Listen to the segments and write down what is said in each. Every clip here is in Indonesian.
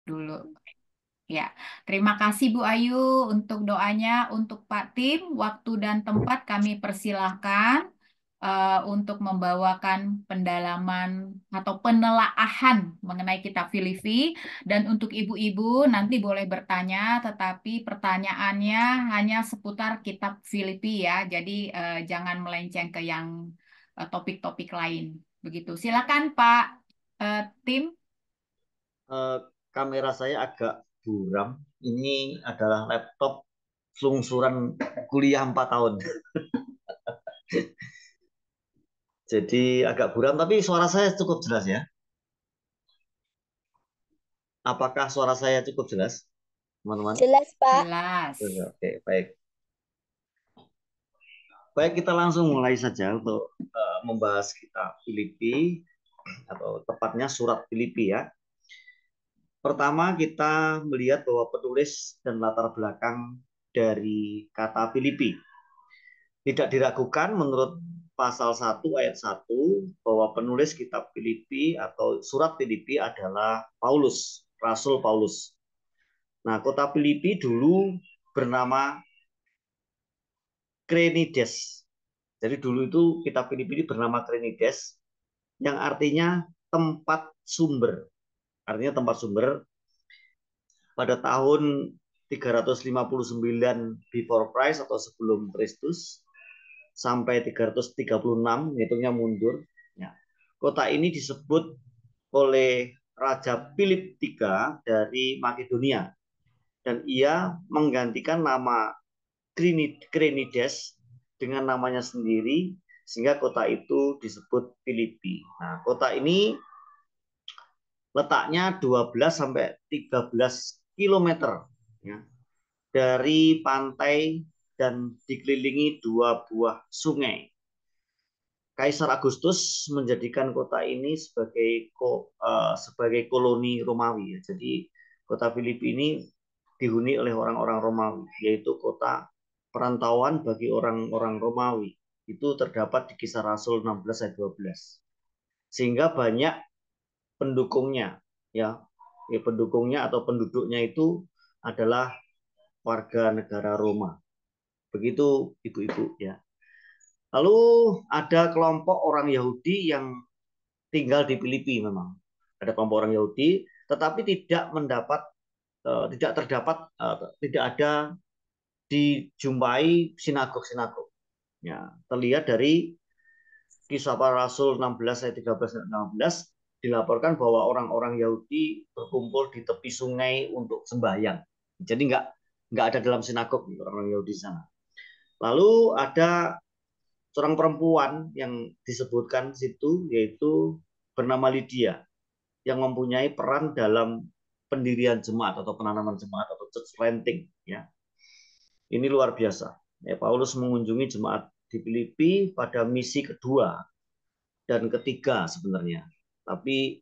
dulu. Ya, terima kasih Bu Ayu untuk doanya. Untuk Pak Tim, waktu dan tempat kami persilahkan untuk membawakan pendalaman atau penelaahan mengenai kitab Filipi. Dan untuk ibu-ibu nanti boleh bertanya, tetapi pertanyaannya hanya seputar kitab Filipi ya. Jadi jangan melenceng ke yang topik-topik lain. Begitu. Silakan Pak Tim. Eh, Kamera saya agak buram. Ini adalah laptop selungsuran kuliah 4 tahun. Jadi agak buram, tapi suara saya cukup jelas ya. Apakah suara saya cukup jelas, teman-teman? Jelas, Pak. Jelas. Oke, baik. Baik, kita langsung mulai saja untuk membahas kitab Filipi, atau tepatnya surat Filipi ya. Pertama, kita melihat bahwa penulis dan latar belakang dari kata Filipi. Tidak diragukan menurut pasal 1 ayat 1 bahwa penulis kitab Filipi atau surat Filipi adalah Paulus, Rasul Paulus. Nah, kota Filipi dulu bernama Krenides. Jadi dulu itu kitab Filipi ini bernama Krenides yang artinya tempat sumber. Artinya tempat sumber pada tahun 359 before Christ atau sebelum Kristus sampai 336, hitungnya mundur. Ya. Kota ini disebut oleh Raja Philip III dari Makedonia dan ia menggantikan nama Krenides dengan namanya sendiri sehingga kota itu disebut Filipi. Nah, kota ini letaknya 12 sampai 13 kilometer ya, dari pantai dan dikelilingi 2 buah sungai. Kaisar Agustus menjadikan kota ini sebagai koloni Romawi. Jadi kota Filipi ini dihuni oleh orang-orang Romawi, yaitu kota perantauan bagi orang-orang Romawi. Itu terdapat di Kisah Rasul 16 ayat 12. Sehingga banyak pendukungnya, ya, pendukungnya atau penduduknya itu adalah warga negara Roma. Begitu ibu-ibu ya. Lalu ada kelompok orang Yahudi yang tinggal di Filipi memang. Ada kelompok orang Yahudi, tetapi tidak terdapat, tidak ada dijumpai sinagog-sinagog. Ya, terlihat dari Kisah Para Rasul 16 ayat 13 dan 16 dilaporkan bahwa orang-orang Yahudi berkumpul di tepi sungai untuk sembahyang. Jadi nggak ada dalam sinagog orang-orang Yahudi di sana. Lalu ada seorang perempuan yang disebutkan situ yaitu bernama Lydia yang mempunyai peran dalam pendirian jemaat atau penanaman jemaat atau church planting ya. Ini luar biasa. Ya, Paulus mengunjungi jemaat di Filipi pada misi kedua dan ketiga sebenarnya. Tapi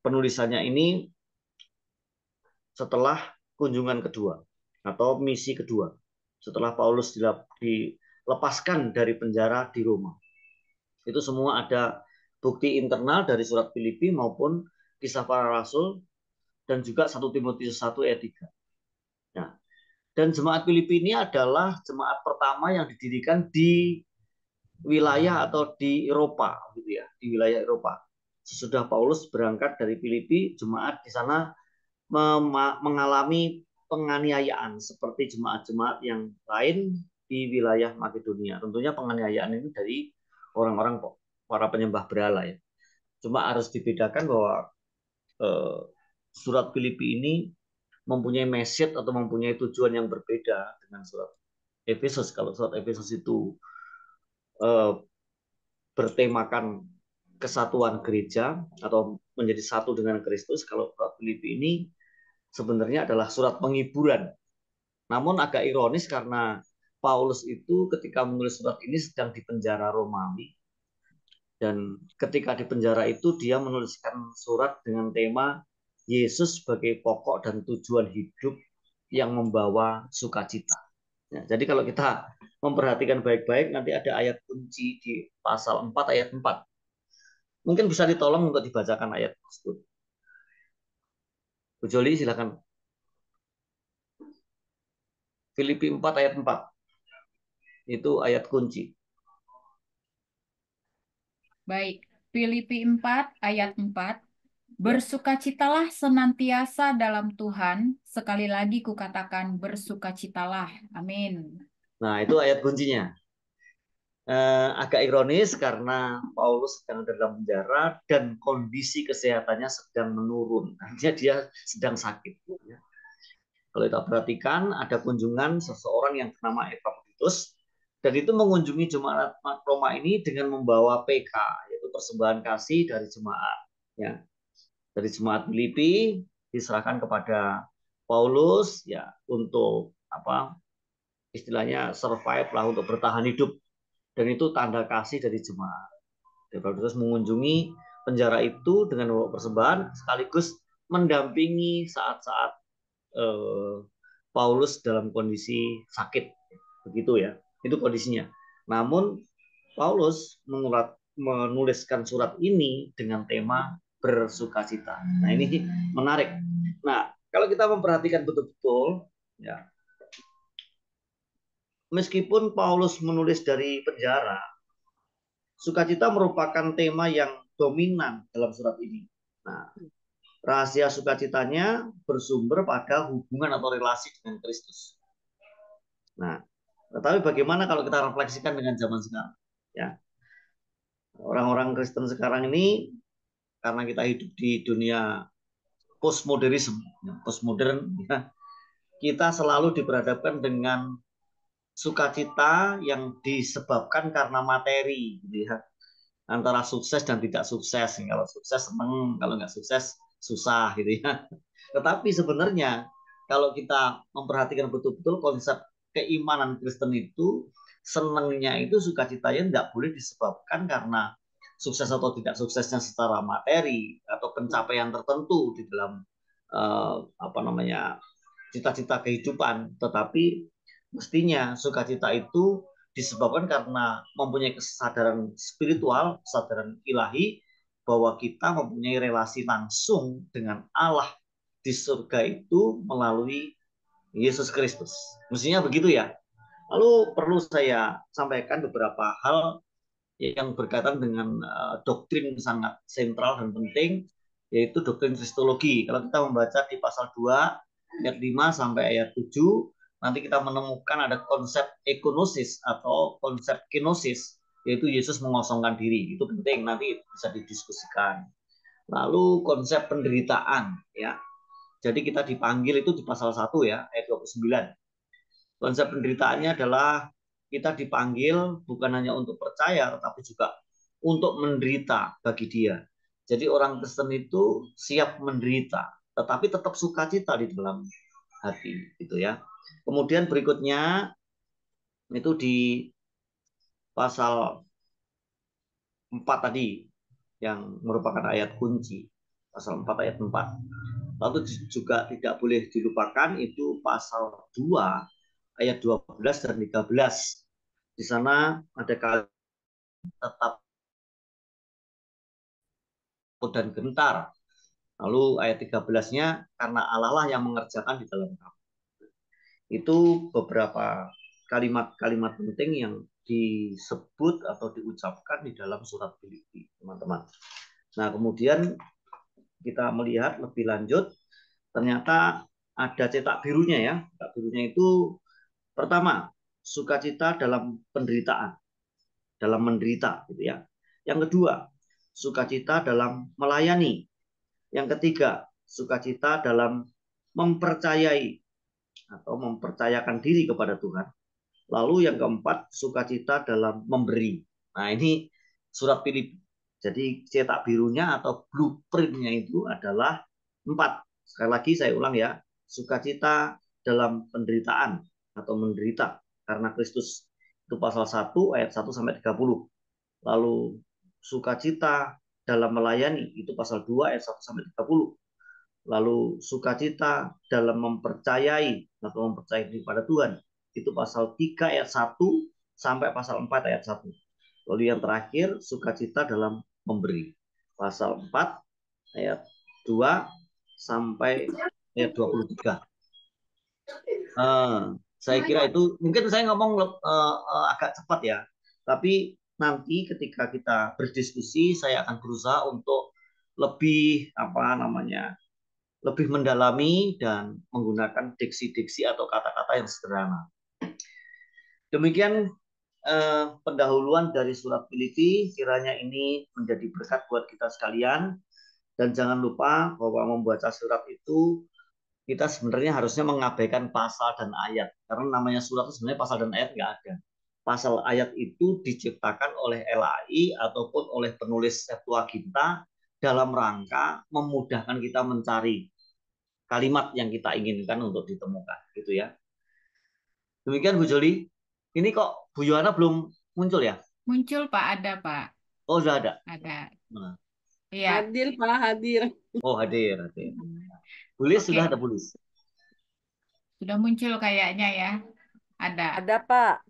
penulisannya ini setelah kunjungan kedua atau misi kedua. Setelah Paulus dilepaskan dari penjara di Roma. Itu semua ada bukti internal dari surat Filipi maupun Kisah Para Rasul dan juga 1 Timotius 1 ayat 3. Nah, dan jemaat Filipi ini adalah jemaat pertama yang didirikan di wilayah atau di Eropa gitu ya, di wilayah Eropa. Sesudah Paulus berangkat dari Filipi, jemaat di sana mengalami penganiayaan seperti jemaat-jemaat yang lain di wilayah Makedonia. Tentunya penganiayaan ini dari orang-orang para penyembah berhala ya. Cuma harus dibedakan bahwa eh, surat Filipi ini mempunyai message atau mempunyai tujuan yang berbeda dengan surat Efesus. Kalau surat Efesus itu eh, bertemakan kesatuan gereja atau menjadi satu dengan Kristus, kalau surat Filipi ini sebenarnya adalah surat penghiburan. Namun agak ironis karena Paulus itu ketika menulis surat ini sedang di penjara Romawi. Dan ketika di penjara itu dia menuliskan surat dengan tema Yesus sebagai pokok dan tujuan hidup yang membawa sukacita. Ya, jadi kalau kita memperhatikan baik-baik nanti ada ayat kunci di pasal 4 ayat 4. Mungkin bisa ditolong untuk dibacakan ayat tersebut. Bu Joli silakan. Filipi 4 ayat 4. Itu ayat kunci. Baik, Filipi 4 ayat 4. Ya. Bersukacitalah senantiasa dalam Tuhan. Sekali lagi kukatakan bersukacitalah. Amin. Nah, itu ayat kuncinya. Agak ironis karena Paulus sedang dalam penjara dan kondisi kesehatannya sedang menurun. Artinya dia sedang sakit. Ya. Kalau kita perhatikan, ada kunjungan seseorang yang bernama Epaphroditus, dan itu mengunjungi jemaat Roma ini dengan membawa PK, yaitu persembahan kasih dari jemaat. Ya, dari jemaat Filipi diserahkan kepada Paulus ya untuk apa istilahnya survive lah, untuk bertahan hidup, dan itu tanda kasih dari jemaat. Epaphroditus mengunjungi penjara itu dengan membawa persembahan sekaligus mendampingi saat-saat eh, Paulus dalam kondisi sakit, begitu ya. Itu kondisinya. Namun Paulus menuliskan surat ini dengan tema bersukacita. Nah, ini menarik. Nah, kalau kita memperhatikan betul-betul, ya, meskipun Paulus menulis dari penjara, sukacita merupakan tema yang dominan dalam surat ini. Nah, rahasia sukacitanya bersumber pada hubungan atau relasi dengan Kristus. Nah, tetapi bagaimana kalau kita refleksikan dengan zaman sekarang? Ya, orang-orang Kristen sekarang ini, karena kita hidup di dunia postmodernisme, postmodern, ya, kita selalu diperhadapkan dengan sukacita yang disebabkan karena materi, gitu ya. Antara sukses dan tidak sukses. Kalau sukses seneng, kalau nggak sukses susah, gitu ya. Tetapi sebenarnya kalau kita memperhatikan betul-betul konsep keimanan Kristen itu, senengnya itu sukacitanya tidak boleh disebabkan karena sukses atau tidak suksesnya secara materi atau pencapaian tertentu di dalam apa namanya cita-cita kehidupan, tetapi mestinya sukacita itu disebabkan karena mempunyai kesadaran spiritual, kesadaran ilahi, bahwa kita mempunyai relasi langsung dengan Allah di surga itu melalui Yesus Kristus. Mestinya begitu ya. Lalu perlu saya sampaikan beberapa hal yang berkaitan dengan doktrin sangat sentral dan penting, yaitu doktrin kristologi. Kalau kita membaca di pasal 2 ayat 5 sampai ayat 7, nanti kita menemukan ada konsep ekonosis atau konsep kenosis, yaitu Yesus mengosongkan diri. Itu penting, nanti bisa didiskusikan. Lalu konsep penderitaan, ya. Jadi kita dipanggil itu di pasal 1 ya, ayat 29. Konsep penderitaannya adalah kita dipanggil bukan hanya untuk percaya, tetapi juga untuk menderita bagi dia. Jadi orang Kristen itu siap menderita, tetapi tetap sukacita di dalam hati, gitu ya. Kemudian berikutnya itu di pasal 4 tadi, yang merupakan ayat kunci. Pasal 4 ayat 4. Lalu juga tidak boleh dilupakan itu pasal 2 ayat 12 dan 13. Di sana ada kalimat tetap dan gentar. Lalu ayat 13-nya karena Allah lah yang mengerjakan di dalam kamu. Itu beberapa kalimat-kalimat penting yang disebut atau diucapkan di dalam surat Filipi, teman-teman. Nah, kemudian kita melihat lebih lanjut, ternyata ada cetak birunya ya. Cetak birunya itu pertama, sukacita dalam penderitaan, dalam menderita gitu ya. Yang kedua, sukacita dalam melayani. Yang ketiga, sukacita dalam mempercayai atau mempercayakan diri kepada Tuhan. Lalu yang keempat, sukacita dalam memberi. Nah, ini surat Filipi. Jadi cetak birunya atau blueprintnya itu adalah 4. Sekali lagi saya ulang ya, sukacita dalam penderitaan atau menderita karena Kristus. Itu pasal 1 ayat 1 sampai 30. Lalu sukacita dalam melayani itu pasal 2 ayat 1 sampai 30. Lalu sukacita dalam mempercayai atau mempercayai kepada Tuhan itu pasal 3 ayat 1 sampai pasal 4 ayat 1. Lalu yang terakhir sukacita dalam memberi pasal 4 ayat 2 sampai ayat 23. Saya kira itu mungkin saya ngomong agak cepat ya, tapi nanti ketika kita berdiskusi saya akan berusaha untuk lebih apa namanya lebih mendalami dan menggunakan diksi-diksi atau kata-kata yang sederhana. Demikian pendahuluan dari surat Filipi, kiranya ini menjadi berkat buat kita sekalian, dan jangan lupa bahwa membaca surat itu kita sebenarnya harusnya mengabaikan pasal dan ayat, karena namanya surat itu sebenarnya pasal dan ayat nggak ada. Pasal ayat itu diciptakan oleh LAI ataupun oleh penulis Septuaginta dalam rangka memudahkan kita mencari kalimat yang kita inginkan untuk ditemukan, gitu ya. Demikian Bu Joli. Ini kok Bu Yohana belum muncul ya? Muncul Pak, ada Pak. Oh, sudah ada. Ada. Nah. Iya. Hadir Pak, hadir. Oh, hadir. Bulis Oke. sudah ada Bulis. Sudah muncul kayaknya ya. Ada. Ada Pak.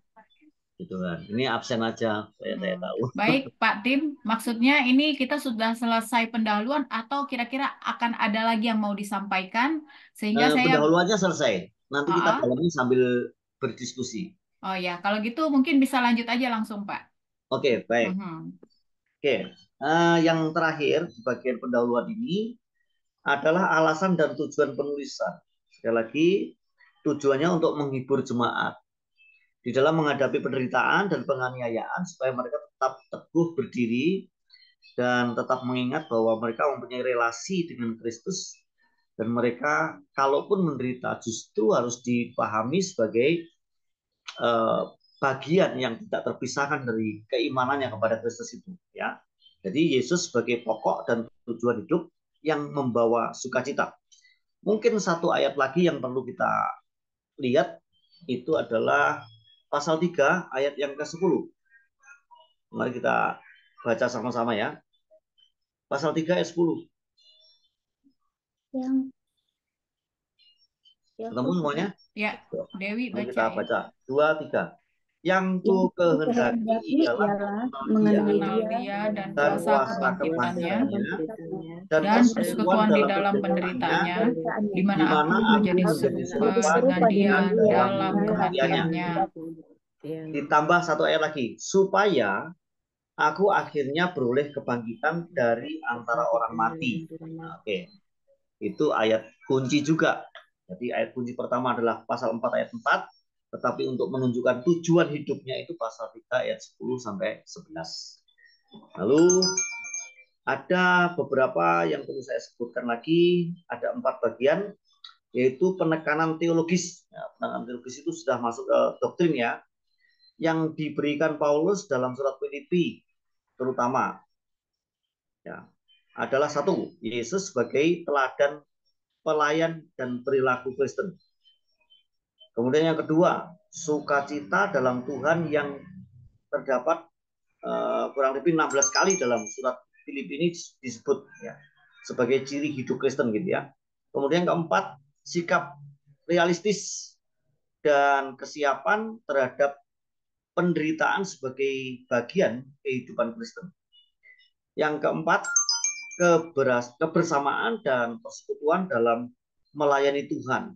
Gitu kan. Ini absen aja, saya tahu. Baik Pak Tim, maksudnya ini kita sudah selesai pendahuluan atau kira-kira akan ada lagi yang mau disampaikan sehingga saya Pendahuluannya selesai. Nanti kita Oh, dalami sambil berdiskusi. oh ya, kalau gitu mungkin bisa lanjut aja langsung Pak. Oke, baik. Mhm. Oke. Yang terakhir di bagian pendahuluan ini adalah alasan dan tujuan penulisan. Sekali lagi, tujuannya untuk menghibur jemaat di dalam menghadapi penderitaan dan penganiayaan supaya mereka tetap teguh berdiri dan tetap mengingat bahwa mereka mempunyai relasi dengan Kristus, dan mereka kalaupun menderita justru harus dipahami sebagai bagian yang tidak terpisahkan dari keimanannya kepada Kristus itu, ya. Jadi Yesus sebagai pokok dan tujuan hidup yang membawa sukacita. Mungkin satu ayat lagi yang perlu kita lihat itu adalah pasal 3 ayat yang ke-10. Mari kita baca sama-sama ya. Pasal 3 ayat 10. Ketemu semuanya? Ya, Dewi Mari baca kita ya. baca. 2, 3. Yang ku kehendaki ialah Mengenal dia dan dan kuasa kuasa kebangkitannya kebangkitannya dan dan persekutuan di dalam penderitaannya, penderitaannya, di di mana aku mana aku menjadi menjadi serupa serupa dengan dia dengan dalam dalam kematiannya. kematiannya. Ditambah satu ayat lagi, supaya aku akhirnya beroleh kebangkitan dari antara orang mati. Oke, itu ayat kunci juga. Jadi ayat kunci pertama adalah pasal 4 ayat 4, tetapi untuk menunjukkan tujuan hidupnya itu pasal 3 ayat 10 sampai 11. Lalu ada beberapa yang perlu saya sebutkan lagi, ada 4 bagian, yaitu penekanan teologis. Ya, penekanan teologis itu sudah masuk ke doktrin ya, yang diberikan Paulus dalam surat Filipi, terutama ya, adalah satu, Yesus sebagai teladan pelayan dan perilaku Kristen. Kemudian yang kedua, sukacita dalam Tuhan yang terdapat kurang lebih 16 kali dalam surat Filipi ini disebut ya, sebagai ciri hidup Kristen gitu ya. Kemudian keempat, sikap realistis dan kesiapan terhadap penderitaan sebagai bagian kehidupan Kristen. Yang keempat, kebersamaan dan persekutuan dalam melayani Tuhan,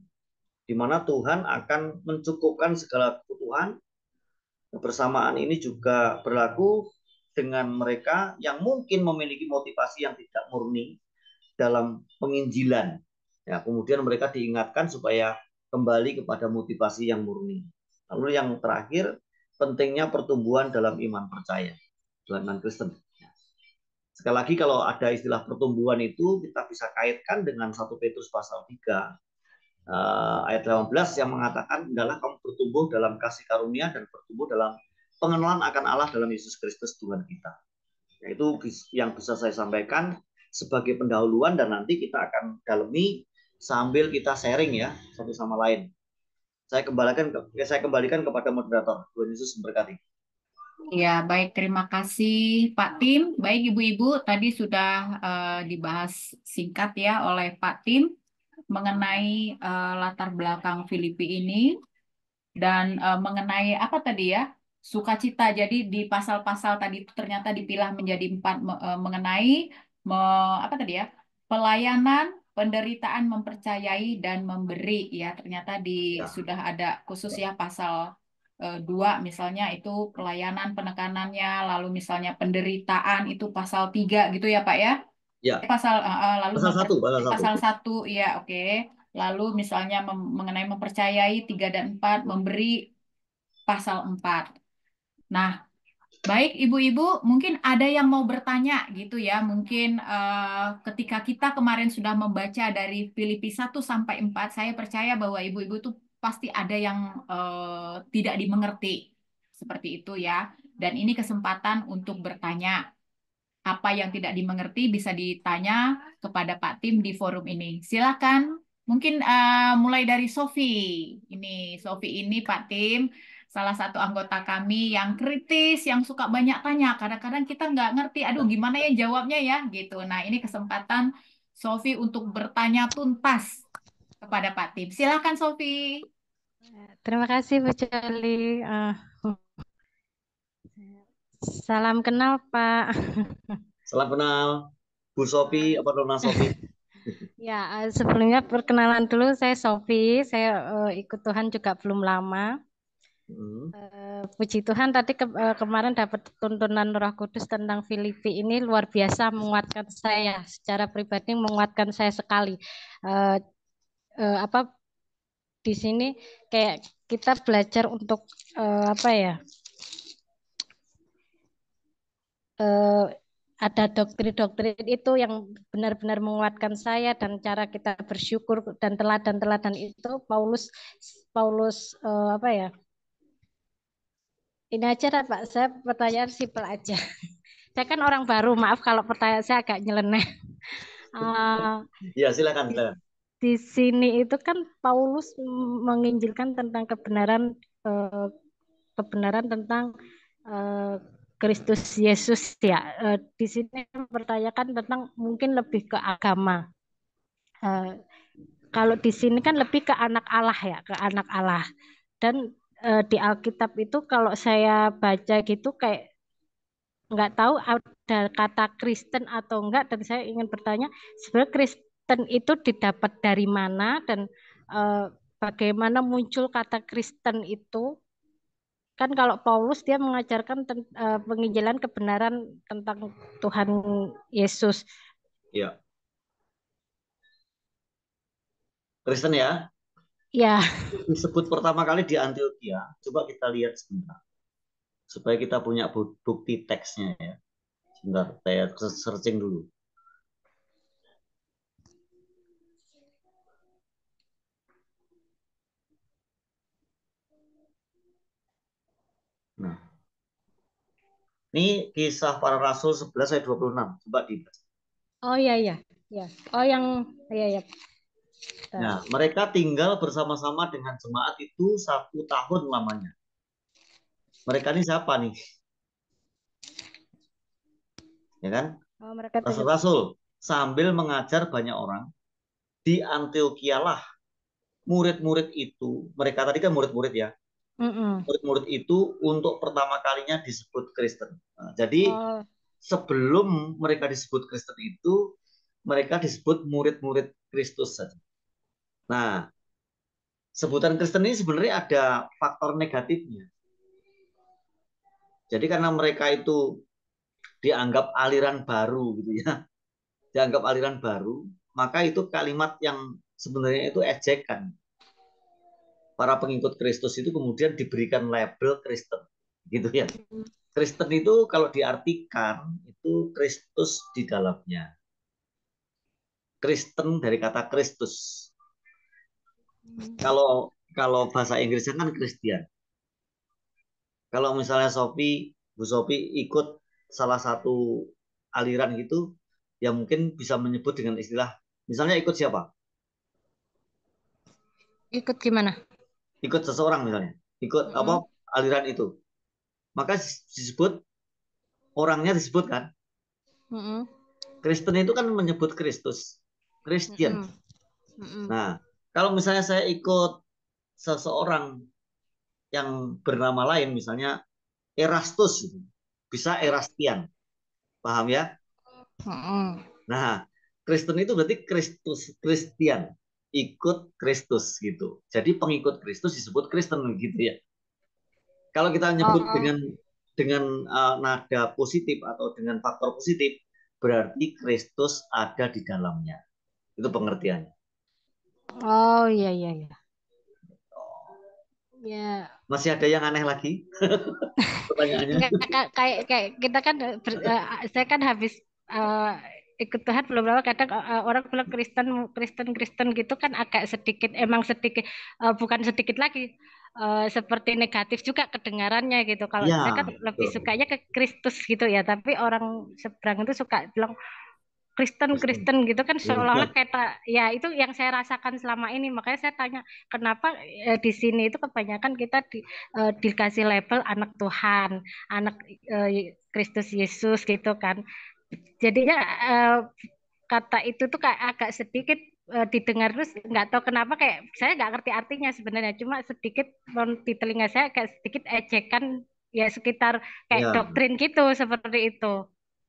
di mana Tuhan akan mencukupkan segala kebutuhan. Kebersamaan ini juga berlaku dengan mereka yang mungkin memiliki motivasi yang tidak murni dalam penginjilan. Ya, kemudian mereka diingatkan supaya kembali kepada motivasi yang murni. Lalu yang terakhir, pentingnya pertumbuhan dalam iman percaya, dalam iman Kristen. Sekali lagi kalau ada istilah pertumbuhan itu kita bisa kaitkan dengan 1 Petrus pasal 3 ayat 18 yang mengatakan adalah kamu bertumbuh dalam kasih karunia dan bertumbuh dalam pengenalan akan Allah dalam Yesus Kristus Tuhan kita. Nah, itu yang bisa saya sampaikan sebagai pendahuluan, dan nanti kita akan dalami sambil kita sharing ya satu sama lain. Saya kembalikan kepada moderator. Tuhan Yesus memberkati. Ya, baik. Terima kasih Pak Tim. Baik Ibu-Ibu, tadi sudah dibahas singkat ya oleh Pak Tim mengenai latar belakang Filipi ini dan mengenai apa tadi ya? Sukacita. Jadi di pasal-pasal tadi itu ternyata dipilah menjadi 4 mengenai apa tadi ya? Pelayanan, penderitaan mempercayai dan memberi ya. Ternyata Ya, sudah ada khusus ya pasal 2 misalnya itu pelayanan penekanannya, lalu misalnya penderitaan itu pasal 3 gitu ya Pak ya. ya. Lalu Pasal satu, pasal satu. pasal 1 ya oke. Lalu misalnya mengenai mempercayai 3 dan 4 memberi pasal 4. Nah, baik, Ibu-ibu, mungkin ada yang mau bertanya gitu ya. Mungkin ketika kita kemarin sudah membaca dari Filipi 1 sampai 4, saya percaya bahwa Ibu-ibu itu pasti ada yang tidak dimengerti. Seperti itu ya. Dan ini kesempatan untuk bertanya. Apa yang tidak dimengerti bisa ditanya kepada Pak Tim di forum ini. Silakan. Mungkin mulai dari Sofi. Ini Sofi ini Pak Tim, salah satu anggota kami yang kritis, yang suka banyak tanya. Kadang-kadang kita nggak ngerti, aduh gimana ya jawabnya ya gitu. Nah ini kesempatan Sofi untuk bertanya tuntas kepada Pak Tim. Silakan Sofi. Terima kasih Bu Jali. Salam kenal Pak. Salam kenal, Bu Sofi, Eh, apa Nona Sofi? Ya, sebelumnya perkenalan dulu, saya Sofi. Saya ikut Tuhan juga belum lama. Hmm. Puji Tuhan tadi kemarin dapat tuntunan Roh Kudus tentang Filipi ini luar biasa menguatkan saya secara pribadi, menguatkan saya sekali. Eh, apa di sini kayak kita belajar untuk apa ya? eh, ada doktrin-doktrin itu yang benar-benar menguatkan saya dan cara kita bersyukur dan teladan-teladan itu Paulus Paulus apa ya? Ini aja lah, Pak. Saya pertanyaan simpel aja. Saya kan orang baru, maaf kalau pertanyaan saya agak nyeleneh. Eh, Ya, silakan, di, silakan. di sini itu kan Paulus menginjilkan tentang kebenaran tentang eh, Kristus Yesus ya. Di sini mempertanyakan tentang mungkin lebih ke agama. Eh, Kalau di sini kan lebih ke anak Allah ya, ke anak Allah. Dan di Alkitab itu kalau saya baca gitu kayak nggak tahu ada kata Kristen atau enggak. Dan saya ingin bertanya, sebenarnya Kristen itu didapat dari mana dan eh, bagaimana muncul kata Kristen itu? Kan kalau Paulus dia mengajarkan penginjilan kebenaran tentang Tuhan Yesus. Ya, Kristen ya. Ya, Disebut pertama kali di Antioquia. Coba kita lihat sebentar. Supaya kita punya bukti teksnya ya. Sebentar, saya searching dulu. Nah, ini kisah para rasul 11 ayat 26. Coba dibaca. oh iya iya, ya. Oh yang iya ya. Nah, mereka tinggal bersama-sama dengan jemaat itu 1 tahun lamanya. Mereka ini siapa nih? Ya kan? Oh mereka tinggal. Rasul-rasul sambil mengajar banyak orang di Antioquia lah murid-murid itu, mereka tadi kan murid-murid ya, Mm-mm. murid-murid itu untuk pertama kalinya disebut Kristen. Nah, jadi Oh, sebelum mereka disebut Kristen itu, mereka disebut murid-murid Kristus saja. Nah, sebutan Kristen ini sebenarnya ada faktor negatifnya. Jadi karena mereka itu dianggap aliran baru gitu ya, dianggap aliran baru, maka itu kalimat yang sebenarnya itu ejekan. Para pengikut Kristus itu kemudian diberikan label Kristen, gitu ya. Kristen itu kalau diartikan itu Kristus di dalamnya. Kristen dari kata Kristus. Kalau kalau bahasa Inggrisnya kan Christian. Kalau misalnya Bu Sofi ikut salah satu aliran gitu, ya mungkin bisa menyebut dengan istilah, misalnya ikut siapa? ikut gimana? Ikut seseorang misalnya, ikut Mm-mm. apa aliran itu, maka disebut orangnya disebut kan. Mm-mm. Kristen itu kan menyebut Kristus, Christian. Mm-mm. Mm-mm. Nah, kalau misalnya saya ikut seseorang yang bernama lain, misalnya Erastus, bisa Erastian, paham ya? Mm-mm. Nah, Kristen itu berarti Kristus, Kristian, ikut Kristus gitu. Jadi pengikut Kristus disebut Kristen gitu ya. Kalau kita Oh, nyebut oh. dengan nada positif atau dengan faktor positif, berarti Kristus ada di dalamnya. Itu pengertiannya. Oh, iya, iya, iya. Ya, Masih ada yang aneh lagi pertanyaannya? enggak kayak kayak kita kan saya kan habis eh, ikut Tuhan belum lama, kadang orang bilang Kristen Kristen Kristen gitu kan agak sedikit, emang sedikit, bukan sedikit lagi, seperti negatif juga kedengarannya gitu. Kalau saya kan Ya, lebih betul. sukanya ke Kristus gitu ya, tapi orang seberang itu suka bilang Kristen Kristen. Kristen gitu kan, Ya, seolah-olah kata ya, itu yang saya rasakan selama ini. Makanya saya tanya kenapa di sini itu kebanyakan kita dikasih label anak Tuhan, anak Kristus Yesus gitu kan. Jadinya kata itu tuh kayak agak sedikit didengar, terus nggak tahu kenapa, kayak saya nggak ngerti artinya sebenarnya, cuma sedikit di telinga saya kayak sedikit ejekan, ya sekitar kayak ya, doktrin gitu, seperti itu.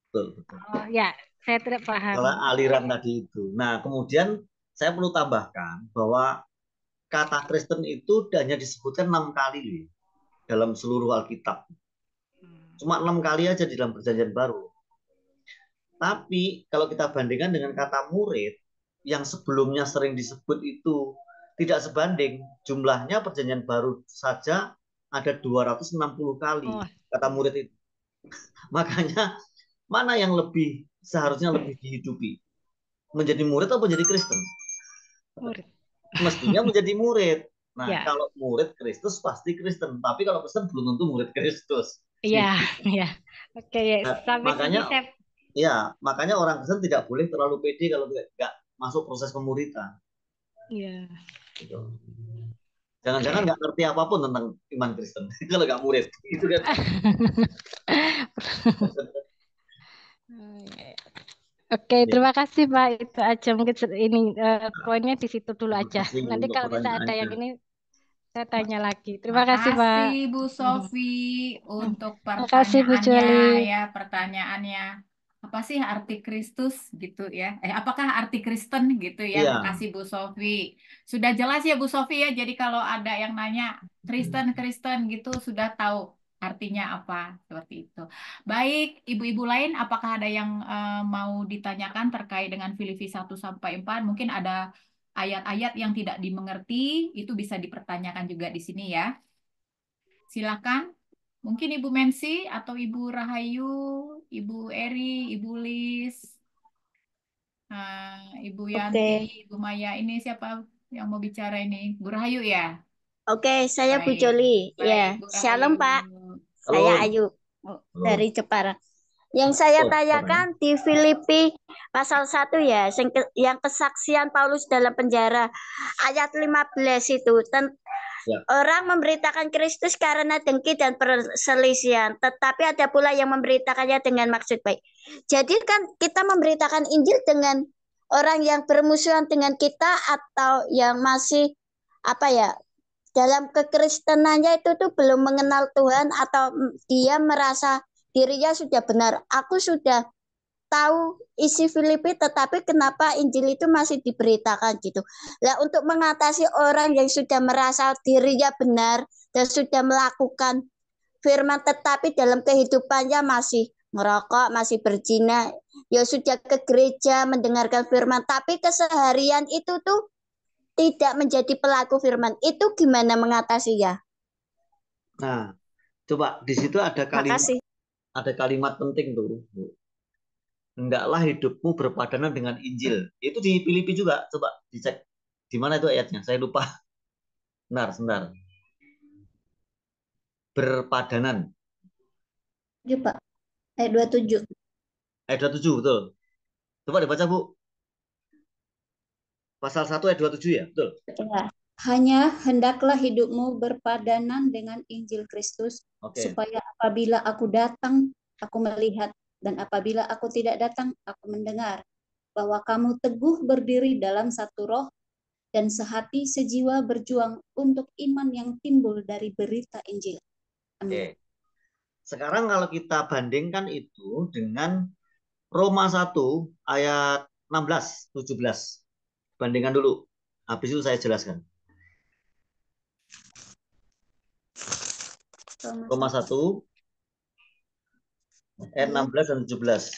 betul, betul. Oh ya, saya tidak paham. Kalau aliran tadi itu. Nah, kemudian saya perlu tambahkan bahwa kata Kristen itu hanya disebutkan 6 kali loh, dalam seluruh Alkitab. Cuma 6 kali aja di dalam Perjanjian Baru. Tapi kalau kita bandingkan dengan kata murid yang sebelumnya sering disebut itu tidak sebanding. Jumlahnya Perjanjian Baru saja ada 260 kali Oh, kata murid itu. Makanya mana yang seharusnya lebih dihidupi? Menjadi murid atau menjadi Kristen? murid. Mestinya menjadi murid. Nah, Ya, kalau murid Kristus pasti Kristen, tapi kalau Kristen belum tentu murid Kristus. iya, iya. Oke, ya. Nah, Sampai sini makanya saya. makanya orang Kristen tidak boleh terlalu pede kalau tidak masuk proses pemuritan. Iya, Gitu. Jangan-jangan oke. nggak ngerti apapun tentang iman Kristen kalau nggak murid, itu kan? Oke, Ya, terima kasih Pak. Itu aja mungkin ini poinnya di situ dulu terima aja. kasih Nanti untuk kalau bisa ada pertanyaannya. yang ini saya tanya lagi. Terima kasih Pak. Makasih Bu Mhm. Sofi untuk Terima kasih Bu pertanyaannya Joli. ya, pertanyaannya. Apa sih arti Kristus gitu ya? Apakah arti Kristen gitu ya? Iya, Makasih Bu Sofi. Sudah jelas ya Bu Sofi ya. Jadi kalau ada yang nanya Kristen Kristen gitu sudah tahu artinya apa seperti itu. Baik, ibu-ibu lain apakah ada yang mau ditanyakan terkait dengan Filipi 1 sampai 4? Mungkin ada ayat-ayat yang tidak dimengerti, itu bisa dipertanyakan juga di sini ya. Silakan. Mungkin Ibu Mensi atau Ibu Rahayu, Ibu Eri, Ibu Lis, Ibu Yanti, Oke, Ibu Maya. Ini siapa yang mau bicara ini? Bu Rahayu ya? oke, saya Bu Baik. Joli. Baik, Ya, Bu Rahayu. Shalom Pak. Saya halo, Ayu halo. dari Jepara. Yang saya Oh, tanyakan di Filipi pasal 1 ya, yang kesaksian Paulus dalam penjara ayat 15 itu. ya, Orang memberitakan Kristus karena dengki dan perselisihan, tetapi ada pula yang memberitakannya dengan maksud baik. Jadi kan kita memberitakan Injil dengan orang yang bermusuhan dengan kita atau yang masih apa ya, dalam kekristenannya itu tuh belum mengenal Tuhan, atau dia merasa dirinya sudah benar. Aku sudah tahu isi Filipi, tetapi kenapa Injil itu masih diberitakan gitu. Nah, untuk mengatasi orang yang sudah merasa dirinya benar dan sudah melakukan firman, tetapi dalam kehidupannya masih merokok, masih berzina, ya sudah ke gereja mendengarkan firman, tapi keseharian itu tuh tidak menjadi pelaku firman. Itu gimana mengatasinya? nah, coba di situ Makasih. ada kalimat penting tuh, Bu. Hendaklah hidupmu berpadanan dengan Injil. Itu di Filipi juga. Coba dicek. Di mana itu ayatnya? Saya lupa. Sebentar, sebentar. Berpadanan. Ya, Pak. Ayat 27. Ayat 27, betul. Coba dibaca, Bu. Pasal 1 ayat 27 ya, betul. Ya. Hanya hendaklah hidupmu berpadanan dengan Injil Kristus, Oke. supaya apabila aku datang, aku melihat, dan apabila aku tidak datang, aku mendengar, bahwa kamu teguh berdiri dalam satu roh, dan sehati sejiwa berjuang untuk iman yang timbul dari berita Injil. Amin. Oke. Sekarang kalau kita bandingkan itu dengan Roma 1 ayat 16, 17. Bandingkan dulu. Habis itu saya jelaskan. Roma 1 ayat 16 dan 17.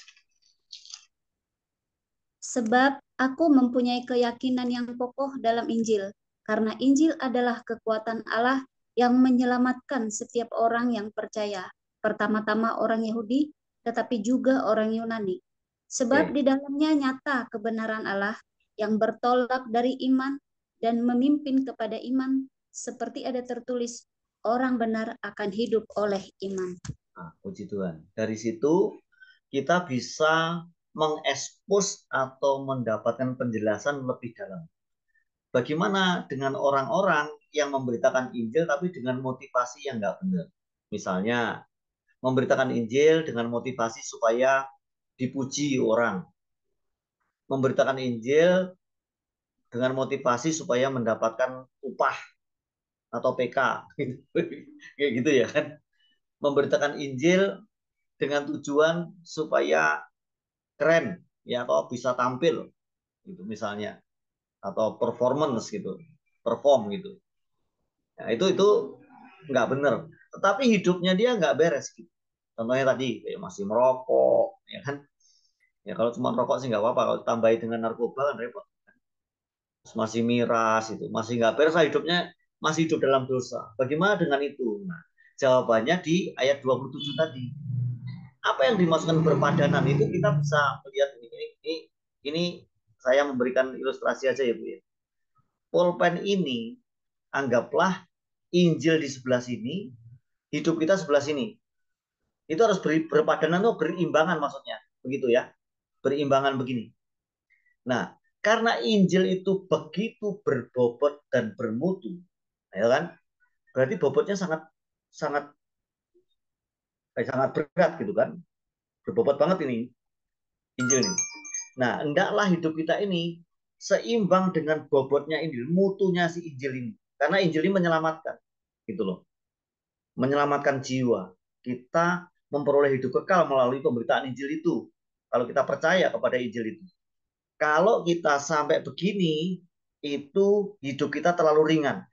Sebab aku mempunyai keyakinan yang kokoh dalam Injil, karena Injil adalah kekuatan Allah yang menyelamatkan setiap orang yang percaya, pertama-tama orang Yahudi, tetapi juga orang Yunani. Sebab di dalamnya nyata kebenaran Allah yang bertolak dari iman dan memimpin kepada iman, seperti ada tertulis, orang benar akan hidup oleh iman. Nah, puji Tuhan. Dari situ kita bisa mengekspos atau mendapatkan penjelasan lebih dalam. Bagaimana dengan orang-orang yang memberitakan Injil tapi dengan motivasi yang nggak benar? Misalnya, memberitakan Injil dengan motivasi supaya dipuji orang. Memberitakan Injil dengan motivasi supaya mendapatkan upah atau PK. Kayak gitu ya kan. Memberitakan Injil dengan tujuan supaya keren ya, atau bisa tampil gitu misalnya, atau performance gitu, perform gitu. Nah, itu nggak benar. Tetapi hidupnya dia nggak beres gitu. Contohnya tadi kayak masih merokok, ya kan? Ya kalau cuma rokok sih nggak apa-apa. Kalau tambahin dengan narkoba kan repot. Terus masih miras itu, masih nggak beres lah hidupnya, masih hidup dalam dosa. Bagaimana dengan itu? Nah, jawabannya di ayat 27 tadi. Apa yang dimaksudkan berpadanan itu kita bisa melihat ini saya memberikan ilustrasi aja ya Bu ya. Pulpen ini anggaplah Injil di sebelah sini, hidup kita sebelah sini. Itu harus berpadanan tuh berimbangan maksudnya. Begitu ya. Berimbangan begini. Nah, karena Injil itu begitu berbobot dan bermutu, ya kan? Berarti bobotnya sangat sangat sangat berat gitu kan. Berbobot banget ini Injil ini. Nah, hendaklah hidup kita ini seimbang dengan bobotnya Injil, mutunya si Injil ini. Karena Injil ini menyelamatkan, gitu loh. Menyelamatkan jiwa. Kita memperoleh hidup kekal melalui pemberitaan Injil itu. Kalau kita percaya kepada Injil itu. Kalau kita sampai begini, itu hidup kita terlalu ringan.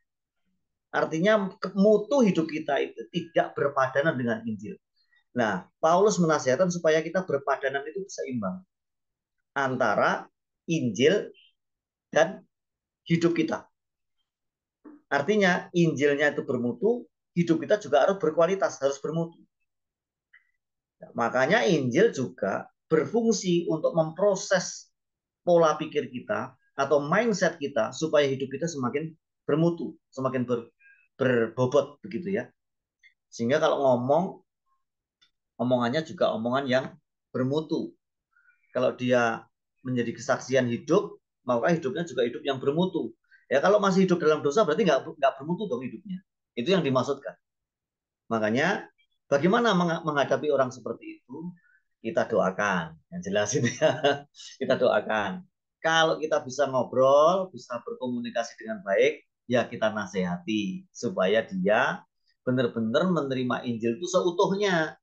Artinya mutu hidup kita itu tidak berpadanan dengan Injil. Nah, Paulus menasihatkan supaya kita berpadanan itu seimbang antara Injil dan hidup kita. Artinya Injilnya itu bermutu, hidup kita juga harus berkualitas, harus bermutu. Makanya Injil juga berfungsi untuk memproses pola pikir kita atau mindset kita supaya hidup kita semakin bermutu, semakin berbobot begitu ya. Sehingga kalau ngomong, omongannya juga omongan yang bermutu. Kalau dia menjadi kesaksian hidup, maka hidupnya juga hidup yang bermutu. Ya kalau masih hidup dalam dosa berarti nggak bermutu dong hidupnya. Itu yang dimaksudkan. Makanya bagaimana menghadapi orang seperti itu? Kita doakan. Yang jelas itu ya. Kita doakan. Kalau kita bisa ngobrol, bisa berkomunikasi dengan baik, ya kita nasihati supaya dia benar-benar menerima Injil itu seutuhnya.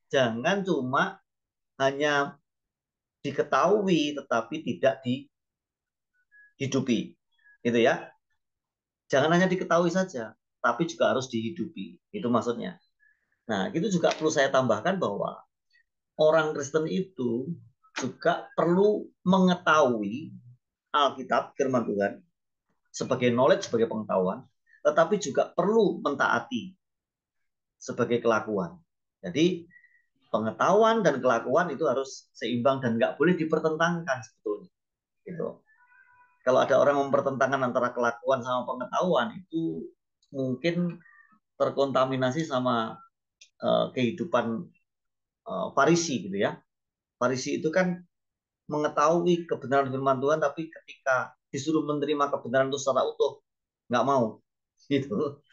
Jangan cuma hanya diketahui tetapi tidak dihidupi. Gitu ya. Jangan hanya diketahui saja, tapi juga harus dihidupi. Itu maksudnya. Nah, itu juga perlu saya tambahkan bahwa orang Kristen itu juga perlu mengetahui Alkitab, firman Tuhan, sebagai knowledge, sebagai pengetahuan, tetapi juga perlu mentaati sebagai kelakuan. Jadi, pengetahuan dan kelakuan itu harus seimbang dan nggak boleh dipertentangkan sebetulnya. Gitu. Kalau ada orang mempertentangkan antara kelakuan sama pengetahuan, itu mungkin terkontaminasi sama kehidupan Farisi gitu ya. Farisi itu kan mengetahui kebenaran firman Tuhan, tapi ketika disuruh menerima kebenaran itu secara utuh, nggak mau. Gitu.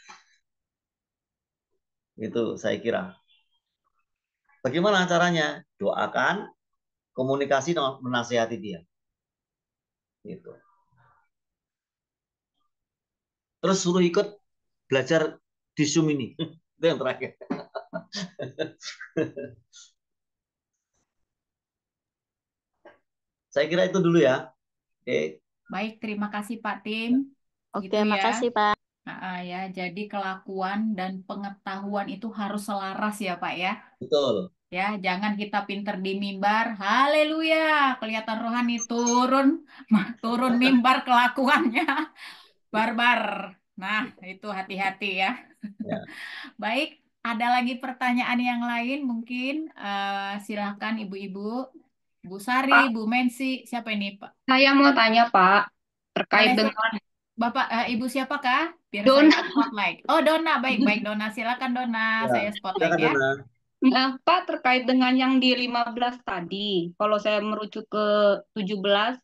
Itu saya kira. Bagaimana caranya? Doakan, komunikasi, menasihati dia. Gitu. Terus suruh ikut belajar di Zoom ini. Itu yang terakhir. Saya kira itu dulu ya. Oke. Baik, terima kasih Pak Tim. Oke, Gitu ya. makasih Pak. Ya, jadi kelakuan dan pengetahuan itu harus selaras ya Pak ya. Betul. Ya, jangan kita pinter di mimbar. Haleluya, kelihatan rohani turun, turun mimbar kelakuannya barbar. Nah, itu hati-hati ya. Ya. Baik, ada lagi pertanyaan yang lain mungkin. Silahkan Ibu-ibu, Bu Sari, Pak, Bu Mensi, siapa ini Pak? saya mau tanya Pak, terkait Boleh dengan Bapak, Ibu siapakah? Biar saya Dona. spotlight. Oh, Dona, baik-baik Dona. Silakan Dona, Ya. saya spotlight Silakan ya. Dona. Nah, Pak, terkait dengan yang di 15 tadi, kalau saya merujuk ke 17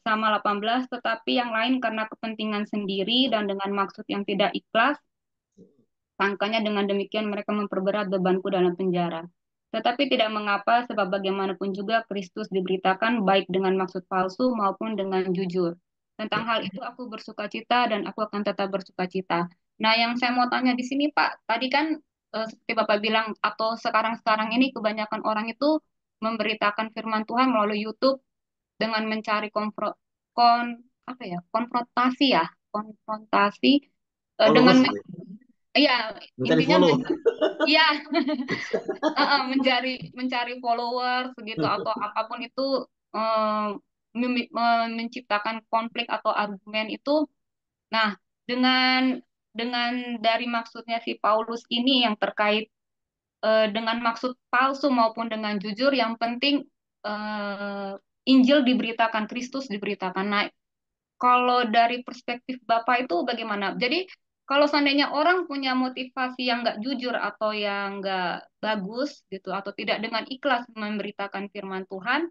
sama 18, tetapi yang lain karena kepentingan sendiri dan dengan maksud yang tidak ikhlas, sangkanya dengan demikian mereka memperberat bebanku dalam penjara. Tetapi tidak mengapa, sebab bagaimanapun juga Kristus diberitakan baik dengan maksud palsu maupun dengan jujur. Tentang hal itu aku bersukacita dan aku akan tetap bersukacita. Nah, yang saya mau tanya di sini, Pak, tadi kan seperti Bapak bilang, atau sekarang-sekarang ini kebanyakan orang itu memberitakan firman Tuhan melalui YouTube dengan mencari apa ya, konfrontasi dengan Followers. iya, Mencari intinya follow. iya, mencari followers gitu atau apapun itu eh, menciptakan konflik atau argumen itu. Nah, dengan dari maksudnya si Paulus ini yang terkait dengan maksud palsu maupun dengan jujur, yang penting eh, Injil diberitakan, Kristus diberitakan. Nah, kalau dari perspektif Bapak itu bagaimana? Jadi kalau seandainya orang punya motivasi yang nggak jujur atau yang nggak bagus gitu, atau tidak dengan ikhlas memberitakan firman Tuhan,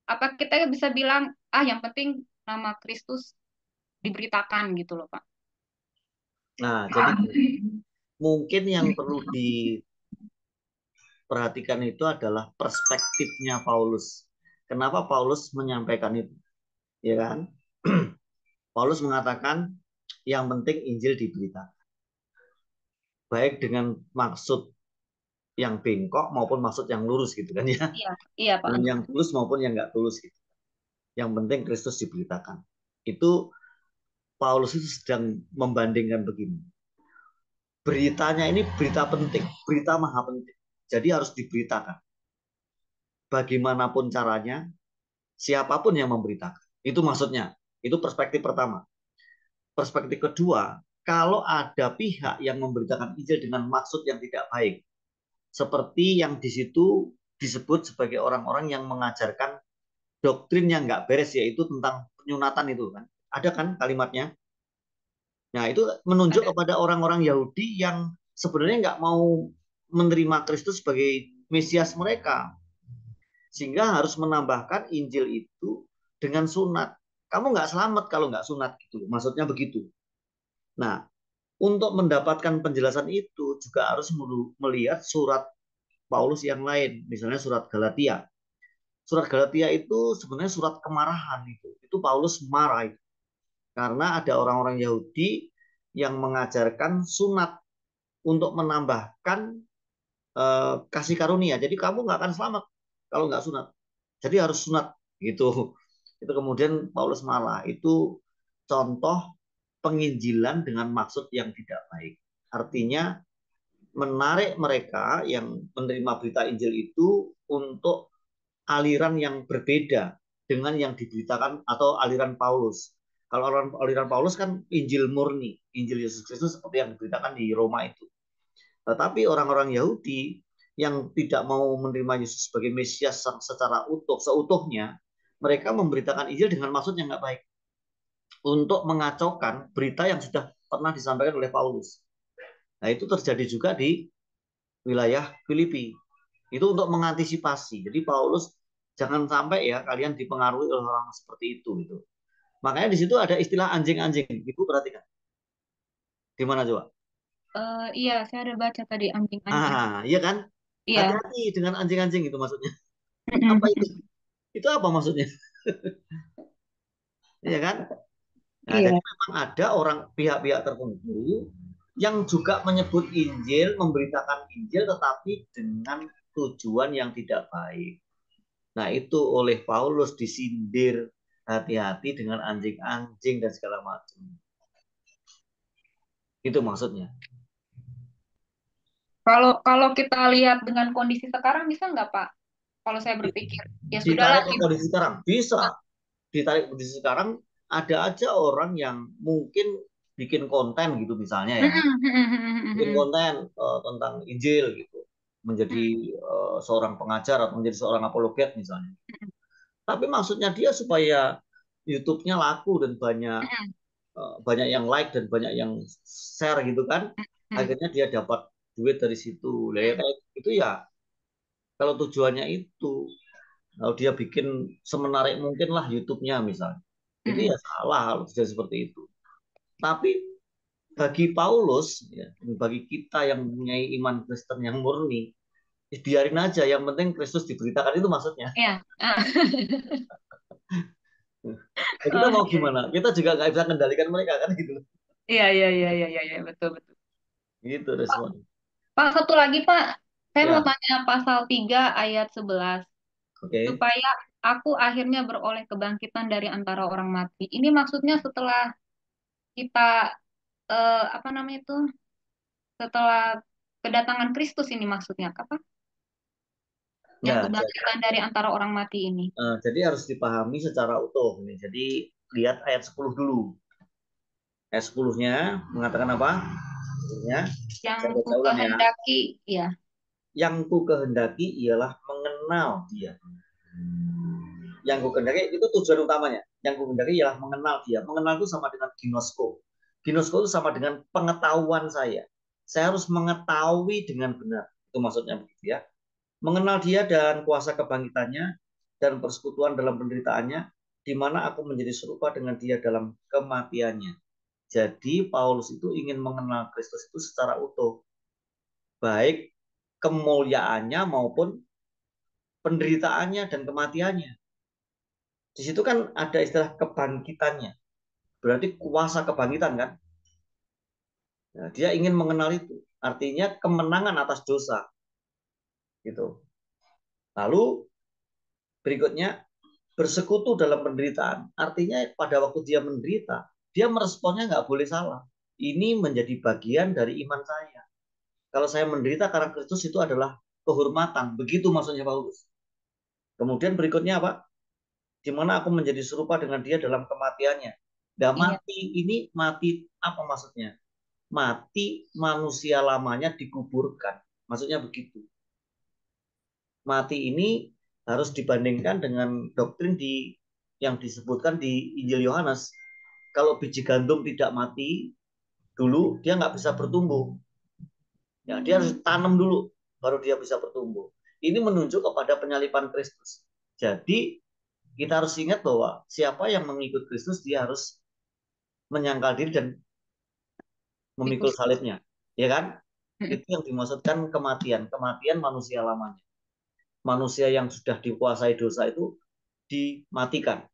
apa kita bisa bilang, yang penting nama Kristus diberitakan gitu loh, Pak? Nah, jadi mungkin yang perlu diperhatikan itu adalah perspektifnya Paulus. Kenapa Paulus menyampaikan itu? Ya kan? Paulus mengatakan yang penting Injil diberitakan. Baik dengan maksud yang bengkok maupun maksud yang lurus gitu kan ya. Iya, iya Pak. Dan yang tulus maupun yang nggak tulus gitu. Yang penting Kristus diberitakan. Itu Paulus itu sedang membandingkan begini. Beritanya ini berita penting, berita maha penting. Jadi harus diberitakan. Bagaimanapun caranya, siapapun yang memberitakan. Itu maksudnya. Itu perspektif pertama. Perspektif kedua, kalau ada pihak yang memberitakan Injil dengan maksud yang tidak baik, seperti yang di situ disebut sebagai orang-orang yang mengajarkan doktrin yang nggak beres, yaitu tentang penyunatan itu kan. Ada kan kalimatnya? Nah, itu menunjuk kepada orang-orang Yahudi yang sebenarnya nggak mau menerima Kristus sebagai Mesias mereka. Sehingga harus menambahkan Injil itu dengan sunat. Kamu nggak selamat kalau nggak sunat gitu. Maksudnya begitu. Nah, untuk mendapatkan penjelasan itu juga harus melihat surat Paulus yang lain. Misalnya surat Galatia. Surat Galatia itu sebenarnya surat kemarahan itu. Itu Paulus marah itu. Karena ada orang-orang Yahudi yang mengajarkan sunat untuk menambahkan kasih karunia. Jadi kamu nggak akan selamat kalau nggak sunat. Jadi harus sunat gitu. Itu kemudian Paulus marah. Itu contoh penginjilan dengan maksud yang tidak baik. Artinya menarik mereka yang menerima berita Injil itu untuk aliran yang berbeda dengan yang diberitakan atau aliran Paulus. Kalau aliran Paulus kan Injil murni, Injil Yesus Kristus seperti yang diberitakan di Roma itu. Tetapi orang-orang Yahudi yang tidak mau menerima Yesus sebagai Mesias secara seutuhnya, mereka memberitakan Injil dengan maksud yang nggak baik untuk mengacaukan berita yang sudah pernah disampaikan oleh Paulus. Nah, itu terjadi juga di wilayah Filipi. Itu untuk mengantisipasi. Jadi Paulus jangan sampai ya kalian dipengaruhi oleh orang seperti itu gitu. Makanya di situ ada istilah anjing-anjing. Ibu perhatikan. Di mana coba? Iya, saya ada baca tadi anjing-anjing. Iya kan? Iya. Hati-hati dengan anjing-anjing itu maksudnya. Apa itu? Itu apa maksudnya? Iya kan? Nah, Iya. jadi memang ada orang pihak-pihak tertentu yang juga menyebut Injil, memberitakan Injil, tetapi dengan tujuan yang tidak baik. Nah, itu oleh Paulus disindir, hati-hati dengan anjing-anjing dan segala macam. Itu maksudnya. Kalau kita lihat dengan kondisi sekarang bisa nggak Pak? Kalau saya berpikir, ya sudahlah. Ditarik ke kondisi sekarang, bisa. Ditarik ke kondisi sekarang, ada aja orang yang mungkin bikin konten gitu misalnya ya. Bikin konten tentang Injil gitu. Menjadi seorang pengajar atau menjadi seorang apologet misalnya. Tapi maksudnya dia supaya YouTube-nya laku dan banyak yang like dan banyak yang share gitu kan. Akhirnya dia dapat duit dari situ. Lah ya kayak gitu ya. Kalau tujuannya itu, kalau dia bikin semenarik mungkin lah YouTube-nya misalnya. Itu ya salah kalau sudah seperti itu. Tapi bagi Paulus, ya, bagi kita yang mempunyai iman Kristen yang murni, biarin aja. Yang penting Kristus diberitakan, itu maksudnya. Ya. Ya, kita mau gimana? Kita juga nggak bisa kendalikan mereka kan gitu. Iya, betul. Gitu respon. Pak, satu lagi Pak, saya mau Ya, tanya pasal 3 ayat 11. oke. Supaya aku akhirnya beroleh kebangkitan dari antara orang mati. Ini maksudnya setelah kita, apa namanya itu, setelah kedatangan Kristus ini maksudnya apa? Yang Nah, kebangkitan dari antara orang mati ini. jadi harus dipahami secara utuh. Jadi lihat ayat 10 dulu. Ayat 10-nya mengatakan apa? 10-nya, Yang saya ku baca ulang ya. kehendaki, ya. Yang ku kehendaki ialah mengenal dia. Yang ku kehendaki itu tujuan utamanya. Yang ku kehendaki ialah mengenal dia. Mengenal itu sama dengan ginosko. Ginosko itu sama dengan pengetahuan saya. Saya harus mengetahui dengan benar. Itu maksudnya begitu ya. Mengenal dia dan kuasa kebangkitannya dan persekutuan dalam penderitaannya, di mana aku menjadi serupa dengan dia dalam kematiannya. Jadi Paulus itu ingin mengenal Kristus itu secara utuh, baik kemuliaannya maupun penderitaannya dan kematiannya. Di situ kan ada istilah kebangkitannya, berarti kuasa kebangkitan kan. Nah, dia ingin mengenal itu, artinya kemenangan atas dosa, gitu. Lalu berikutnya bersekutu dalam penderitaan, artinya pada waktu dia menderita, dia meresponnya nggak boleh salah. Ini menjadi bagian dari iman saya. Kalau saya menderita karena Kristus itu adalah kehormatan, begitu maksudnya Paulus. Kemudian berikutnya apa? Di mana aku menjadi serupa dengan dia dalam kematiannya. Nah, mati ini mati apa maksudnya? Mati manusia lamanya dikuburkan. Maksudnya begitu. Mati ini harus dibandingkan dengan doktrin yang disebutkan di Injil Yohanes. Kalau biji gandum tidak mati dulu, dia nggak bisa bertumbuh. Ya, dia harus tanam dulu, baru dia bisa bertumbuh. Ini menunjuk kepada penyalipan Kristus. Jadi kita harus ingat bahwa siapa yang mengikut Kristus, dia harus menyangkal diri dan memikul salibnya, ya kan? Itu yang dimaksudkan kematian manusia lamanya. Manusia yang sudah dikuasai dosa itu dimatikan,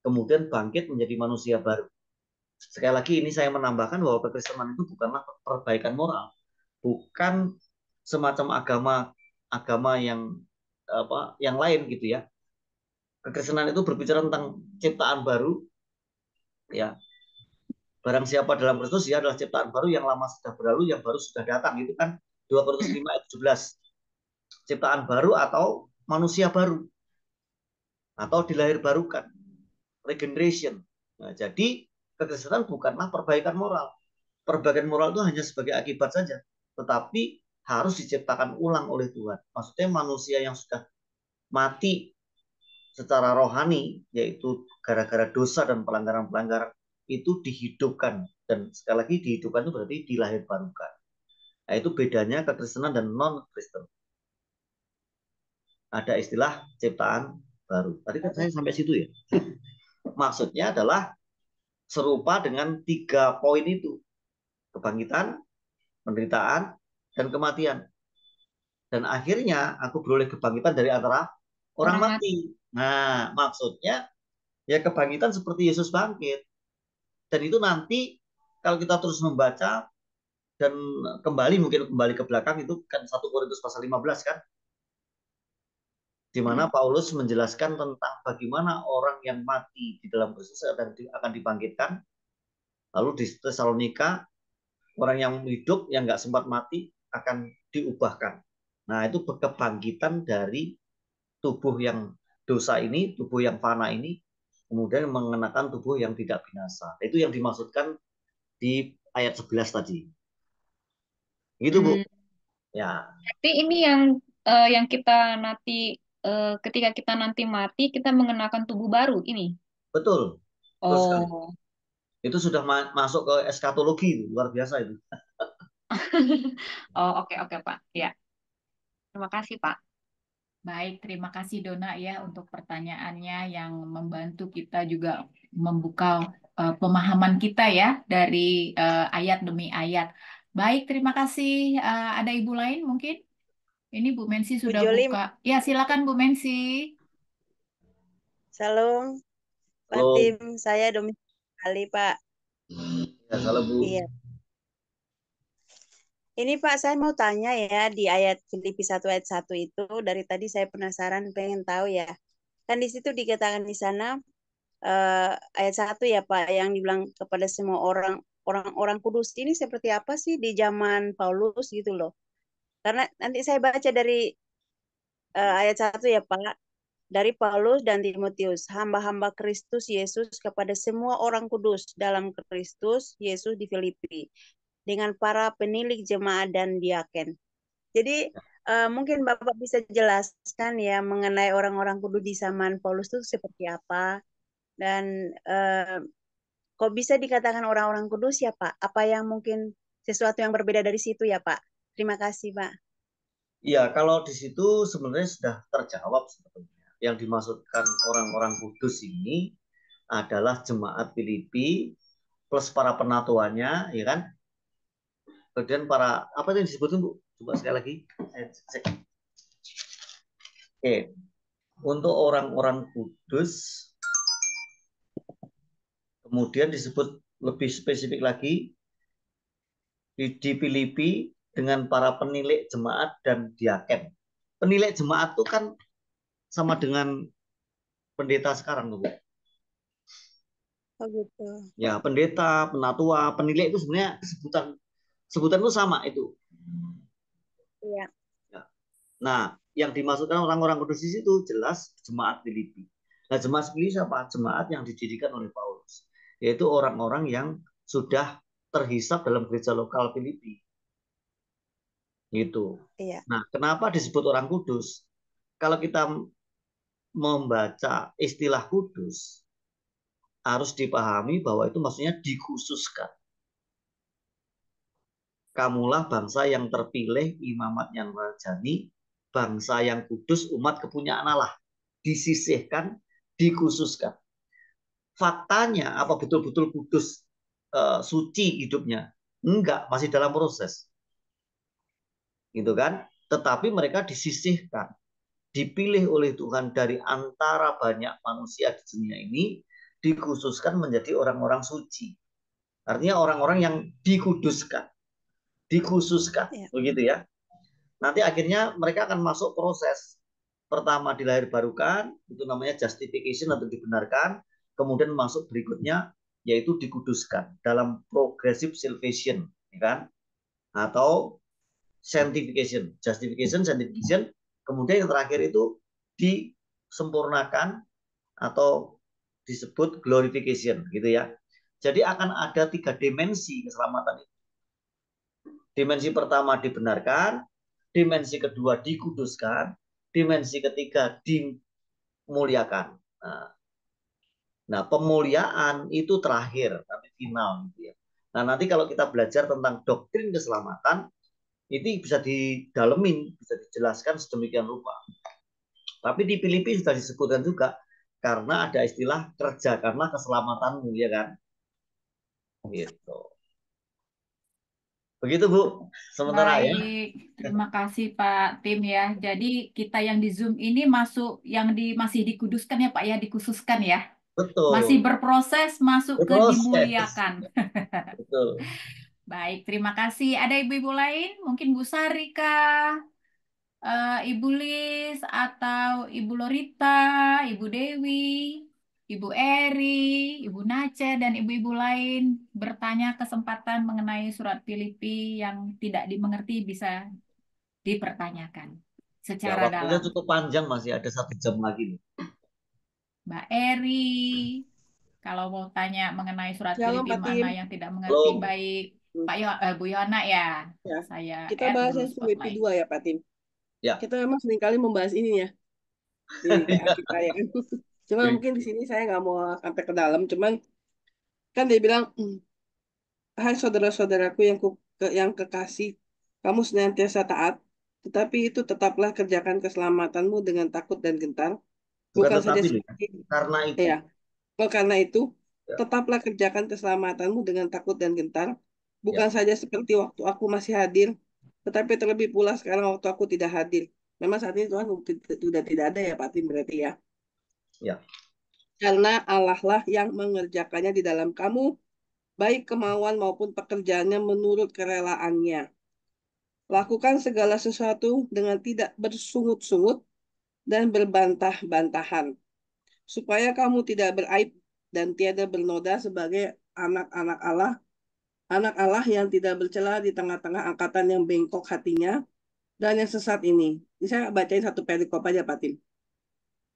kemudian bangkit menjadi manusia baru. Sekali lagi ini saya menambahkan bahwa kekristenan itu bukanlah perbaikan moral, bukan semacam agama yang lain gitu ya. Kekristenan itu berbicara tentang ciptaan baru, ya. Barang siapa dalam Kristus, dia adalah ciptaan baru, yang lama sudah berlalu, yang baru sudah datang. Itu kan 2 Korintus 5 ayat 17. Ciptaan baru atau manusia baru. Atau dilahir barukan. Regeneration. Nah, jadi kekristenan bukanlah perbaikan moral. Perbaikan moral itu hanya sebagai akibat saja. Tetapi harus diciptakan ulang oleh Tuhan. Maksudnya manusia yang sudah mati secara rohani, yaitu gara-gara dosa dan pelanggaran-pelanggaran, itu dihidupkan. Dan sekali lagi dihidupkan itu berarti dilahir barukan. Nah, itu bedanya kekristenan dan non-Kristen. Ada istilah ciptaan baru. Tadi kan saya sampai situ ya. Maksudnya adalah serupa dengan 3 poin itu. Kebangkitan, penderitaan, dan kematian. Dan akhirnya aku beroleh kebangkitan dari antara orang mati. Nah, maksudnya ya kebangkitan seperti Yesus bangkit. Dan itu nanti kalau kita terus membaca dan mungkin kembali ke belakang, itu kan 1 Korintus pasal 15 kan. di mana Paulus menjelaskan tentang bagaimana orang yang mati di dalam Kristus akan dibangkitkan. Lalu di Tesalonika, orang yang hidup yang nggak sempat mati akan diubahkan. Nah, itu kebangkitan dari tubuh yang dosa ini, tubuh yang fana ini, kemudian mengenakan tubuh yang tidak binasa. Itu yang dimaksudkan di ayat 11 tadi. Gitu, Bu. Hmm. Ya, Berarti ini yang kita nanti ketika kita nanti mati kita mengenakan tubuh baru ini. betul. Betul sekali. Oh. Itu sudah masuk ke eskatologi, luar biasa itu. Oh, oke oke Pak. Ya. Terima kasih Pak. Baik, terima kasih Dona ya untuk pertanyaannya yang membantu kita juga membuka pemahaman kita ya dari ayat demi ayat. Baik, terima kasih. Ada ibu lain mungkin? Ini Bu Mensi Bu sudah Joli, buka. Ya, silakan Bu Mensi. salam Pak Halo, Tim, saya domisili Pak. ya, salam Bu. Iya. Ini Pak, saya mau tanya ya di ayat Filipi 1 ayat 1 itu dari tadi saya penasaran pengen tahu ya. Kan di situ dikatakan di sana ayat 1 ya Pak yang dibilang kepada semua orang-orang kudus ini seperti apa sih di zaman Paulus gitu loh. Karena nanti saya baca dari ayat 1 ya Pak. Dari Paulus dan Timotius, hamba-hamba Kristus Yesus kepada semua orang kudus dalam Kristus Yesus di Filipi, dengan para penilik jemaat dan diaken. Jadi mungkin Bapak bisa jelaskan ya mengenai orang-orang kudus di zaman Paulus itu seperti apa, dan kok bisa dikatakan orang-orang kudus ya Pak? Apa yang mungkin sesuatu yang berbeda dari situ ya Pak? Terima kasih Pak. Iya, kalau di situ sebenarnya sudah terjawab sebetulnya. Yang dimaksudkan orang-orang kudus ini adalah jemaat Filipi plus para penatuannya, ya kan? Kemudian para apa itu yang disebutkan Bu? Coba sekali lagi. Oke, untuk orang-orang kudus, kemudian disebut lebih spesifik lagi di Filipi dengan para penilik jemaat dan diaken. Penilik jemaat itu kan sama dengan pendeta sekarang, Bu. Oh gitu. Ya, pendeta, penatua, penilik itu sebenarnya sebutan itu sama itu. Iya. Ya. Nah, yang dimaksudkan orang-orang kudus di situ jelas jemaat Filipi. Nah, jemaat Filipi siapa? Jemaat yang didirikan oleh Paulus, yaitu orang-orang yang sudah terhisap dalam gereja lokal Filipi. Gitu. Iya. Nah, kenapa disebut orang kudus? Kalau kita membaca istilah kudus, harus dipahami bahwa itu maksudnya dikhususkan. Kamulah bangsa yang terpilih, imamat yang rajani, bangsa yang kudus, umat kepunyaan Allah. Disisihkan, dikhususkan. Faktanya apa betul-betul kudus, suci hidupnya? Enggak, masih dalam proses. Gitu kan? Tetapi mereka disisihkan, dipilih oleh Tuhan dari antara banyak manusia di dunia ini, dikhususkan menjadi orang-orang suci. Artinya orang-orang yang dikuduskan, dikhususkan, Iya. begitu ya. Nanti akhirnya mereka akan masuk proses. Pertama dilahirbarukan, itu namanya justification atau dibenarkan. Kemudian masuk berikutnya, yaitu dikuduskan dalam progressive salvation, ya kan? Atau sanctification, justification, sanctification. Kemudian yang terakhir itu disempurnakan atau disebut glorification, gitu ya. Jadi akan ada 3 dimensi keselamatan itu. Dimensi pertama dibenarkan, dimensi kedua dikuduskan, dimensi ketiga dimuliakan. Nah, pemuliaan itu terakhir, tapi final, gitu ya. Nah, nanti kalau kita belajar tentang doktrin keselamatan, itu bisa didalemin, bisa dijelaskan sedemikian rupa. Tapi di Filipi sudah disebutkan juga, karena ada istilah kerja karena keselamatanmu, ya kan? Gitu. Begitu Bu, sementara ya. Baik, terima kasih Pak Tim ya. Jadi kita yang di Zoom ini masih dikuduskan ya Pak ya, dikhususkan ya. Masih Betul. berproses masuk ke Berproses. dimuliakan. Betul. Baik, terima kasih. Ada ibu-ibu lain? Mungkin Bu Sarika. Ibu Lis atau Ibu Lorita, Ibu Dewi, Ibu Eri, Ibu Nace, dan ibu-ibu lain bertanya kesempatan mengenai surat Filipi yang tidak dimengerti bisa dipertanyakan Ya, secara waktunya dalam. cukup panjang, masih ada 1 jam lagi nih. Mbak Eri, kalau mau tanya mengenai surat Shalom Filipi Pak mana Tim. yang tidak mengerti, Belum. baik Hmm, Bu Yona ya. Ya, Saya kita add bahas dulu yang Filipi spotlight. 2 ya Pak Tim. Ya. Kita memang seringkali membahas ini ya di PA kita ya. Cuma mungkin di sini saya nggak mau sampai ke dalam. Cuman kan dia bilang, hai saudara-saudaraku yang kekasih, kamu senantiasa taat, tetapi itu tetaplah kerjakan keselamatanmu dengan takut dan gentar, Bukan bukan saja tetapi loh, seperti karena itu. ya. Karena itu, Ya. tetaplah kerjakan keselamatanmu dengan takut dan gentar, bukan Ya. saja seperti waktu aku masih hadir, tetapi terlebih pula sekarang waktu aku tidak hadir. Memang saat ini Tuhan sudah tidak ada ya Pak Tim berarti ya. Ya. Karena Allah lah yang mengerjakannya di dalam kamu, baik kemauan maupun pekerjaannya menurut kerelaannya. Lakukan segala sesuatu dengan tidak bersungut-sungut dan berbantah-bantahan, supaya kamu tidak beraib dan tiada bernoda sebagai anak Allah yang tidak bercela di tengah-tengah angkatan yang bengkok hatinya dan yang sesat ini. Ini saya bacain satu perikop aja Pak Tim.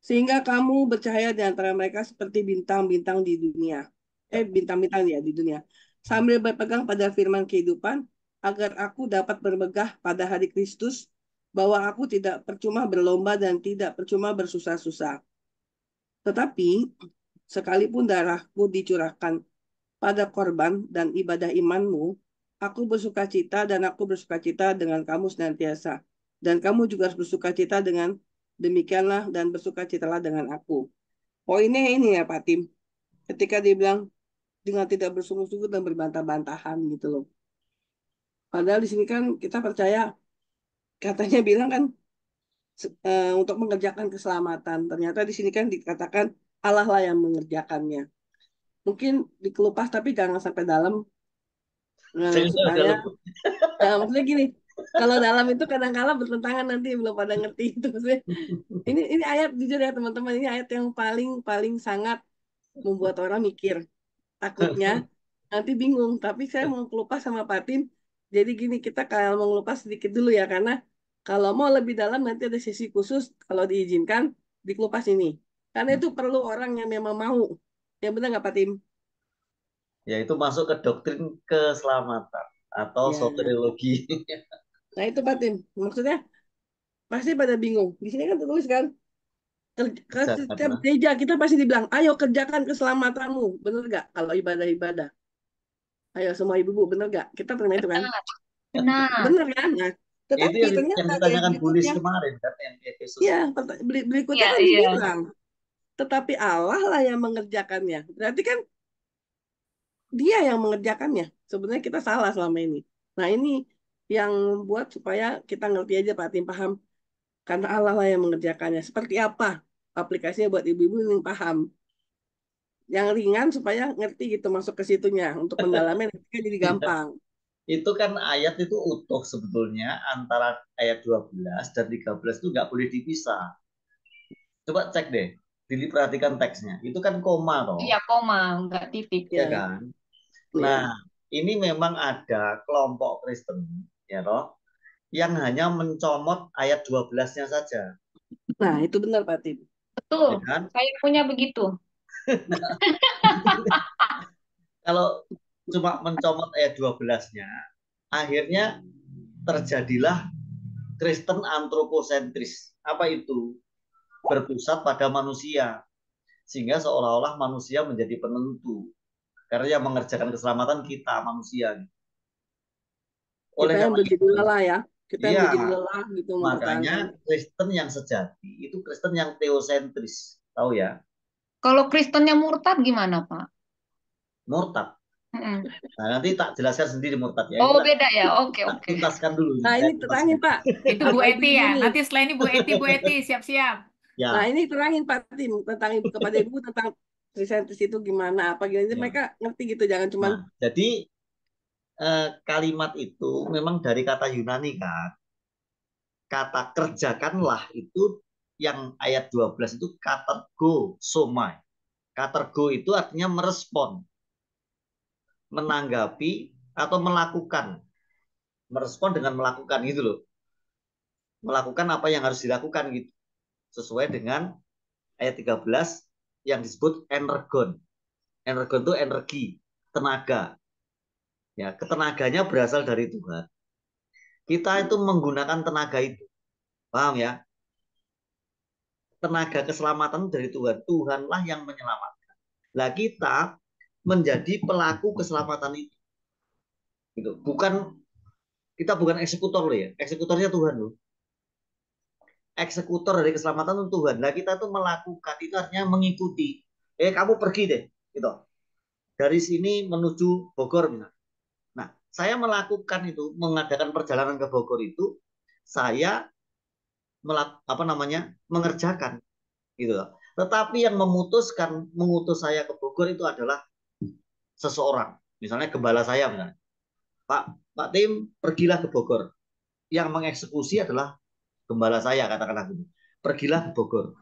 Sehingga kamu bercahaya di antara mereka seperti bintang-bintang di dunia. Bintang-bintang ya di dunia. Sambil berpegang pada firman kehidupan, agar aku dapat bermegah pada hari Kristus, bahwa aku tidak percuma berlomba dan tidak percuma bersusah-susah. Tetapi, sekalipun darahku dicurahkan pada korban dan ibadah imanmu, aku bersukacita dan aku bersukacita dengan kamu senantiasa. Dan kamu juga harus bersukacita dengan demikianlah dan bersukacitalah dengan aku. Poinnya ini ya Pak Tim, ketika dia bilang dengan tidak bersungguh-sungguh dan berbantah-bantahan gitu loh. Padahal di sini kan kita percaya, katanya bilang kan untuk mengerjakan keselamatan. Ternyata di sini kan dikatakan Allah lah yang mengerjakannya. Mungkin dikelupas tapi jangan sampai dalam, supaya maksudnya gini, kalau dalam itu kadang-kala bertentangan nanti belum pada ngerti itu maksudnya. Ini ayat jujur ya teman-teman, ini ayat yang paling paling sangat membuat orang mikir. Takutnya nanti bingung, tapi saya mau kelupas sama Patin. Jadi gini, kita kalau mau ngelupas sedikit dulu ya, karena kalau mau lebih dalam nanti ada sesi khusus kalau diizinkan dikelupas ini. Karena itu perlu orang yang memang mau. Ya benar nggak Patin? Ya, itu masuk ke doktrin keselamatan atau Ya. soteriologi. Nah itu Patin, maksudnya pasti pada bingung. Di sini kan tertulis kan, ke setiap gereja kita pasti dibilang, ayo kerjakan keselamatanmu. Bener nggak? Kalau ibadah-ibadah. Ayo semua ibu-ibu, bener nggak? Kita pernah itu kan? Benar. Bener kan? Nah, Itu tetapi yang ternyata di ayat ditanyakan Bulis berikutnya, kemarin kan, yang Efesus. ya berikutnya Iya, kan iya. dibilang, tetapi Allah lah yang mengerjakannya. Berarti kan dia yang mengerjakannya. Sebenarnya kita salah selama ini. Nah ini yang buat supaya kita ngerti aja Pak Tim, paham. Karena Allah lah yang mengerjakannya. Seperti apa aplikasinya buat ibu-ibu yang paham. Yang ringan supaya ngerti gitu masuk ke situnya. Untuk mendalami nanti jadi gampang. Itu kan ayat itu utuh sebetulnya, antara ayat 12 dan 13 itu nggak boleh dipisah. Coba cek deh, diperhatikan teksnya. Itu kan koma toh. Iya, koma, enggak titik. Ya kan? Nah, ini memang ada kelompok Kristen, ya toh, yang hanya mencomot ayat 12-nya saja. Nah, itu benar Pak Tim. Betul, Ya kan? saya punya begitu. Kalau cuma mencomot ayat 12-nya, akhirnya terjadilah Kristen antroposentris. Apa itu? Berpusat pada manusia. Sehingga seolah-olah manusia menjadi penentu. Karena yang mengerjakan keselamatan kita, manusia. Oleh Kita yang karena begitu itu, lelah ya. Kita yang iya, begitu lelah gitu makanya mempertahankan. Kristen yang sejati itu Kristen yang teosentris. Tahu ya? Kalau Kristennya murtad gimana, Pak? Murtad. Mm-mm. Nah, nanti tak jelaskan sendiri murtad ya. Oh, Itu beda ya. Oke, tak oke. tuntaskan dulu. Nah, ini terangin Pak. Itu Bu Apa Eti ibu ya. nih? Nanti setelah ini Bu Eti siap-siap. Ya. Nah, ini terangin Pak Tim tentang ibu kepada ibu tentang presentris itu gimana apa gini. Ya. Mereka ngerti gitu, jangan cuma Jadi kalimat itu memang dari kata Yunani kan. kata kerjakanlah itu yang ayat 12 itu katergo somai. Katergo itu artinya merespon, menanggapi atau melakukan. Merespon dengan melakukan gitu loh. Melakukan apa yang harus dilakukan gitu. Sesuai dengan ayat 13 yang disebut energon. Energon itu energi, tenaga. Ya, ketenaganya berasal dari Tuhan. Kita itu menggunakan tenaga itu. Paham ya? Tenaga keselamatan dari Tuhan. Tuhanlah yang menyelamatkan. Lah kita menjadi pelaku keselamatan itu. Gitu. Kita bukan eksekutor loh ya. Eksekutornya Tuhan loh. Eksekutor dari keselamatan itu Tuhan. Nah kita tuh melakukan itu artinya mengikuti. Kamu pergi deh, gitu. Dari sini menuju Bogor misalnya. Nah, saya melakukan itu, mengadakan perjalanan ke Bogor itu, saya mengerjakan, gitu. Tetapi yang mengutus saya ke Bogor itu adalah seseorang. Misalnya gembala saya, misalnya. Pak Tim, pergilah ke Bogor. Yang mengeksekusi adalah gembala saya, katakanlah gitu. Pergilah ke Bogor.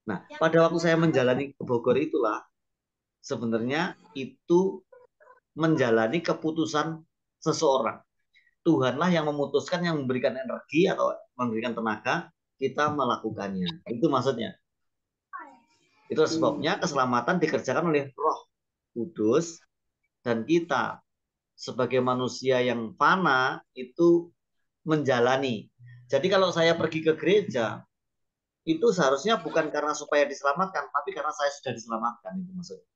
Nah, pada waktu saya menjalani ke Bogor itulah sebenarnya itu menjalani keputusan seseorang. Tuhanlah yang memutuskan, yang memberikan energi atau memberikan tenaga, kita melakukannya. Itu maksudnya. Itu sebabnya keselamatan dikerjakan oleh Roh Kudus, dan kita sebagai manusia yang fana itu menjalani. Jadi kalau saya pergi ke gereja, itu seharusnya bukan karena supaya diselamatkan, tapi karena saya sudah diselamatkan. Itu maksudnya.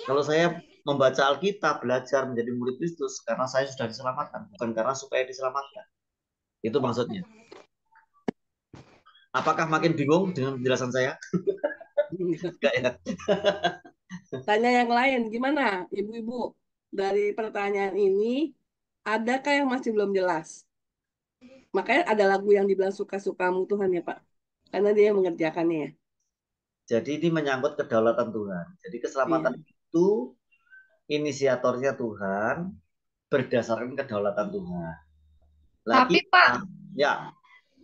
Kalau saya membaca Alkitab, belajar menjadi murid Kristus, karena saya sudah diselamatkan, bukan karena supaya diselamatkan. Itu maksudnya. Apakah makin bingung dengan penjelasan saya? Enggak ya? Tanya yang lain, gimana ibu-ibu? Dari pertanyaan ini, adakah yang masih belum jelas? Makanya ada lagu yang dibilang suka-sukamu Tuhan ya Pak. Karena dia yang mengerjakannya ya. Jadi ini menyangkut kedaulatan Tuhan. Jadi keselamatan itu inisiatornya Tuhan berdasarkan kedaulatan Tuhan. Tapi Pak, ya.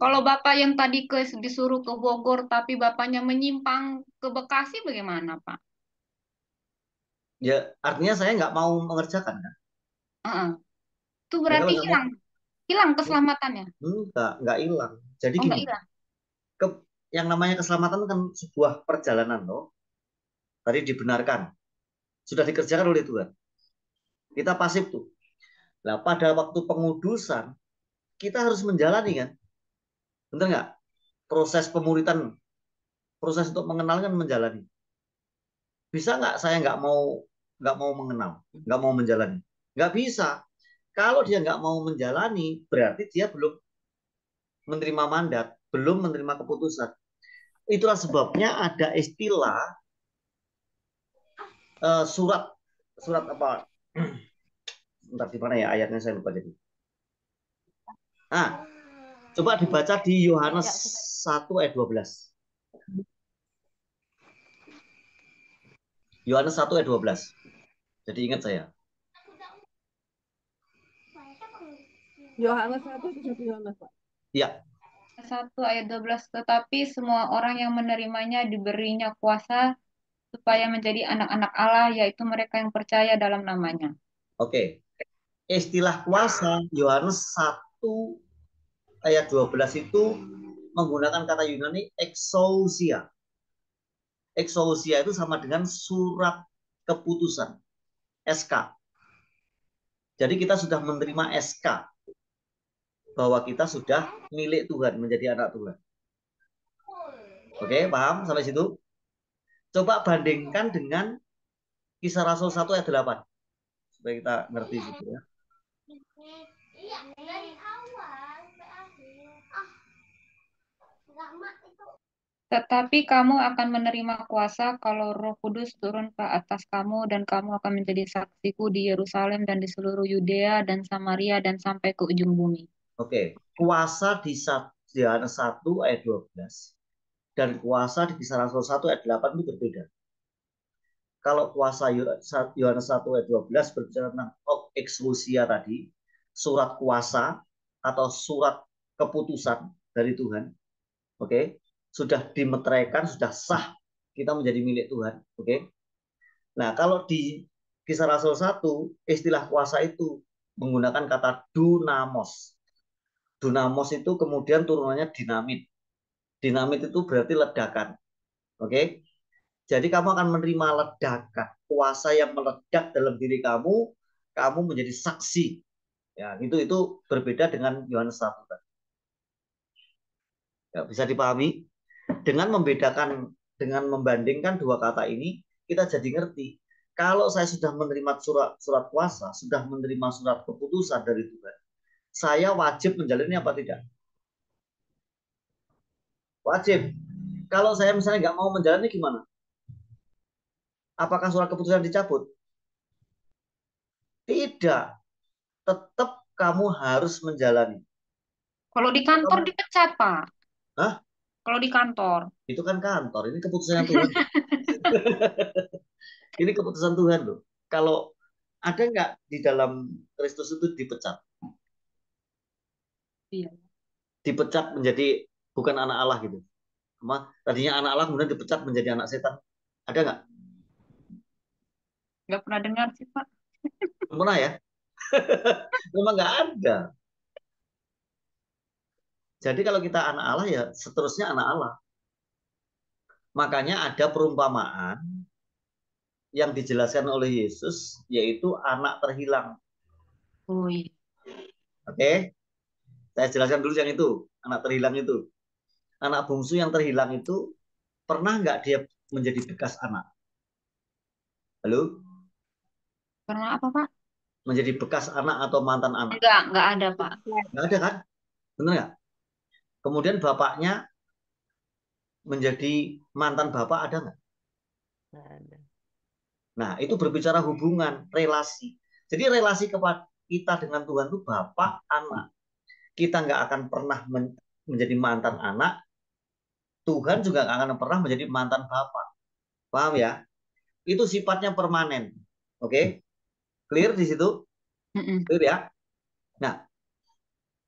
Kalau Bapak yang tadi disuruh ke Bogor, tapi Bapaknya menyimpang ke Bekasi, bagaimana Pak? Ya, artinya saya nggak mau mengerjakan kan? Itu berarti hilang keselamatannya? Nggak hilang. Jadi gini, nggak hilang. Yang namanya keselamatan kan sebuah perjalanan loh. Tadi dibenarkan, sudah dikerjakan oleh Tuhan. Kita pasif tuh. Nah, pada waktu pengudusan, kita harus menjalani kan? Bener nggak? Proses pemuritan, proses untuk mengenal kan menjalani. Bisa nggak saya nggak mau mengenal, nggak mau menjalani? Nggak bisa. Kalau dia nggak mau menjalani, berarti dia belum menerima mandat, belum menerima keputusan. Itulah sebabnya ada istilah surat apa? Entar di mana ya ayatnya, saya lupa jadi. Nah, coba dibaca di Yohanes 1 ayat 12. Yohanes 1 ayat 12. Jadi ingat saya. Yohanes 1 itu 1 Yohanes, Pak. Iya. 1 ayat 12. Tetapi semua orang yang menerimanya diberinya kuasa supaya menjadi anak-anak Allah, yaitu mereka yang percaya dalam namanya. Oke. Istilah kuasa Yohanes 1 ayat 12 itu menggunakan kata Yunani exousia. Exousia itu sama dengan surat keputusan, SK. Jadi kita sudah menerima SK bahwa kita sudah milik Tuhan, menjadi anak Tuhan. Oke, paham sampai situ? Coba bandingkan dengan Kisah Rasul 1 ayat 8. Supaya kita ngerti situ ya. Tetapi kamu akan menerima kuasa kalau Roh Kudus turun ke atas kamu, dan kamu akan menjadi saksiku di Yerusalem dan di seluruh Yudea dan Samaria dan sampai ke ujung bumi. Oke, kuasa di Yohanes 1 ayat 12 dan kuasa di Kisah Rasul 1 ayat 8 itu berbeda. Kalau kuasa Yohanes 1 ayat 12 berbicara tentang eksklusia tadi, surat kuasa atau surat keputusan dari Tuhan, oke, sudah dimeteraikan, sudah sah kita menjadi milik Tuhan, oke. Nah, kalau di Kisah Rasul 1, istilah kuasa itu menggunakan kata dunamos. Dunamos itu kemudian turunannya dinamit. Dinamit itu berarti ledakan, oke. Jadi kamu akan menerima ledakan, kuasa yang meledak dalam diri kamu, kamu menjadi saksi. Ya, itu berbeda dengan Yohanes 1. Ya, bisa dipahami? Dengan membedakan, dengan membandingkan dua kata ini, kita jadi ngerti. Kalau saya sudah menerima surat kuasa, sudah menerima surat keputusan dari Tuhan, saya wajib menjalani apa tidak? Wajib. Kalau saya misalnya nggak mau menjalani gimana? Apakah surat keputusan dicabut? Tidak. Tetap kamu harus menjalani. Kalau di kantor dipecat, Pak. Hah? Kalau di kantor. Itu kan kantor. Ini keputusan Tuhan. Ini keputusan Tuhan loh. Kalau ada nggak di dalam Kristus itu dipecat? Iya. Dipecat menjadi bukan anak Allah gitu. Tadinya anak Allah kemudian dipecat menjadi anak setan. Ada nggak? Nggak pernah dengar sih, Pak. Belum pernah ya? Memang nggak ada. Jadi kalau kita anak Allah ya seterusnya anak Allah. Makanya ada perumpamaan yang dijelaskan oleh Yesus yaitu anak terhilang. Oh iya. Oke? Saya jelaskan dulu yang itu, anak terhilang itu. Anak bungsu yang terhilang itu pernah nggak dia menjadi bekas anak? Halo? Pernah apa, Pak? Menjadi bekas anak atau mantan anak? Nggak ada, Pak. Nggak ada kan? Benar nggak? Kemudian bapaknya menjadi mantan bapak ada nggak? Ada. Nah, itu berbicara hubungan, relasi. Jadi relasi kepada kita dengan Tuhan itu bapak, anak. Kita nggak akan pernah menjadi mantan anak. Tuhan juga nggak akan pernah menjadi mantan bapak. Paham ya? Itu sifatnya permanen. Oke? Clear di situ? Clear ya? Nah,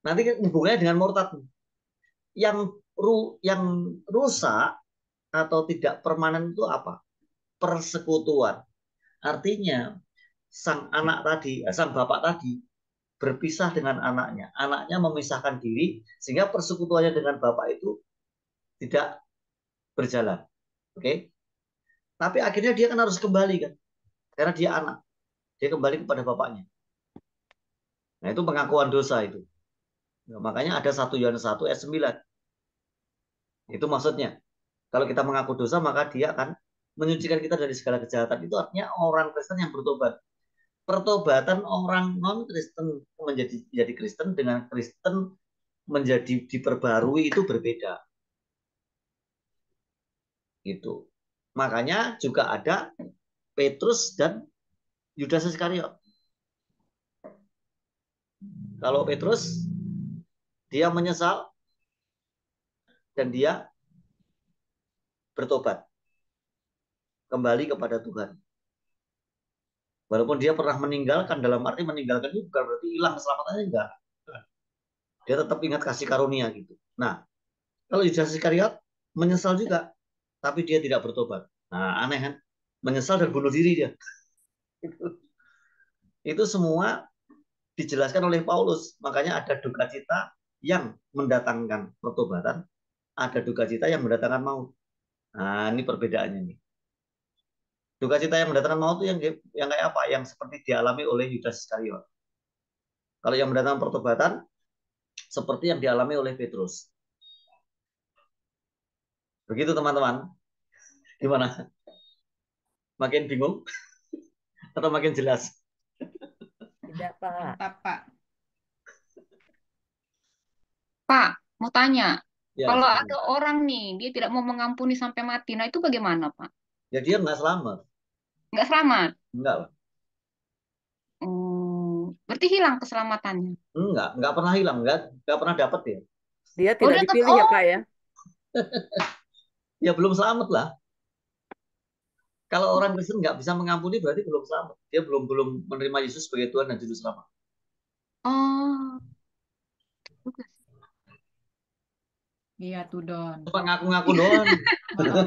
nanti hubungannya dengan murtad. Yang rusak atau tidak permanen itu apa? Persekutuan. Artinya sang anak tadi, sang bapak tadi berpisah dengan anaknya. Anaknya memisahkan diri sehingga persekutuannya dengan bapak itu tidak berjalan. Oke? Tapi akhirnya dia kan harus kembali kan? Karena dia anak. Dia kembali kepada bapaknya. Nah, itu pengakuan dosa itu. Nah, makanya ada 1 Yohanes 1 ayat 9. Itu maksudnya. Kalau kita mengaku dosa, maka dia akan menyucikan kita dari segala kejahatan. Itu artinya orang Kristen yang bertobat. Pertobatan orang non-Kristen menjadi Kristen dengan Kristen menjadi diperbarui itu berbeda. Gitu. Makanya juga ada Petrus dan Yudas Iskariot. Kalau Petrus, dia menyesal dan dia bertobat. Kembali kepada Tuhan. Walaupun dia pernah meninggalkan, dalam arti meninggalkan itu bukan berarti hilang keselamatannya, enggak. Dia tetap ingat kasih karunia gitu. Nah, kalau Yudas Iskariot menyesal juga, tapi dia tidak bertobat. Nah, aneh kan? Menyesal dan bunuh diri dia. Itu semua dijelaskan oleh Paulus. Makanya ada duka cita yang mendatangkan pertobatan, ada duka cita yang mendatangkan maut. Nah, ini perbedaannya nih. Duka cita yang mendatangkan maut itu yang kayak apa? Yang seperti dialami oleh Yudas Iskariot. Kalau yang mendatangkan pertobatan, seperti yang dialami oleh Petrus. Begitu teman-teman. Gimana? Makin bingung? Atau makin jelas? Tidak, Pak. Mantap, Pak. Pak, mau tanya. Ya, Kalau ada orang nih, dia tidak mau mengampuni sampai mati, nah itu bagaimana, Pak? ya dia nggak selamat. Nggak selamat? Enggak lah. Berarti hilang keselamatannya? Enggak pernah hilang, enggak pernah dapat ya. Dia tidak dipilih ya, Pak ya? Ya belum selamat lah. Kalau orang Kristen nggak bisa mengampuni berarti belum selamat. Dia belum menerima Yesus sebagai Tuhan dan Juru Selamat. Oh, juga sih. Iya tuh Don. Cuma ngaku-ngaku doang.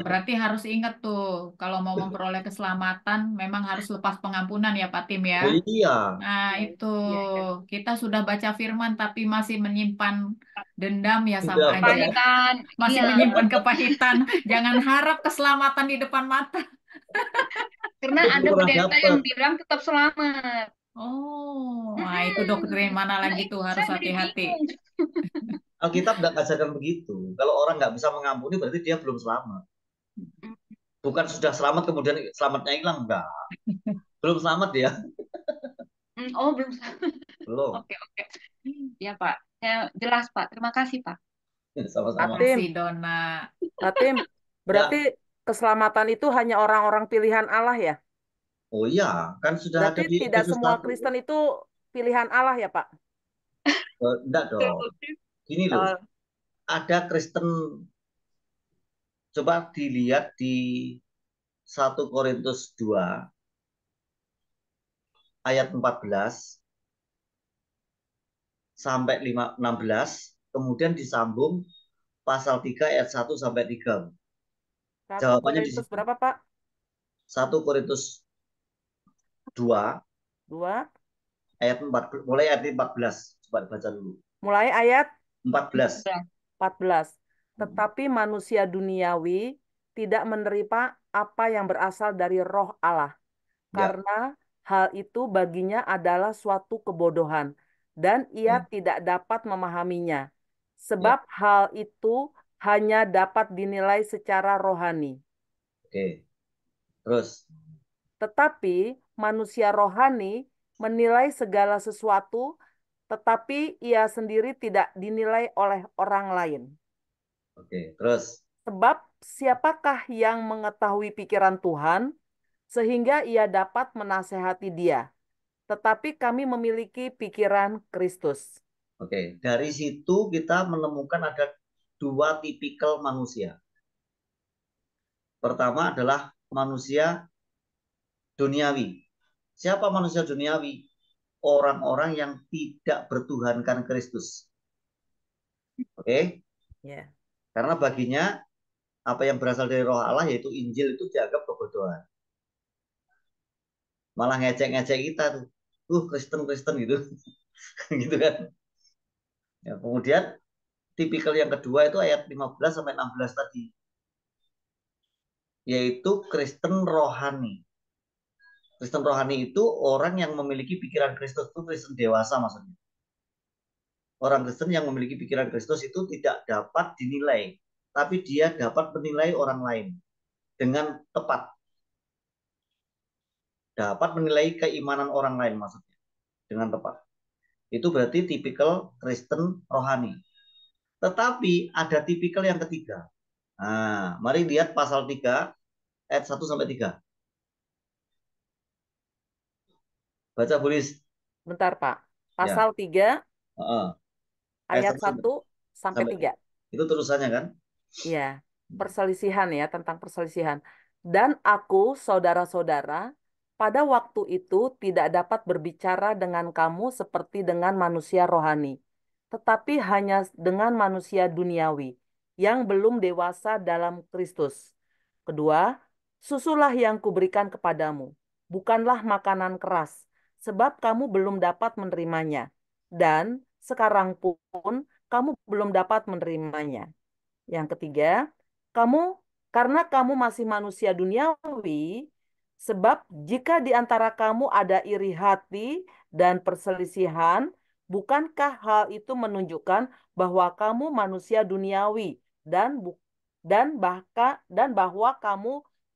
Berarti harus ingat tuh, kalau mau memperoleh keselamatan, memang harus lepas pengampunan ya Pak Tim ya. Oh iya, Nah Iya, itu, iya, iya. kita sudah baca firman tapi masih menyimpan dendam ya sama sudah. aja. Kepahitan, Masih iya. menyimpan kepahitan. Jangan harap keselamatan di depan mata. Karena Belum ada pernah pendeta yang dapat. bilang tetap selamat. Oh, nah itu doktrin mana Nah lagi itu tuh harus saya jadi hati-hati. bingung. Alkitab nggak ajarkan begitu. Kalau orang nggak bisa mengampuni, berarti dia belum selamat. Bukan sudah selamat kemudian selamatnya hilang, enggak. Belum selamat dia, Oh, belum. belum. Oke, oke. Ya, Pak. Ya, jelas, Pak. Terima kasih, Pak. Sama-sama. Tim, Masih Dona. Tim, berarti Ya, keselamatan itu hanya orang-orang pilihan Allah ya? oh iya, kan sudah ada Berarti di tidak Efesus semua 1. Kristen itu pilihan Allah ya, Pak? Enggak dong. Gini loh, Oh, ada Kristen, coba dilihat di 1 Korintus 2 ayat 14 sampai 16, kemudian disambung pasal 3 ayat 1 sampai 3. 1 Jawabannya di Korintus situ. berapa, Pak? 1 Korintus 2 2, ayat 4, mulai ayat 14. Coba baca dulu. mulai ayat 14. 14. Tetapi manusia duniawi tidak menerima apa yang berasal dari roh Allah, Ya, karena hal itu baginya adalah suatu kebodohan, dan ia tidak dapat memahaminya, ya. sebab hal itu hanya dapat dinilai secara rohani. Oke. Terus, Tetapi manusia rohani menilai segala sesuatu, tetapi ia sendiri tidak dinilai oleh orang lain. oke. Terus, Sebab siapakah yang mengetahui pikiran Tuhan sehingga ia dapat menasehati dia? Tetapi kami memiliki pikiran Kristus. oke. Dari situ kita menemukan ada 2 tipikal manusia. Pertama adalah manusia duniawi. Siapa manusia duniawi? Orang-orang yang tidak bertuhankan Kristus. Oke? Ya. Karena baginya apa yang berasal dari roh Allah yaitu Injil itu dianggap kebodohan. Malah ngecek-ngecek kita tuh. Kristen-Kristen gitu. gitu kan. Ya, kemudian tipikal yang kedua itu ayat 15 sampai 16 tadi. Yaitu Kristen rohani. Kristen rohani itu orang yang memiliki pikiran Kristus, itu Kristen dewasa maksudnya. Orang Kristen yang memiliki pikiran Kristus itu tidak dapat dinilai, tapi dia dapat menilai orang lain dengan tepat. Dapat menilai keimanan orang lain maksudnya dengan tepat. Itu berarti tipikal Kristen rohani. Tetapi ada tipikal yang ketiga. Nah, mari lihat pasal 3 ayat 1 sampai 3. Baca Bulis. Bentar, Pak. Ya. Pasal 3 Ayat ayat 1 1 sampai 3. Itu terusannya kan? Iya, perselisihan ya, tentang perselisihan. Dan aku, saudara-saudara, pada waktu itu tidak dapat berbicara dengan kamu seperti dengan manusia rohani, tetapi hanya dengan manusia duniawi, yang belum dewasa dalam Kristus. Kedua, susulah yang kuberikan kepadamu, bukanlah makanan keras, sebab kamu belum dapat menerimanya. Dan sekarang pun kamu belum dapat menerimanya. Yang ketiga, karena kamu masih manusia duniawi, sebab jika di antara kamu ada iri hati dan perselisihan, bukankah hal itu menunjukkan bahwa kamu manusia duniawi dan bahwa kamu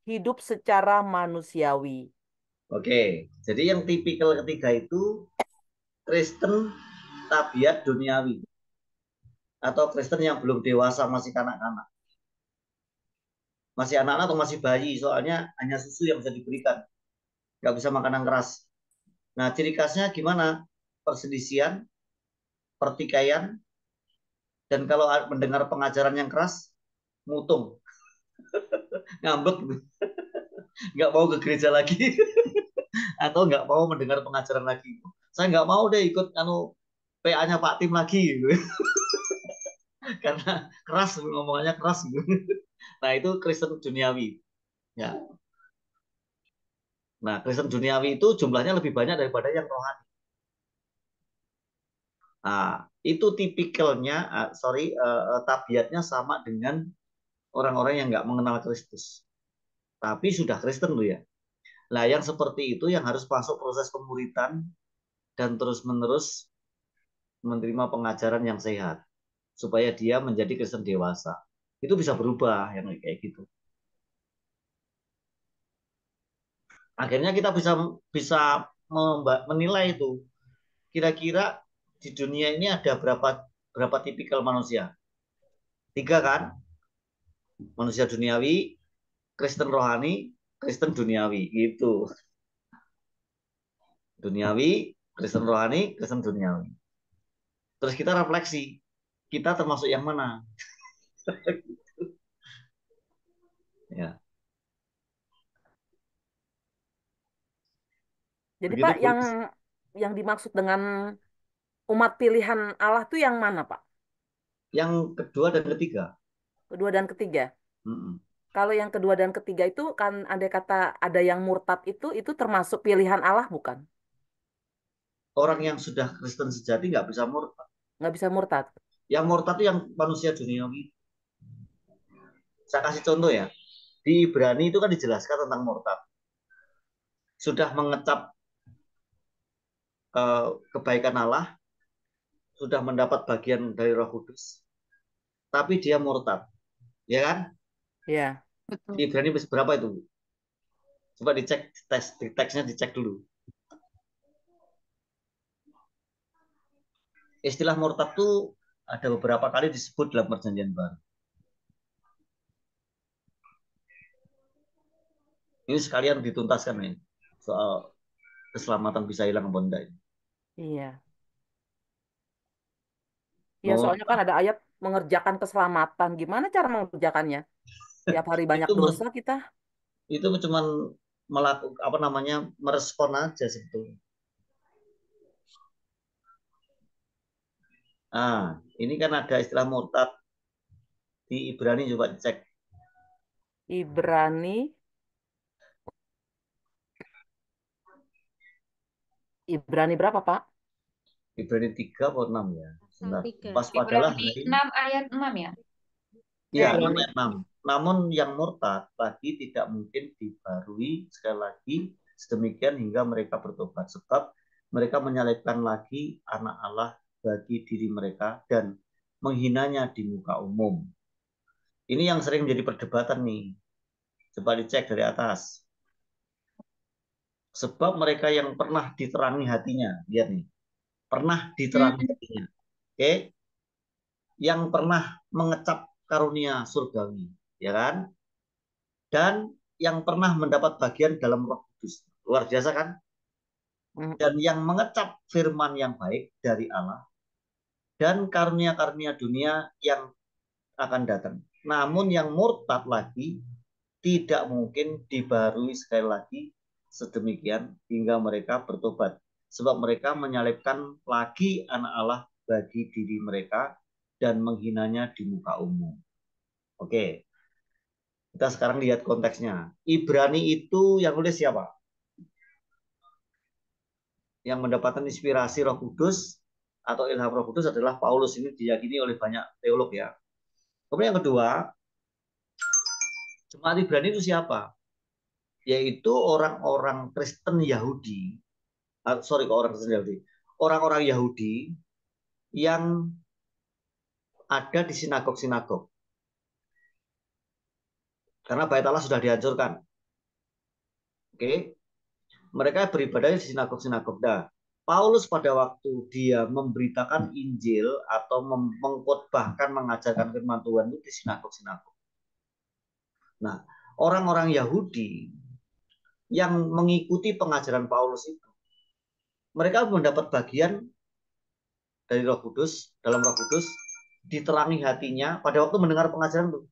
hidup secara manusiawi? Oke, jadi yang tipikal ketiga itu Kristen tabiat duniawi atau Kristen yang belum dewasa, masih kanak-kanak. Masih anak-anak atau masih bayi, soalnya hanya susu yang bisa diberikan. Nggak bisa makanan keras. Nah, ciri khasnya gimana? Perselisihan, pertikaian, dan kalau mendengar pengajaran yang keras, mutung, ngambek, nggak mau ke gereja lagi, atau nggak mau mendengar pengajaran lagi. Saya nggak mau deh ikut PA-nya Pak Tim lagi gitu. Karena keras, ngomongannya keras gitu. Nah, itu Kristen duniawi. Ya. Nah, Kristen duniawi itu jumlahnya lebih banyak daripada yang rohani. Nah, itu tipikalnya, tabiatnya sama dengan orang-orang yang nggak mengenal Kristus. Tapi sudah Kristen loh ya. Nah, yang seperti itu yang harus masuk proses pemuritan dan terus-menerus menerima pengajaran yang sehat. Supaya dia menjadi Kristen dewasa. Itu bisa berubah, yang kayak gitu. Akhirnya kita bisa menilai itu. Kira-kira di dunia ini ada berapa tipikal manusia? 3 kan? Manusia duniawi, Kristen rohani, Kristen duniawi gitu. Duniawi, Kristen rohani, Kristen duniawi. Terus kita refleksi, kita termasuk yang mana? Ya. Jadi Begitu Pak, pun yang dimaksud dengan umat pilihan Allah tuh yang mana, Pak? yang kedua dan ketiga. Kedua dan ketiga. Mm-mm. Kalau yang kedua dan ketiga itu kan andai kata ada yang murtad itu termasuk pilihan Allah bukan? Orang yang sudah Kristen sejati nggak bisa murtad. Nggak bisa murtad. Yang murtad itu yang manusia duniawi. Saya kasih contoh ya. Di Ibrani itu kan dijelaskan tentang murtad. Sudah mengecap kebaikan Allah, sudah mendapat bagian dari Roh Kudus, tapi dia murtad. Ya kan? Iya. Di Ibrani berapa itu? Coba dicek teksnya dicek dulu. Istilah murtad itu ada beberapa kali disebut dalam Perjanjian Baru. Ini sekalian dituntaskan nih soal keselamatan bisa hilang apa enggak. Iya. Ya, Oh, soalnya kan ada ayat mengerjakan keselamatan. Gimana cara mengerjakannya? Tiap hari banyak itu dosa kita. itu cuma melakukan merespon aja sebetulnya. Ah, ini kan ada istilah murtad di Ibrani, coba dicek. Ibrani berapa, Pak? Ibrani 3 atau 6 ya? Pasal Bentar. 3. Waspadalah, Ibrani hai. 6 ayat 6 ya? Iya, Ibrani. 6 ayat 6. Namun yang murtad lagi tidak mungkin dibarui sekali lagi sedemikian hingga mereka bertobat. Sebab mereka menyalibkan lagi anak Allah bagi diri mereka dan menghinanya di muka umum. Ini yang sering menjadi perdebatan nih. Coba dicek dari atas. Sebab mereka yang pernah diterangi hatinya, lihat nih, pernah diterangi hatinya, oke, yang pernah mengecap karunia surgawi, ya kan, dan yang pernah mendapat bagian dalam Roh Kudus, luar biasa kan, dan yang mengecap firman yang baik dari Allah dan karunia-karunia dunia yang akan datang. Namun yang murtad lagi tidak mungkin dibarui sekali lagi sedemikian hingga mereka bertobat. Sebab mereka menyalibkan lagi anak Allah bagi diri mereka dan menghinanya di muka umum. Oke, kita sekarang lihat konteksnya. Ibrani itu yang nulis siapa? Yang mendapatkan inspirasi Roh Kudus atau ilham Roh Kudus adalah Paulus. Ini diyakini oleh banyak teolog ya. Kemudian yang kedua, jemaat Ibrani itu siapa? Yaitu orang-orang Kristen Yahudi, orang-orang Yahudi yang ada di sinagog-sinagog. Karena bait Allah sudah dihancurkan. Oke, mereka beribadah di sinagog-sinagog. Nah, Paulus pada waktu dia memberitakan Injil atau mengkhotbahkan, mengajarkan firman Tuhan itu di sinagog-sinagog. Nah, orang-orang Yahudi yang mengikuti pengajaran Paulus itu, mereka mendapat bagian dari Roh Kudus, dalam Roh Kudus, diterangi hatinya pada waktu mendengar pengajaran itu.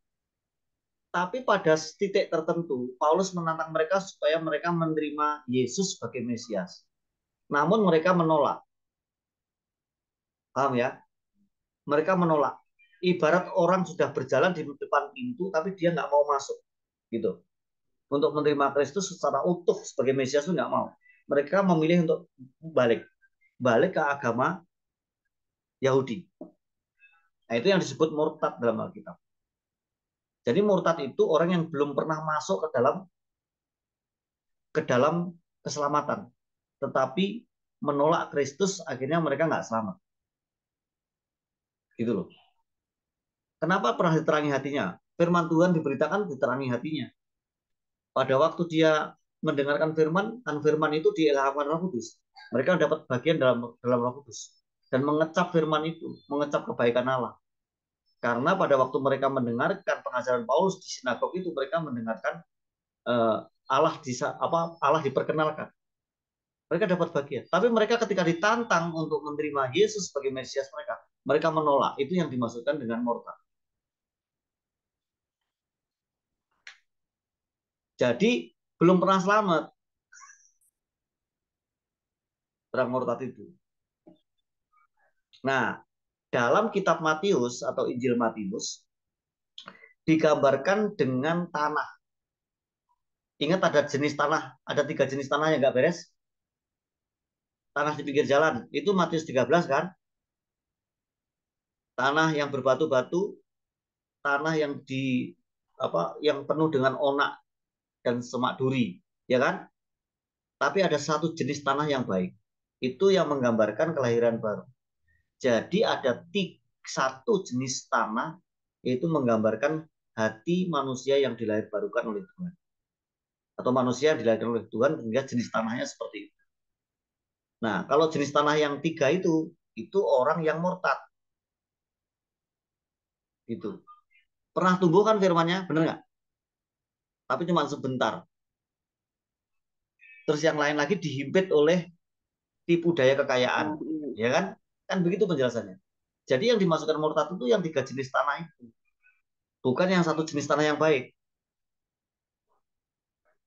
Tapi pada titik tertentu, Paulus menantang mereka supaya mereka menerima Yesus sebagai Mesias. Namun mereka menolak. Paham ya? Mereka menolak. Ibarat orang sudah berjalan di depan pintu, tapi dia nggak mau masuk, gitu. Untuk menerima Kristus secara utuh sebagai Mesias itu nggak mau. Mereka memilih untuk balik ke agama Yahudi. Nah, itu yang disebut murtad dalam Alkitab. Jadi murtad itu orang yang belum pernah masuk ke dalam keselamatan, tetapi menolak Kristus, akhirnya mereka nggak selamat. Gitu loh. Kenapa pernah diterangi hatinya? Firman Tuhan diberitakan diterangi hatinya. Pada waktu dia mendengarkan firman, kan firman itu diilhamkan Roh Kudus. Mereka dapat bagian dalam Roh Kudus dan mengecap firman itu, mengecap kebaikan Allah. Karena pada waktu mereka mendengarkan pengajaran Paulus di sinagog itu, mereka mendengarkan Allah diperkenalkan. Mereka dapat bagian. Tapi mereka ketika ditantang untuk menerima Yesus sebagai Mesias mereka menolak. Itu yang dimaksudkan dengan murtad. Jadi belum pernah selamat orang murtad itu. Nah, dalam kitab Matius atau Injil Matius digambarkan dengan tanah. Ingat ada jenis tanah, ada 3 jenis tanah yang nggak beres. Tanah di pinggir jalan, itu Matius 13 kan? Tanah yang berbatu-batu, tanah yang yang penuh dengan onak dan semak duri, ya kan? Tapi ada satu jenis tanah yang baik. Itu yang menggambarkan kelahiran baru. Jadi ada satu jenis tanah, yaitu menggambarkan hati manusia yang dilahirbarukan oleh Tuhan. Atau manusia yang dilahirkan oleh Tuhan, sehingga jenis tanahnya seperti itu. Nah, kalau jenis tanah yang 3 itu orang yang murtad. Gitu. Pernah tumbuh kan firmannya, benar nggak? Tapi cuma sebentar. Terus yang lain lagi dihimpit oleh tipu daya kekayaan. Ya kan? Kan begitu penjelasannya. Jadi yang dimasukkan murtad itu yang 3 jenis tanah itu. Bukan yang satu jenis tanah yang baik.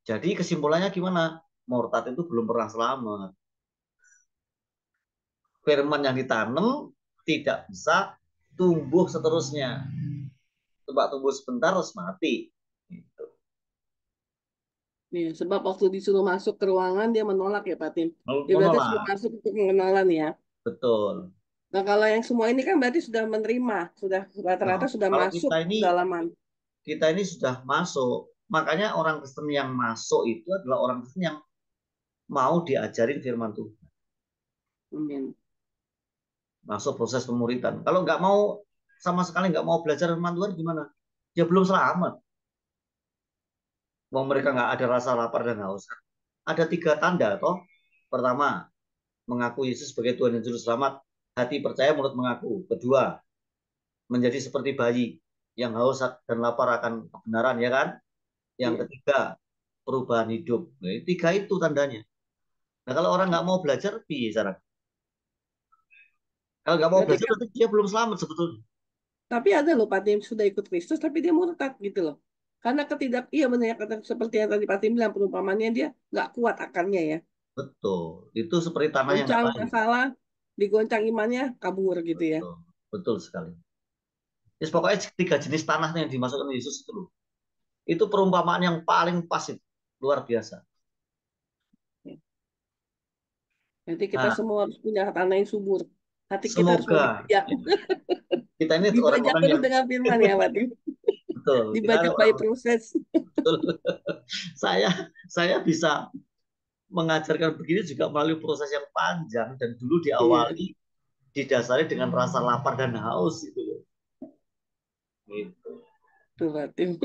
Jadi kesimpulannya gimana? Murtad itu belum pernah selamat. Firman yang ditanam tidak bisa tumbuh seterusnya. Coba tumbuh sebentar terus mati. Gitu. Nih, sebab waktu disuruh masuk ke ruangan dia menolak ya Pak Tim. Dia berarti sudah Menolak. masuk untuk pengenalan ya. Betul. Nah kalau yang semua ini kan berarti sudah menerima, sudah rata-rata Nah, sudah kalau masuk ke dalaman. kita ini sudah masuk. Makanya orang Kristen yang masuk itu adalah orang Kristen yang mau diajarin firman Tuhan. Amin. Masuk proses pemuritan. Kalau nggak mau sama sekali nggak mau belajar firman Tuhan gimana? Ya belum selamat. Mau mereka nggak ada rasa lapar dan haus. Ada 3 tanda toh. Pertama, mengaku Yesus sebagai Tuhan dan Juru Selamat. Hati percaya, mulut mengaku. Kedua, menjadi seperti bayi yang haus dan lapar akan kebenaran, ya kan? Yang ketiga, perubahan hidup. Nah, 3 itu tandanya. Nah, kalau orang nggak mau belajar, piye cara? Kalau nggak mau Berarti belajar, berarti dia belum selamat sebetulnya. tapi ada loh Pak Tim sudah ikut Kristus tapi dia murtad gitu loh. Karena iya benar ya, seperti yang tadi Pak Tim bilang perumpamannya dia nggak kuat akarnya ya. Betul. Itu seperti tanah yang nggak Goncang baik. masalah, digoncang imannya kabur gitu ya. Betul. Betul sekali. Jadi pokoknya 3 jenis tanah yang dimasukkan Yesus itu loh. Itu perumpamaan yang paling pas itu. Luar biasa. Nanti kita Nah, semua harus punya tanah yang subur. Hati kita harus semoga membajak. kita ini Dibajak orang-orang terus yang dengan firman ya Pak Tim. betul. Kita Dibajak by orang proses. betul. saya bisa mengajarkan begini juga melalui proses yang panjang dan dulu diawali didasari dengan rasa lapar dan haus itu loh. Gitu. Tuh Pak Tim.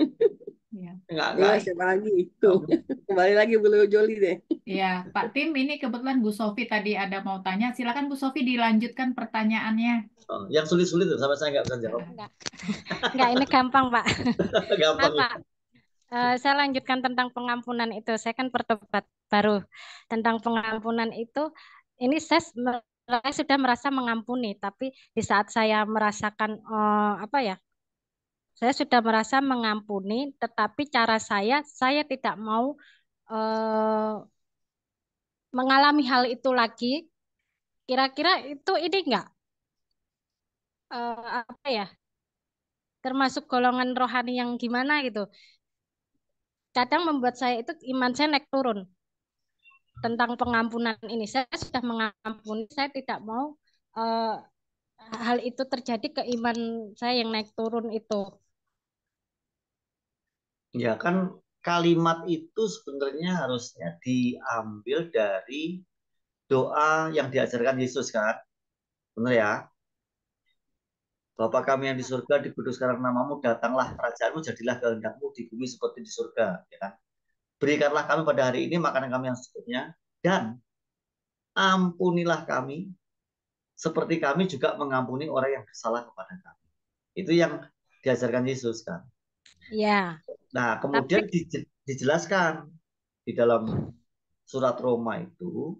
Ya. Enggak Siapa lagi? Tuh. Kembali lagi Bu Joli deh. Ya, Pak Tim, ini kebetulan Bu Sofi tadi ada mau tanya. Silakan Bu Sofi dilanjutkan pertanyaannya. yang sulit-sulit sampai saya nggak bisa jawab. Enggak, ini gampang Pak. Gampang. Pak, saya lanjutkan tentang pengampunan itu. Saya kan bertobat baru tentang pengampunan itu. Ini saya sudah merasa mengampuni, tapi di saat saya merasakan saya sudah merasa mengampuni, tetapi cara saya tidak mau mengalami hal itu lagi. Kira-kira itu ini enggak apa ya, termasuk golongan rohani yang gimana gitu. Kadang membuat saya itu iman saya naik turun tentang pengampunan ini. Saya sudah mengampuni, saya tidak mau eh, hal itu terjadi ke iman saya yang naik turun itu. Ya kan kalimat itu sebenarnya harusnya diambil dari doa yang diajarkan Yesus kan. Benar ya? Bapa kami yang di surga, dikuduskan namamu, datanglah kerajaanmu, jadilah kehendakmu di bumi seperti di surga. Ya kan? Berikanlah kami pada hari ini makanan kami yang secukupnya, dan ampunilah kami seperti kami juga mengampuni orang yang bersalah kepada kami. Itu yang diajarkan Yesus kan. Ya, Nah, tapi kemudian dijelaskan di dalam surat Roma itu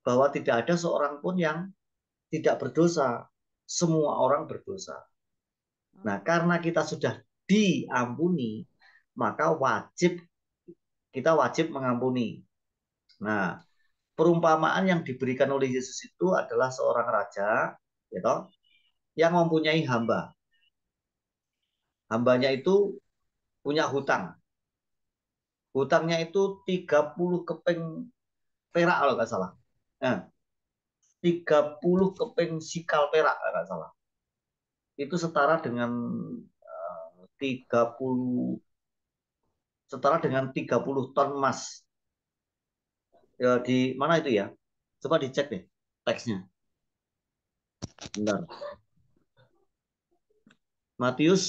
bahwa tidak ada seorang pun yang tidak berdosa. Semua orang berdosa. Nah, karena kita sudah diampuni, maka kita wajib mengampuni. Nah, perumpamaan yang diberikan oleh Yesus itu adalah seorang raja, gitu, yang mempunyai hamba. Hambanya itu punya hutang. Hutangnya itu 30 keping perak kalau nggak salah. Nah, 30 keping sikal perak kalau nggak salah. Itu setara dengan 30 ton emas. Ya, di mana itu ya? Coba dicek deh teksnya. Bentar. Matius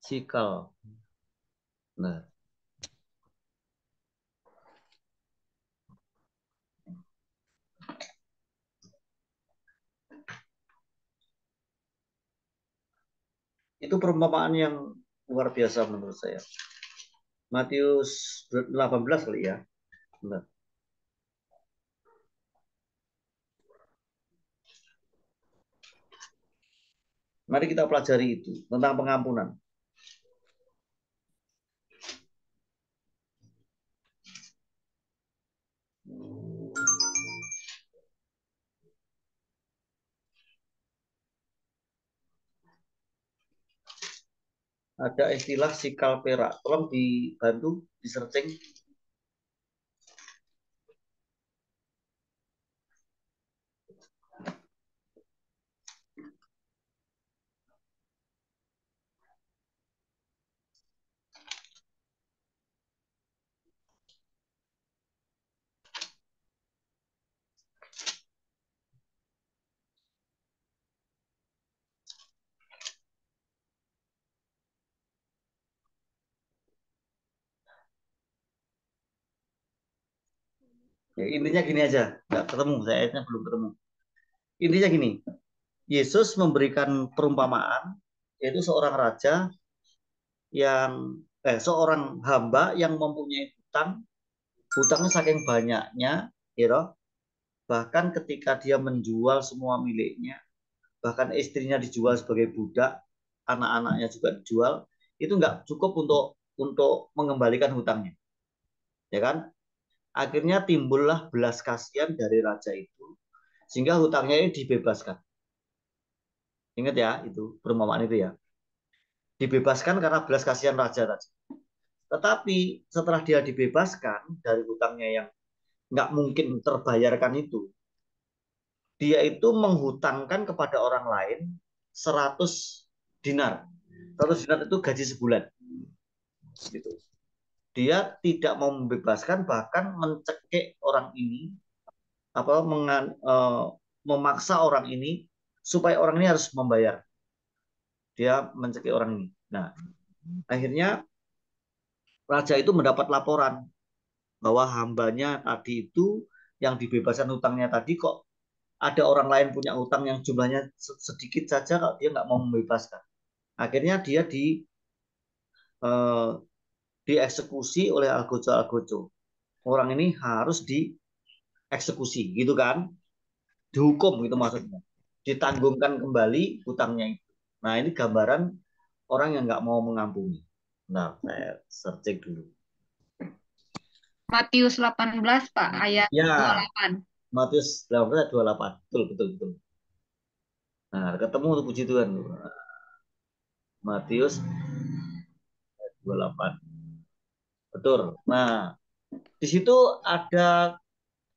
sikal. Nah, itu perumpamaan yang luar biasa menurut saya. Matius 18 kali ya. Bentar. Mari kita pelajari itu tentang pengampunan. Ada istilah sikal perak. Tolong dibantu di searching. Ya, intinya gini aja, nggak ketemu, saya belum ketemu. Intinya gini, Yesus memberikan perumpamaan, yaitu seorang raja yang seorang hamba yang mempunyai hutangnya saking banyaknya, gitu. Bahkan ketika dia menjual semua miliknya, bahkan istrinya dijual sebagai budak, anak-anaknya juga dijual, itu nggak cukup untuk mengembalikan hutangnya, ya kan? Akhirnya timbullah belas kasihan dari raja itu, sehingga hutangnya ini dibebaskan. Ingat ya, itu perumpamaan itu ya. Dibebaskan karena belas kasihan raja tadi. Tetapi setelah dia dibebaskan dari hutangnya yang nggak mungkin terbayarkan itu, dia itu menghutangkan kepada orang lain 100 dinar. 100 dinar itu gaji sebulan. Gitu. Dia tidak mau membebaskan, bahkan mencekik orang ini, memaksa orang ini supaya orang ini harus membayar. Dia mencekik orang ini. Nah, akhirnya raja itu mendapat laporan bahwa hambanya tadi itu yang dibebaskan hutangnya tadi kok ada orang lain punya hutang yang jumlahnya sedikit saja, kok dia nggak mau membebaskan. Akhirnya dia eh, dieksekusi oleh algojo-algojo. Orang ini harus dieksekusi, gitu kan? Dihukum itu maksudnya. Ditanggungkan kembali hutangnya itu. Nah, ini gambaran orang yang nggak mau mengampuni. Nah, saya searching dulu. Matius 18, Pak, ayat Ya, 28. Matius 18 ayat 28. Betul, betul, betul. Nah, ketemu tuh puji Tuhan. Matius 28. Betul. Nah, di situ ada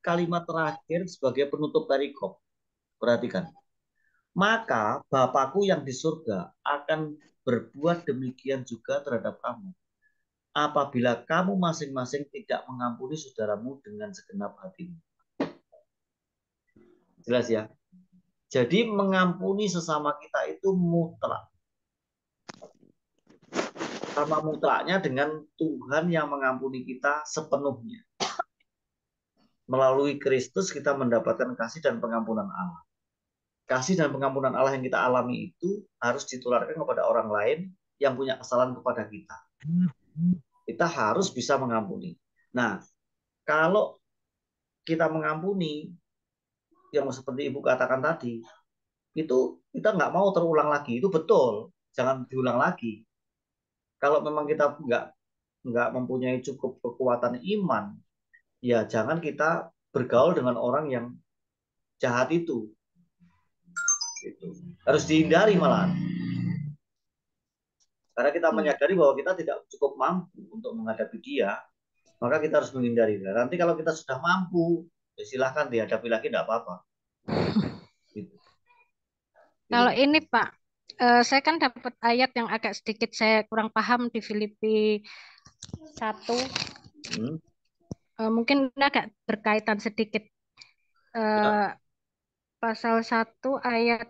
kalimat terakhir sebagai penutup perikop. Perhatikan. Maka Bapakku yang di surga akan berbuat demikian juga terhadap kamu. Apabila kamu masing-masing tidak mengampuni saudaramu dengan segenap hatimu. Jelas ya? Jadi mengampuni sesama kita itu mutlak. Sama mutlaknya dengan Tuhan yang mengampuni kita sepenuhnya. Melalui Kristus kita mendapatkan kasih dan pengampunan Allah. Kasih dan pengampunan Allah yang kita alami itu harus ditularkan kepada orang lain yang punya kesalahan kepada kita. Kita harus bisa mengampuni. Nah, kalau kita mengampuni, yang seperti Ibu katakan tadi, itu kita nggak mau terulang lagi. Itu betul, jangan diulang lagi. Kalau memang kita nggak mempunyai cukup kekuatan iman, ya jangan kita bergaul dengan orang yang jahat itu. Gitu. Harus dihindari malah. Karena kita menyadari bahwa kita tidak cukup mampu untuk menghadapi dia, maka kita harus menghindari dia. Nanti kalau kita sudah mampu, ya silahkan dihadapi lagi, tidak apa-apa. Gitu. Kalau ini Pak, saya kan dapat ayat yang agak sedikit saya kurang paham di Filipi 1. Mungkin ini agak berkaitan sedikit. Pasal 1 ayat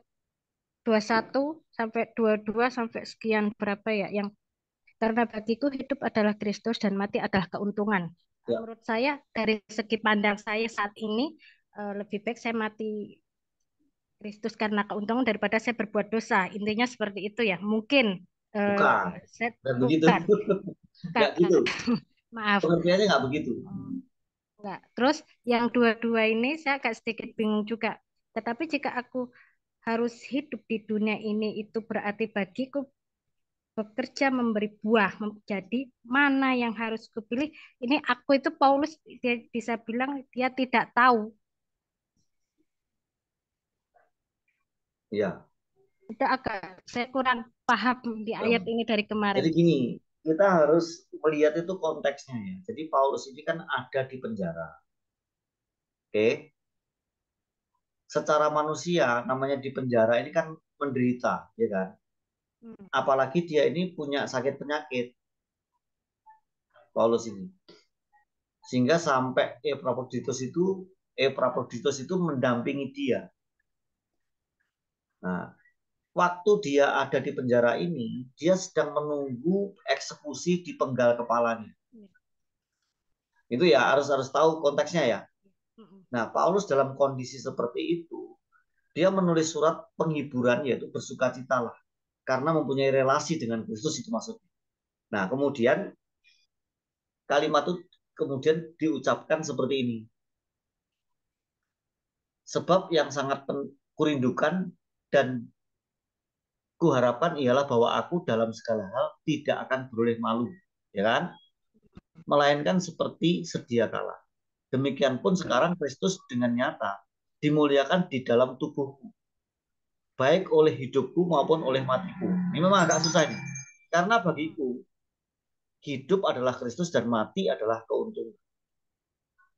21 sampai 22 sampai sekian berapa ya, yang karena bagiku hidup adalah Kristus dan mati adalah keuntungan. Ya. Menurut saya dari segi pandang saya saat ini lebih baik saya mati Kristus karena keuntungan daripada saya berbuat dosa. Intinya seperti itu ya. Mungkin Bukan. saya Dan begitu. Nggak gitu. Maaf. Pengertiannya nggak begitu. Enggak. Terus yang dua-dua ini saya agak sedikit bingung juga. Tetapi jika aku harus hidup di dunia ini, itu berarti bagiku bekerja memberi buah. Jadi mana yang harus kupilih? Ini aku itu Paulus, dia bisa bilang dia tidak tahu. Iya. Itu agak saya kurang paham di ayat ini dari kemarin. Jadi gini, kita harus melihat itu konteksnya ya. Jadi Paulus ini kan ada di penjara. Oke. Secara manusia namanya di penjara ini kan menderita, ya kan? Apalagi dia ini punya sakit penyakit. Paulus ini. Sehingga sampai Epaphroditus itu mendampingi dia. Nah, waktu dia ada di penjara ini, dia sedang menunggu eksekusi di penggal kepalanya. Itu ya harus tahu konteksnya ya. Nah, Paulus dalam kondisi seperti itu, dia menulis surat penghiburan, yaitu bersukacitalah, karena mempunyai relasi dengan Kristus itu maksudnya. Nah, kemudian kalimat itu kemudian diucapkan seperti ini. Sebab yang sangat kurindukan dan kuharapkan ialah bahwa aku dalam segala hal tidak akan beroleh malu, ya kan? Melainkan seperti sedia kala. Demikian pun sekarang Kristus dengan nyata dimuliakan di dalam tubuhku, baik oleh hidupku maupun oleh matiku. Ini memang agak susah ini, karena bagiku hidup adalah Kristus dan mati adalah keuntungan.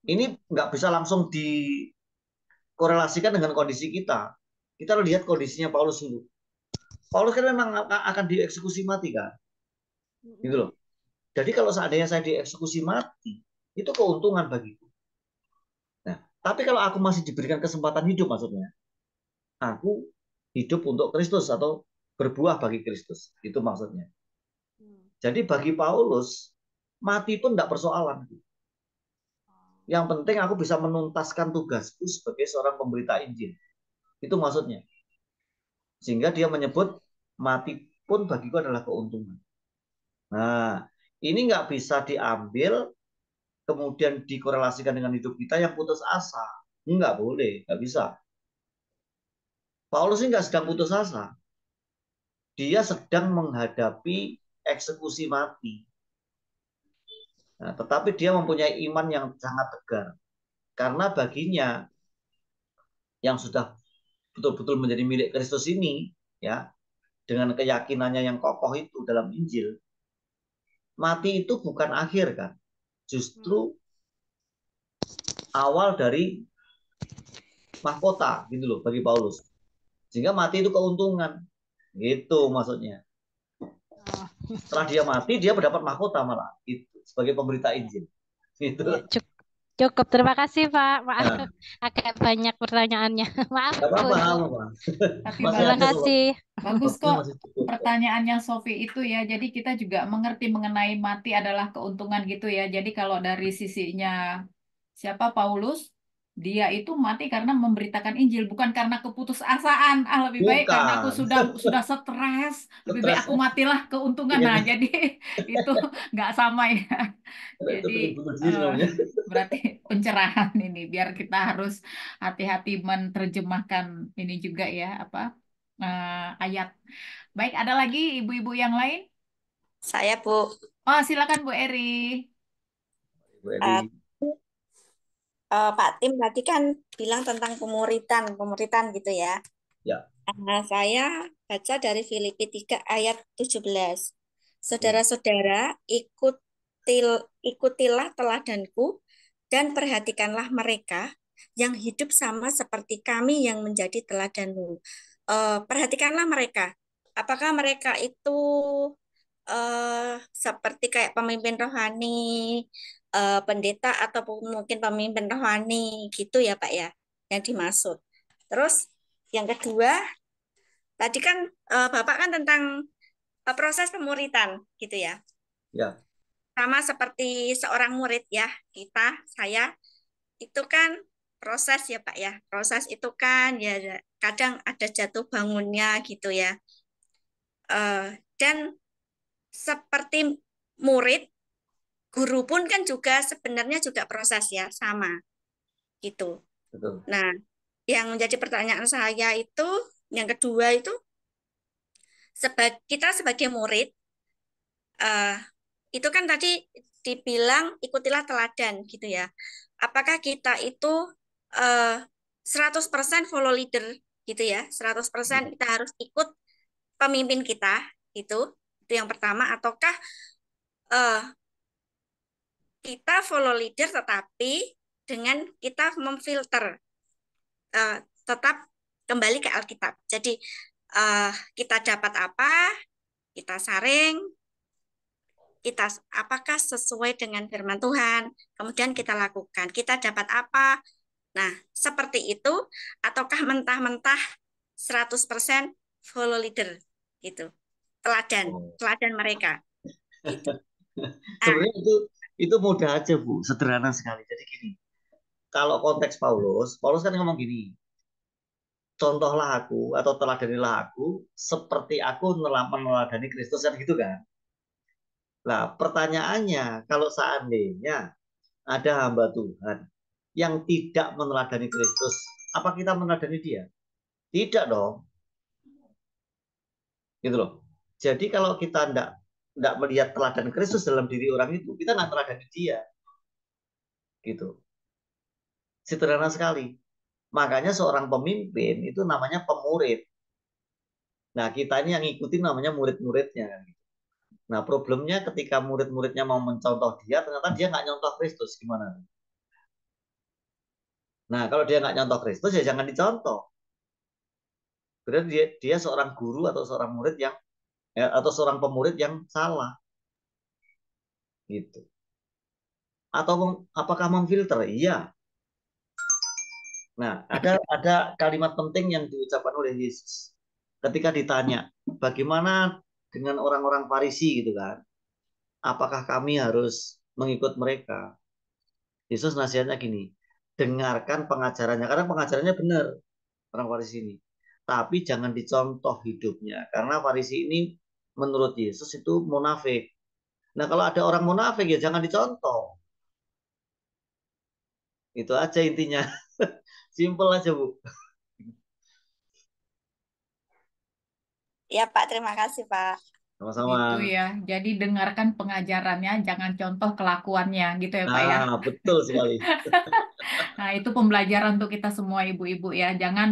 Ini nggak bisa langsung dikorelasikan dengan kondisi kita. Kita lihat kondisinya Paulus dulu. Paulus kan memang akan dieksekusi mati kan, gitu loh. Jadi kalau seandainya saya dieksekusi mati, itu keuntungan bagiku. Nah, tapi kalau aku masih diberikan kesempatan hidup, maksudnya, aku hidup untuk Kristus atau berbuah bagi Kristus, itu maksudnya. Jadi bagi Paulus, mati pun tidak persoalan. Yang penting aku bisa menuntaskan tugasku sebagai seorang pemberita Injil. Itu maksudnya. Sehingga dia menyebut mati pun bagiku adalah keuntungan. Nah, ini nggak bisa diambil kemudian dikorelasikan dengan hidup kita yang putus asa. Nggak boleh, nggak bisa. Paulus ini nggak sedang putus asa. Dia sedang menghadapi eksekusi mati. Nah, tetapi dia mempunyai iman yang sangat tegar. Karena baginya yang sudah betul-betul menjadi milik Kristus ini, ya, dengan keyakinannya yang kokoh itu dalam Injil, mati itu bukan akhir kan. Justru awal dari mahkota gitu loh bagi Paulus. Sehingga mati itu keuntungan. Gitu maksudnya. Setelah dia mati, dia mendapat mahkota malah. Itu sebagai pemberita Injil. Gitu. Ya, cukup. Terima kasih, Pak. Maaf, Nah, agak banyak pertanyaannya. Maaf, nggak Bu. apa-apa. Tapi Masih Terima ada kok. kasih. bagus Waktunya kok masih cukup. pertanyaannya Sofi itu ya. Jadi kita juga mengerti mengenai mati adalah keuntungan gitu ya. Jadi kalau dari sisinya siapa Paulus, dia itu mati karena memberitakan Injil, bukan karena keputusasaan. Ah, lebih baik karena aku Bukan. sudah stres, lebih baik Stres. aku matilah keuntungan. Nah, Iya, jadi itu nggak sama ya. itu Jadi bikin bunuh diri namanya. berarti pencerahan ini biar kita harus hati-hati menerjemahkan ini juga ya apa ayat. Baik, ada lagi ibu-ibu yang lain? Saya, Bu. Oh, silakan Bu Eri. Bu Eh, Eri. Pak Tim tadi kan bilang tentang pemuritan gitu ya. Ya. Nah, saya baca dari Filipi 3 ayat 17. Ya. Saudara-saudara, ikutilah teladanku dan perhatikanlah mereka yang hidup sama seperti kami yang menjadi teladanmu. Perhatikanlah mereka. Apakah mereka itu seperti kayak pemimpin rohani, pendeta ataupun mungkin pemimpin rohani gitu ya Pak ya, yang dimaksud. Terus yang kedua, tadi kan Bapak kan tentang proses pemuritan gitu ya. Ya. Sama seperti seorang murid ya, saya itu kan proses ya Pak ya. Proses itu kan ya kadang ada jatuh bangunnya gitu ya. Dan seperti murid, guru pun kan juga sebenarnya juga proses ya, sama gitu. Betul. Nah, yang menjadi pertanyaan saya itu, yang kedua itu, kita sebagai murid, eh, itu kan tadi dibilang ikutilah teladan gitu ya. Apakah kita itu eh, 100% follow leader gitu ya, 100% kita harus ikut pemimpin kita gitu, itu yang pertama, ataukah eh, kita follow leader tetapi dengan kita memfilter tetap kembali ke Alkitab. Jadi kita dapat apa, kita saring, kita apakah sesuai dengan firman Tuhan, kemudian kita lakukan. Kita dapat apa? Nah, seperti itu, ataukah mentah-mentah 100% follow leader gitu. Teladan mereka gitu. Sebenarnya itu mudah aja Bu, sederhana sekali. Jadi gini, kalau konteks Paulus kan ngomong gini, contohlah aku atau teladanilah aku seperti aku meneladani Kristus kan gitu kan. Nah, pertanyaannya kalau seandainya ada hamba Tuhan yang tidak meneladani Kristus, apa kita meneladani dia? Tidak dong. Gitu loh. Jadi kalau kita tidak melihat teladan Kristus dalam diri orang itu, kita nggak teladani dia. Gitu. Sederhana sekali. Makanya seorang pemimpin itu namanya pemurid. Nah, kita ini yang ngikutin namanya murid-muridnya. Nah, problemnya ketika murid-muridnya mau mencontoh dia, ternyata dia nggak nyontoh Kristus. Gimana? Nah, kalau dia nggak nyontoh Kristus, ya jangan dicontoh. Berarti dia seorang guru atau seorang murid yang atau seorang pemurid yang salah. Gitu. Atau apakah memfilter? Iya. Nah, ada kalimat penting yang diucapkan oleh Yesus. Ketika ditanya, bagaimana dengan orang-orang Farisi gitu kan? Apakah kami harus mengikut mereka? Yesus nasihatnya gini, dengarkan pengajarannya, karena pengajarannya benar orang Farisi ini. Tapi jangan dicontoh hidupnya, karena Farisi ini menurut Yesus itu munafik. Nah, kalau ada orang munafik ya jangan dicontoh. Itu aja intinya. Simple aja, Bu. Ya Pak, terima kasih Pak. Sama-sama. Gitu ya. Jadi dengarkan pengajarannya, jangan contoh kelakuannya, gitu ya Pak ya. Nah, betul sekali. Nah, itu pembelajaran untuk kita semua ibu-ibu ya. Jangan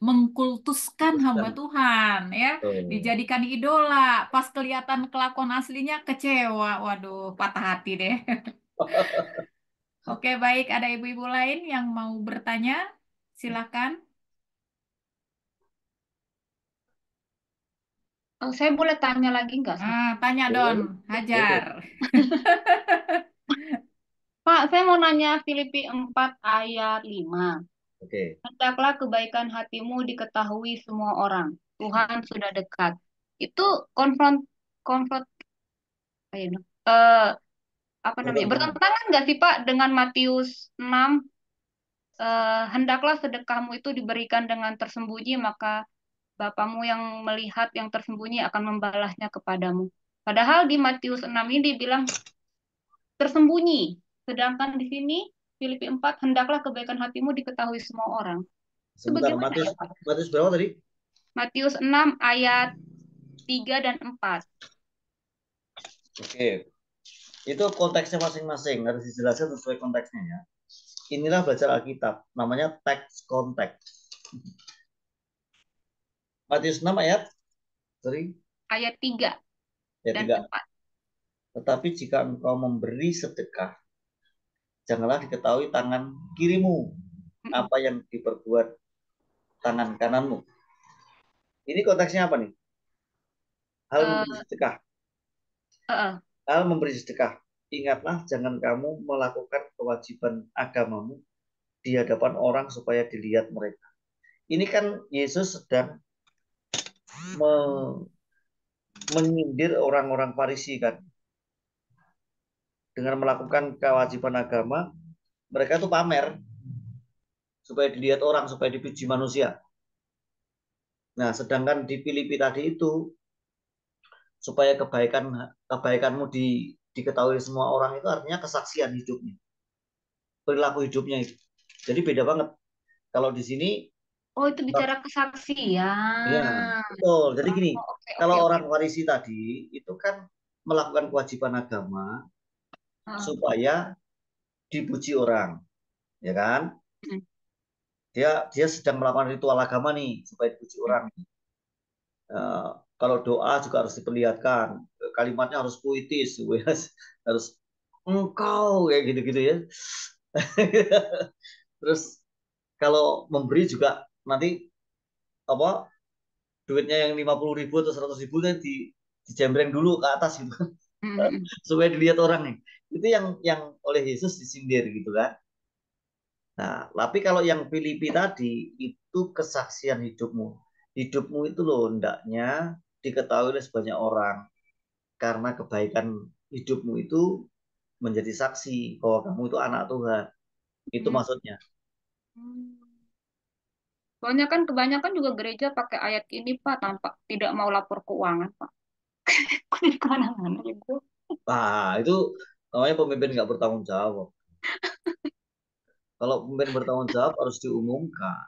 mengkultuskan hamba Teruskan. Tuhan ya. Betul. Dijadikan idola. Pas kelihatan kelakuan aslinya kecewa. Waduh, patah hati deh. Oke, baik. Ada ibu-ibu lain yang mau bertanya? Silakan. Saya boleh tanya lagi nggak sih? Tanya Don, Boleh. hajar. Pak, saya mau nanya Filipi 4 ayat 5. Oke. Hendaklah kebaikan hatimu diketahui semua orang. Tuhan sudah dekat. Itu konfront eh, apa namanya? Bertentangan. Bertentangan nggak sih Pak dengan Matius 6? Hendaklah sedekahmu itu diberikan dengan tersembunyi, maka Bapamu yang melihat yang tersembunyi akan membalasnya kepadamu. Padahal di Matius 6 ini dibilang tersembunyi. Sedangkan di sini Filipi 4, hendaklah kebaikan hatimu diketahui semua orang. Itu Sebentar, bagaimana ya Matius Pak? Matius berapa tadi? Matius 6 ayat 3 dan 4. Oke. Itu konteksnya masing-masing, harus dijelaskan sesuai konteksnya ya. Inilah belajar Alkitab, namanya teks konteks. Matius 6 ayat, sorry, Ayat 3 ayat dan 3. 4. Tetapi jika engkau memberi sedekah, janganlah diketahui tangan kirimu apa yang diperbuat tangan kananmu. Ini konteksnya apa nih? Hal Eh, memberi sedekah. eh, Hal memberi sedekah. Ingatlah, jangan kamu melakukan kewajiban agamamu di hadapan orang supaya dilihat mereka. Ini kan Yesus sedang menyindir orang-orang Farisi kan. Dengan melakukan kewajiban agama, mereka tuh pamer supaya dilihat orang, supaya dipuji manusia. Nah, sedangkan di Filipi tadi itu supaya kebaikanmu diketahui semua orang itu artinya kesaksian hidupnya, perilaku hidupnya itu. Jadi beda banget. Kalau di sini oh, itu bicara ya, kesaksian. betul. Jadi gini, Oh, oke, kalau oke, oke. orang Farisi tadi itu kan melakukan kewajiban agama Ah, supaya dipuji orang, ya kan? mm, Dia sedang melakukan ritual agama nih supaya dipuji mm, orang. Eh, kalau doa juga harus diperlihatkan, kalimatnya harus puitis, harus engkau kayak gitu-gitu ya. Terus kalau memberi juga nanti apa duitnya yang 50.000 atau 100.000 kan dijembreng dulu ke atas gitu mm, mm. supaya dilihat orang nih. Itu yang oleh Yesus disindir gitu kan. Nah, tapi kalau yang Filipi tadi itu kesaksian hidupmu. Hidupmu itu loh hendaknya diketahui oleh sebanyak orang karena kebaikan hidupmu itu menjadi saksi bahwa kamu itu anak Tuhan. Itu Mm. maksudnya. Soalnya kan kebanyakan juga gereja pakai ayat ini Pak, tanpa tidak mau lapor keuangan Pak. Jadi kemana-mana ya Bu. Nah, itu namanya pemimpin nggak bertanggung jawab. Kalau pemimpin bertanggung jawab harus diumumkan,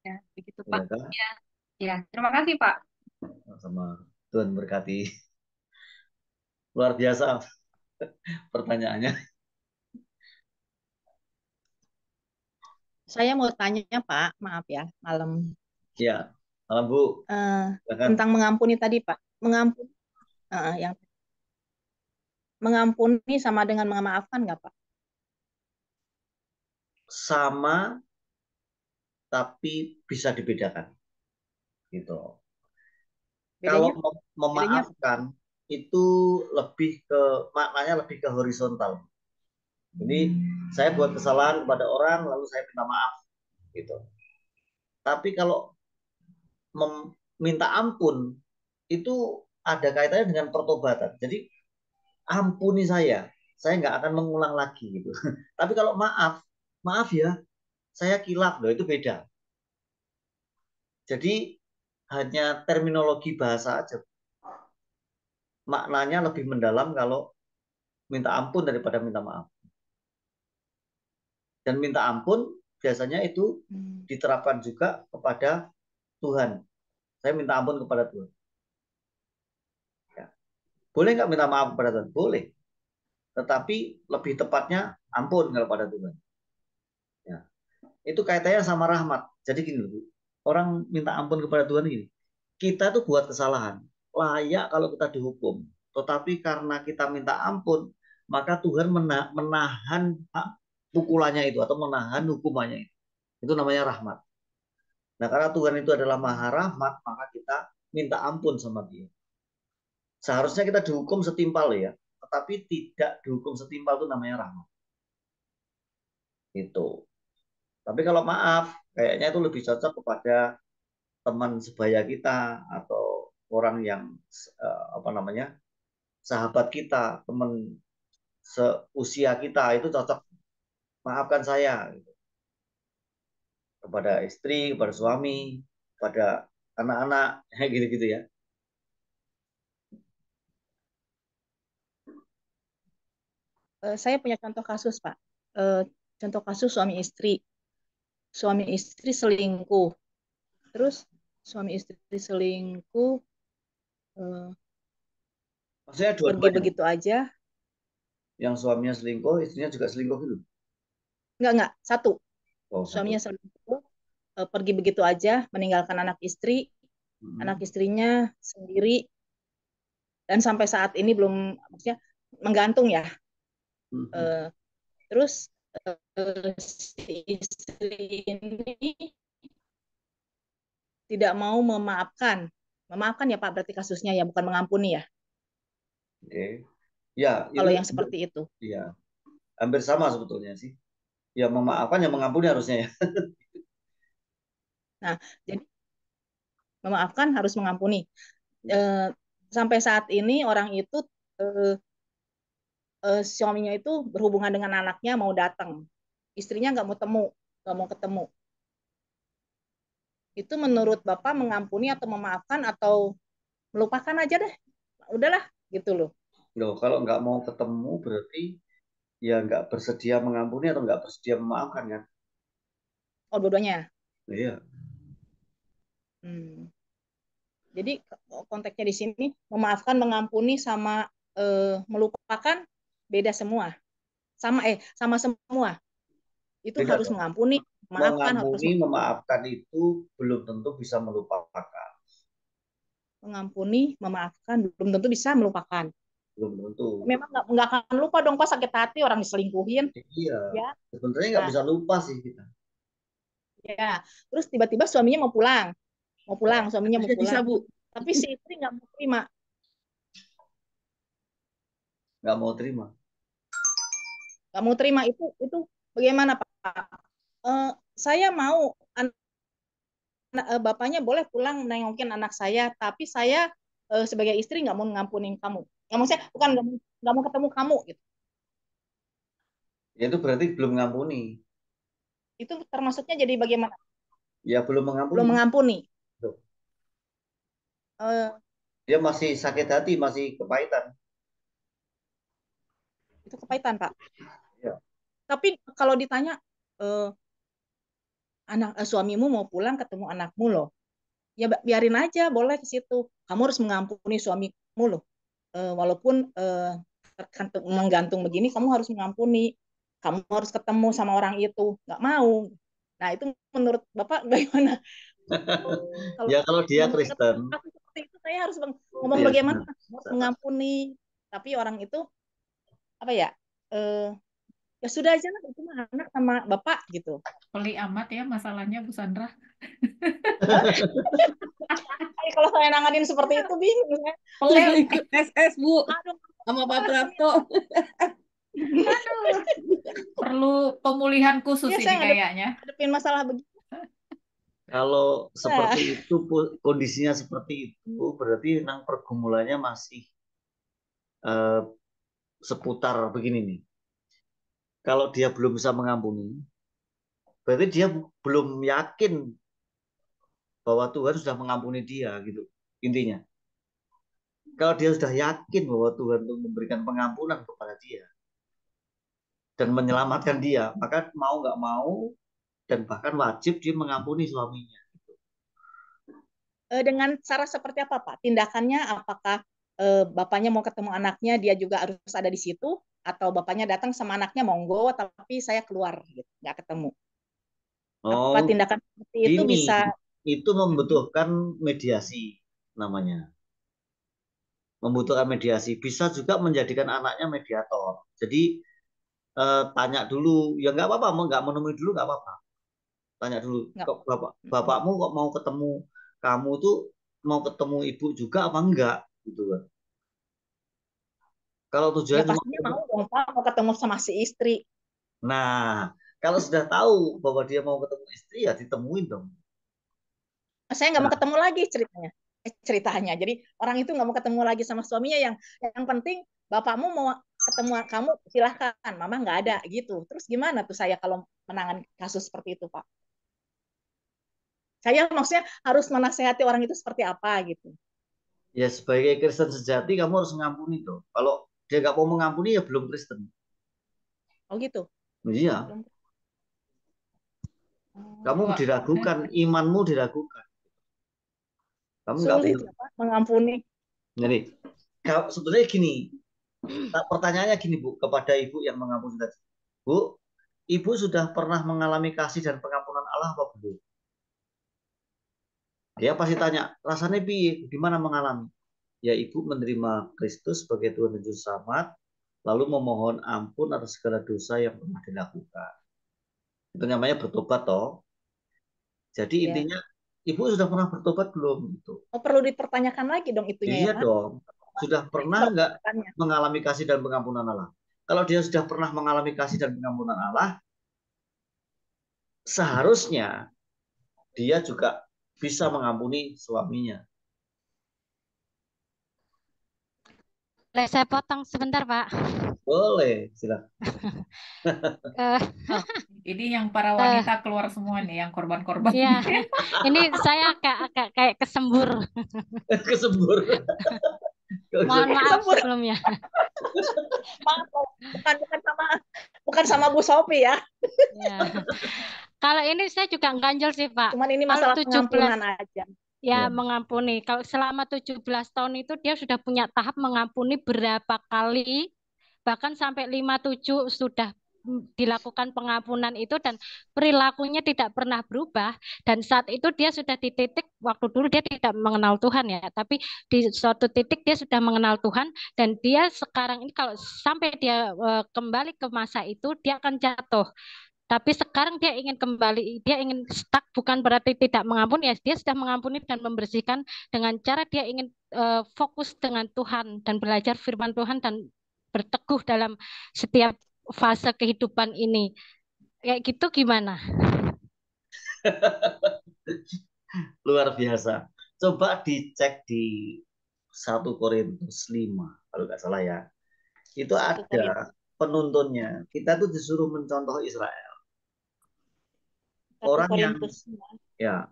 Ya, begitu Pak. ya kan? Ya, ya. Terima kasih Pak. Sama Tuhan berkati. Luar biasa pertanyaannya. Saya mau tanya Pak, maaf ya, malam. Ya, malam Bu. Silakan. Tentang mengampuni tadi Pak. Mengampuni, yang mengampuni sama dengan memaafkan nggak Pak? Sama tapi bisa dibedakan gitu. Kalau Bedanya, bedanya apa? memaafkan itu lebih ke maknanya lebih ke horizontal. Jadi saya buat kesalahan kepada orang lalu saya minta maaf gitu. Tapi kalau meminta ampun itu ada kaitannya dengan pertobatan. Jadi ampuni saya nggak akan mengulang lagi gitu. Tapi kalau maaf, maaf ya, saya kilaf loh itu beda. Jadi hanya terminologi bahasa aja. maknanya lebih mendalam kalau minta ampun daripada minta maaf. Dan minta ampun biasanya itu diterapkan juga kepada Tuhan. Saya minta ampun kepada Tuhan. Ya. Boleh nggak minta maaf kepada Tuhan? Boleh. Tetapi lebih tepatnya ampun kalau pada Tuhan. Ya. Itu kaitannya sama rahmat. Jadi gini loh, orang minta ampun kepada Tuhan gini. Kita tuh buat kesalahan, layak kalau kita dihukum. Tetapi karena kita minta ampun, maka Tuhan menahan pukulannya itu atau menahan hukumannya itu. Itu namanya rahmat. Nah, karena Tuhan itu adalah maha rahmat, maka kita minta ampun sama Dia. Seharusnya kita dihukum setimpal ya, tetapi tidak dihukum setimpal itu namanya rahmat. Itu. Tapi kalau maaf, kayaknya itu lebih cocok kepada teman sebaya kita atau orang yang apa namanya, sahabat kita, teman seusia kita, itu cocok. Maafkan saya gitu. Kepada istri, kepada suami, kepada anak-anak, gitu-gitu ya. Saya punya contoh kasus, Pak. Contoh kasus suami istri selingkuh. Terus suami istri selingkuh Maksudnya pergi dua-duanya. begitu aja. Yang suaminya selingkuh, istrinya juga selingkuh gitu. Enggak, satu. Oh, Suaminya satu. selingkuh, pergi begitu aja, meninggalkan anak istri, anak istrinya sendiri, dan sampai saat ini belum, maksudnya menggantung ya. Terus si istri ini tidak mau memaafkan. Memaafkan ya Pak, berarti kasusnya ya, bukan mengampuni ya. Oke. Ya, Kalau itu yang seperti itu. Iya. Hampir sama sebetulnya sih. Ya memaafkan, ya mengampuni harusnya ya. Nah, jadi memaafkan harus mengampuni. Sampai saat ini orang itu suaminya itu berhubungan dengan anaknya mau datang, istrinya nggak mau ketemu. Itu menurut Bapak mengampuni atau memaafkan atau melupakan aja deh, udahlah gitu loh. Loh, kalau nggak mau ketemu berarti ya nggak bersedia mengampuni atau nggak bersedia memaafkan kan? Oh, dua-duanya. Iya. Jadi konteksnya di sini memaafkan, mengampuni sama melupakan beda semua. Sama semua. Itu Beda harus dong. mengampuni, memaafkan harus Mengampuni, memaafkan itu belum tentu bisa melupakan. mengampuni, memaafkan belum tentu bisa melupakan. Belum tentu. Memang nggak akan lupa dong Pak, sakit hati orang diselingkuhin. Iya. Ya. Sebenarnya nggak bisa lupa sih kita. Ya. Terus tiba-tiba suaminya mau pulang, suaminya mau pulang. Bu. Tapi si istri nggak mau terima. Nggak mau terima. Nggak mau terima itu bagaimana Pak? Saya mau bapaknya boleh pulang nengokin anak saya, tapi saya sebagai istri nggak mau ngampunin kamu. Ya maksudnya bukan nggak mau ketemu kamu gitu. Ya, itu berarti belum mengampuni. Itu termasuknya jadi bagaimana? Ya belum mengampuni. Belum mengampuni. Dia masih sakit hati, masih kepahitan. Itu kepahitan Pak. Ya. Tapi kalau ditanya suamimu mau pulang ketemu anakmu loh, ya biarin aja, boleh ke situ. Kamu harus mengampuni suamimu loh. Walaupun menggantung begini, kamu harus mengampuni. Kamu harus ketemu sama orang itu. Nggak mau. Nah, itu menurut Bapak bagaimana? Kalau dia Kristen. Seperti itu saya harus ngomong bagaimana? Harus mengampuni. Tapi orang itu, apa ya? Ya sudah aja lah, itu mah anak sama Bapak gitu. Pelik amat ya masalahnya Bu Sandra. Kalau saya nanganin seperti itu bingung ya. Ikut SS Bu. Aduh, sama Pak Prapto. Aduh. Perlu pemulihan khusus ya, ini kayaknya. Hadapin masalah begitu. Kalau seperti itu, kondisinya seperti itu, berarti memang pergumulannya masih seputar begini nih. Kalau dia belum bisa mengampuni, berarti dia belum yakin bahwa Tuhan sudah mengampuni dia, gitu intinya. Kalau dia sudah yakin bahwa Tuhan itu memberikan pengampunan kepada dia dan menyelamatkan dia, maka mau nggak mau dan bahkan wajib dia mengampuni suaminya. Dengan cara seperti apa, Pak? Tindakannya apakah bapaknya mau ketemu anaknya, dia juga harus ada di situ, atau bapaknya datang sama anaknya monggo, tapi saya keluar, gitu, nggak ketemu. Apa Oh, tindakan seperti itu gini, bisa? itu membutuhkan mediasi namanya. Membutuhkan mediasi. Bisa juga menjadikan anaknya mediator. Jadi tanya dulu, ya nggak apa-apa, nggak menemui dulu nggak apa-apa. Tanya dulu, Nggak. kok bapakmu kok mau ketemu kamu tuh mau ketemu ibu juga apa enggak gitu kan. Kalau Ya tujuannya cuma pastinya mau dong, Pak, mau ketemu sama si istri. nah, kalau sudah tahu bahwa dia mau ketemu istri ya ditemuin dong. Saya nggak mau Nah, ketemu lagi ceritanya. Ceritanya. Jadi orang itu nggak mau ketemu lagi sama suaminya, yang penting bapakmu mau ketemu kamu silahkan, mama nggak ada gitu. Terus gimana tuh saya kalau menangani kasus seperti itu, Pak? Saya maksudnya harus menasehati orang itu seperti apa gitu. ya sebagai Kristen sejati kamu harus mengampuni tuh. Kalau dia nggak mau mengampuni ya belum Kristen. Oh gitu. Iya, Belum. kamu Oh, diragukan, imanmu diragukan. Kamu nggak sulit punya. ya, Pak, mengampuni. Jadi, kalau sebenarnya gini, pertanyaannya gini Bu, kepada ibu yang mengampuni tadi. Bu, ibu sudah pernah mengalami kasih dan pengampunan Allah apa belum? Dia pasti tanya, rasanya piye? Gimana mengalami? Ya ibu menerima Kristus sebagai Tuhan dan Juru Selamat, lalu memohon ampun atas segala dosa yang pernah dilakukan. Itu namanya bertobat toh. Jadi Ya. intinya ibu sudah pernah bertobat belum gitu. Oh, perlu dipertanyakan lagi dong itunya ya, Iya Pak. dong. Sudah Nah, itu pernah nggak pertanyaannya. mengalami kasih dan pengampunan Allah? Kalau dia sudah pernah mengalami kasih dan pengampunan Allah, seharusnya dia juga bisa mengampuni suaminya. Boleh saya potong sebentar, Pak? Boleh, silakan. Eh, Oh, ini yang para eh, wanita keluar semua nih, yang korban-korban ya, ini. ini saya agak kayak kesembur. Kesembur. Mohon maaf Kesembur. sebelumnya. Maaf, bukan sama Bu Sophie ya. Ya. Kalau ini saya juga ganjel sih, Pak. Cuman ini Kalau masalah 17 pengampunan aja. ya Ya. mengampuni. Kalau selama 17 tahun itu dia sudah punya tahap mengampuni berapa kali, bahkan sampai 57 sudah dilakukan pengampunan itu dan perilakunya tidak pernah berubah, dan saat itu dia sudah di titik waktu dulu dia tidak mengenal Tuhan ya, tapi di suatu titik dia sudah mengenal Tuhan, dan dia sekarang ini kalau sampai dia kembali ke masa itu dia akan jatuh. Tapi sekarang dia ingin kembali, dia ingin stuck, bukan berarti tidak mengampuni, ya dia sudah mengampuni dan membersihkan dengan cara dia ingin fokus dengan Tuhan dan belajar firman Tuhan dan berteguh dalam setiap fase kehidupan ini. Kayak gitu gimana? Luar biasa. Coba dicek di 1 Korintus 5 kalau nggak salah ya. Itu 1 Korintus ada penuntunnya. Kita tuh disuruh mencontoh Israel. 1 Orang yang Korintus ya,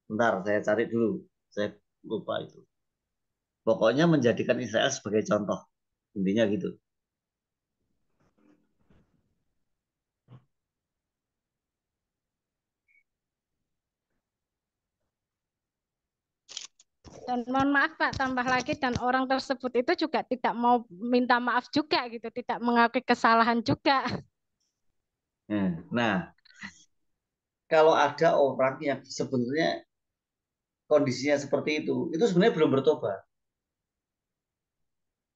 bentar saya cari dulu. Saya lupa itu. Pokoknya menjadikan Israel sebagai contoh. Intinya gitu. Dan mohon maaf Pak, tambah lagi, dan orang tersebut itu juga tidak mau minta maaf juga gitu, tidak mengakui kesalahan juga. Nah, kalau ada orang yang sebenarnya kondisinya seperti itu sebenarnya belum bertobat.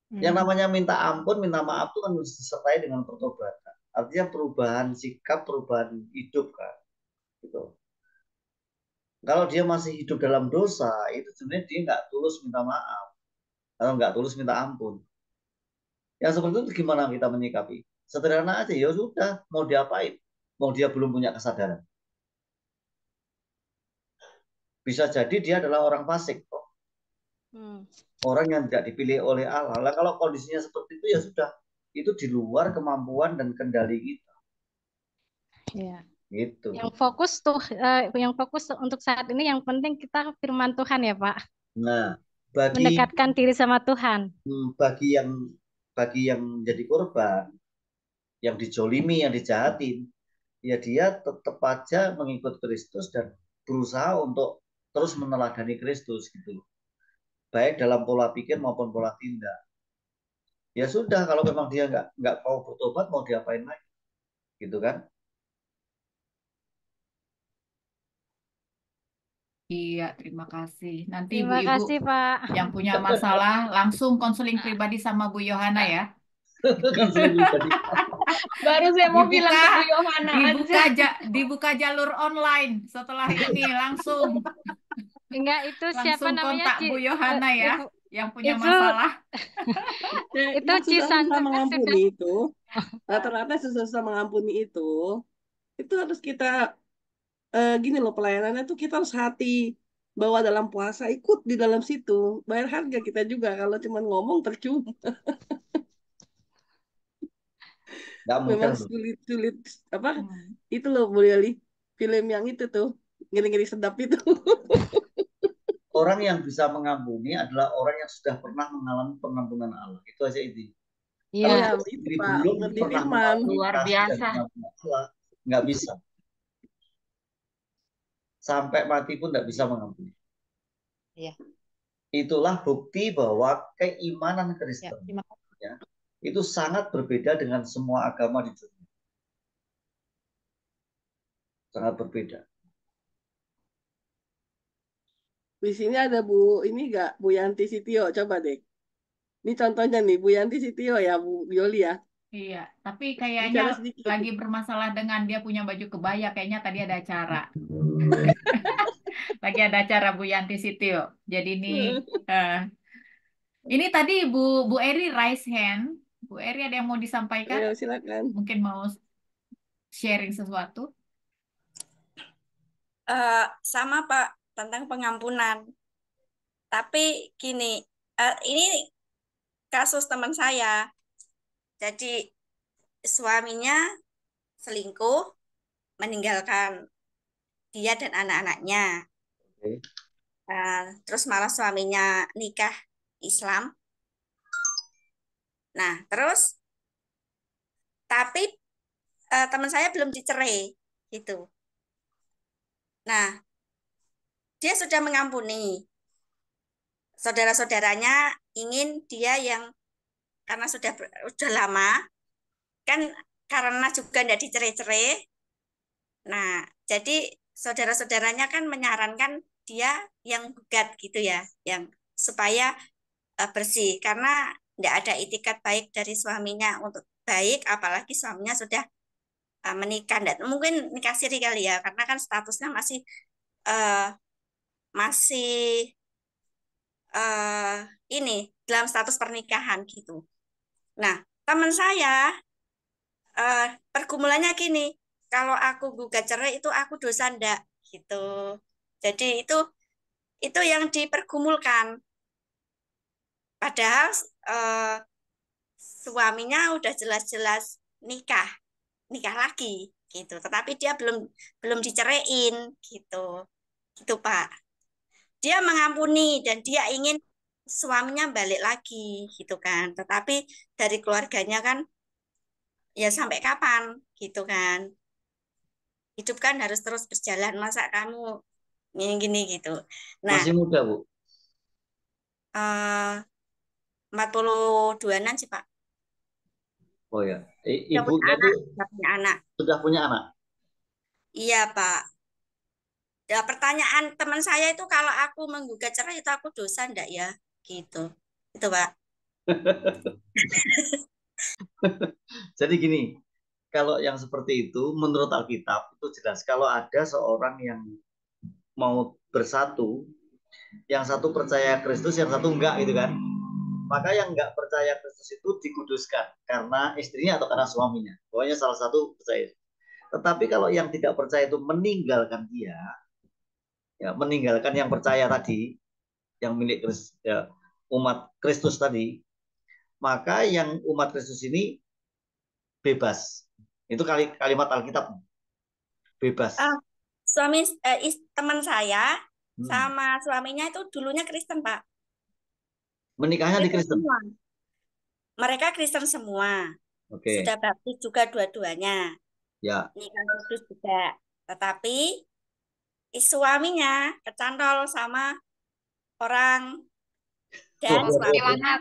Yang namanya minta ampun, minta maaf itu kan harus disertai dengan pertobatan. Artinya perubahan sikap, perubahan hidup kan. Gitu. Kalau dia masih hidup dalam dosa, itu sebenarnya dia nggak tulus minta maaf atau nggak tulus minta ampun. Yang seperti itu gimana kita menyikapi? Sederhana aja, ya sudah, mau diapain? Mau dia belum punya kesadaran. Bisa jadi dia adalah orang fasik, kok. Orang yang tidak dipilih oleh Allah. Lah kalau kondisinya seperti itu ya sudah, itu di luar kemampuan dan kendali kita. Ya. Gitu. Yang fokus untuk saat ini yang penting kita firman Tuhan ya Pak. Nah, bagi Mendekatkan diri sama Tuhan. bagi yang jadi korban, yang dijolimi, yang dijahatin, ya dia tetap aja mengikut Kristus dan berusaha untuk terus meneladani Kristus gitu loh. Baik dalam pola pikir maupun pola tindak. Ya sudah, kalau memang dia nggak mau bertobat, mau diapain lagi, gitu kan? Iya, terima kasih. Nanti Terima ibu-ibu kasih, Pak. yang punya masalah langsung konseling pribadi sama Bu Yohana ya. Konseling pribadi. Baru saya mau bilang Dibuka, ke Bu Yohana aja. dibuka jalur online setelah ini langsung Enggak, itu siapa langsung namanya? kontak Bu Yohana ya, Ibu, yang punya itu masalah. itu Yang susah-susah Cisandra sudah. mengampuni itu, rata-rata susah-susah mengampuni itu harus kita gini loh, pelayanannya tuh kita harus hati bahwa dalam puasa ikut di dalam situ, bayar harga kita juga, kalau cuma ngomong percuma. Nggak mudah Memang loh. sulit apa itu loh Bu Yoli, film yang itu tuh ngeri-ngeri sedap itu. Orang yang bisa mengampuni adalah orang yang sudah pernah mengalami pengampunan Allah. Itu aja itu. Kalau Iya. Ya, kita itu sendiri Pak, belum ngerti pernah firman. mengalami Luar kasih dan biasa. pengampunan Allah, nggak bisa. Sampai mati pun nggak bisa mengampuni. Iya. Itulah bukti bahwa keimanan Ya, Kristen terima kasih. ya, itu sangat berbeda dengan semua agama di dunia. Sangat berbeda. Di sini ada ini nggak, Bu Yanti Sitio, coba deh. Ini contohnya nih, Bu Yanti Sitio ya, Bu Yoli ya. Iya, tapi kayaknya Bicara sedikit. lagi bermasalah dengan dia punya baju kebaya. Kayaknya tadi ada acara. Lagi ada acara Bu Yanti Sitio. Jadi ini tadi Bu Eri raise hand. Bu Eri ada yang mau disampaikan? Ayo silakan. Mungkin mau sharing sesuatu? Sama Pak, tentang pengampunan. Tapi gini, ini kasus teman saya. Jadi suaminya selingkuh, meninggalkan dia dan anak-anaknya. Oke. Terus malah suaminya nikah Islam. Nah, terus tapi teman saya belum dicerai gitu. Nah, dia sudah mengampuni. Saudara-saudaranya ingin dia yang karena sudah lama kan, karena juga tidak dicerai-cerai. Nah, jadi saudara-saudaranya kan menyarankan dia yang gugat gitu ya, yang supaya bersih karena tidak ada itikat baik dari suaminya untuk baik, apalagi suaminya sudah menikah. Nggak, mungkin nikah siri kali ya, karena kan statusnya masih uh, masih ini dalam status pernikahan gitu. Nah, teman saya pergumulannya gini, kalau aku gugat cerai itu aku dosa ndak gitu. Jadi itu yang dipergumulkan. Padahal suaminya udah jelas-jelas nikah lagi gitu. Tetapi dia belum diceraiin gitu. Gitu, Pak. Dia mengampuni dan dia ingin suaminya balik lagi gitu kan. Tetapi dari keluarganya kan ya sampai kapan gitu kan. Hidup kan harus terus berjalan, masa kamu gini-gini gitu. Nah, Masih muda, Bu? 42-an sih, Pak. Oh ya. Udah punya Ibunya anak, tuh udah punya anak. sudah punya anak? Iya, Pak. Ya, pertanyaan teman saya itu kalau aku menggugat cerai itu aku dosa enggak ya? Gitu. Itu, Pak. Jadi gini, kalau yang seperti itu menurut Alkitab itu jelas kalau ada seorang yang mau bersatu, yang satu percaya Kristus, yang satu enggak gitu kan. Maka yang enggak percaya Kristus itu dikuduskan karena istrinya atau karena suaminya. Pokoknya salah satu percaya. Tetapi kalau yang tidak percaya itu meninggalkan dia, ya meninggalkan yang percaya tadi, yang milik Kristus, ya, umat Kristus tadi, maka yang umat Kristus ini bebas. Itu kalimat Alkitab, bebas. Teman saya sama suaminya itu dulunya Kristen, Pak. Menikahnya di Kristen Kristen. semua. Mereka Kristen semua. Oke. Sudah baptis juga dua-duanya. Ya. Nikah kudus juga. Tetapi suaminya kecantol sama orang dan suaminya,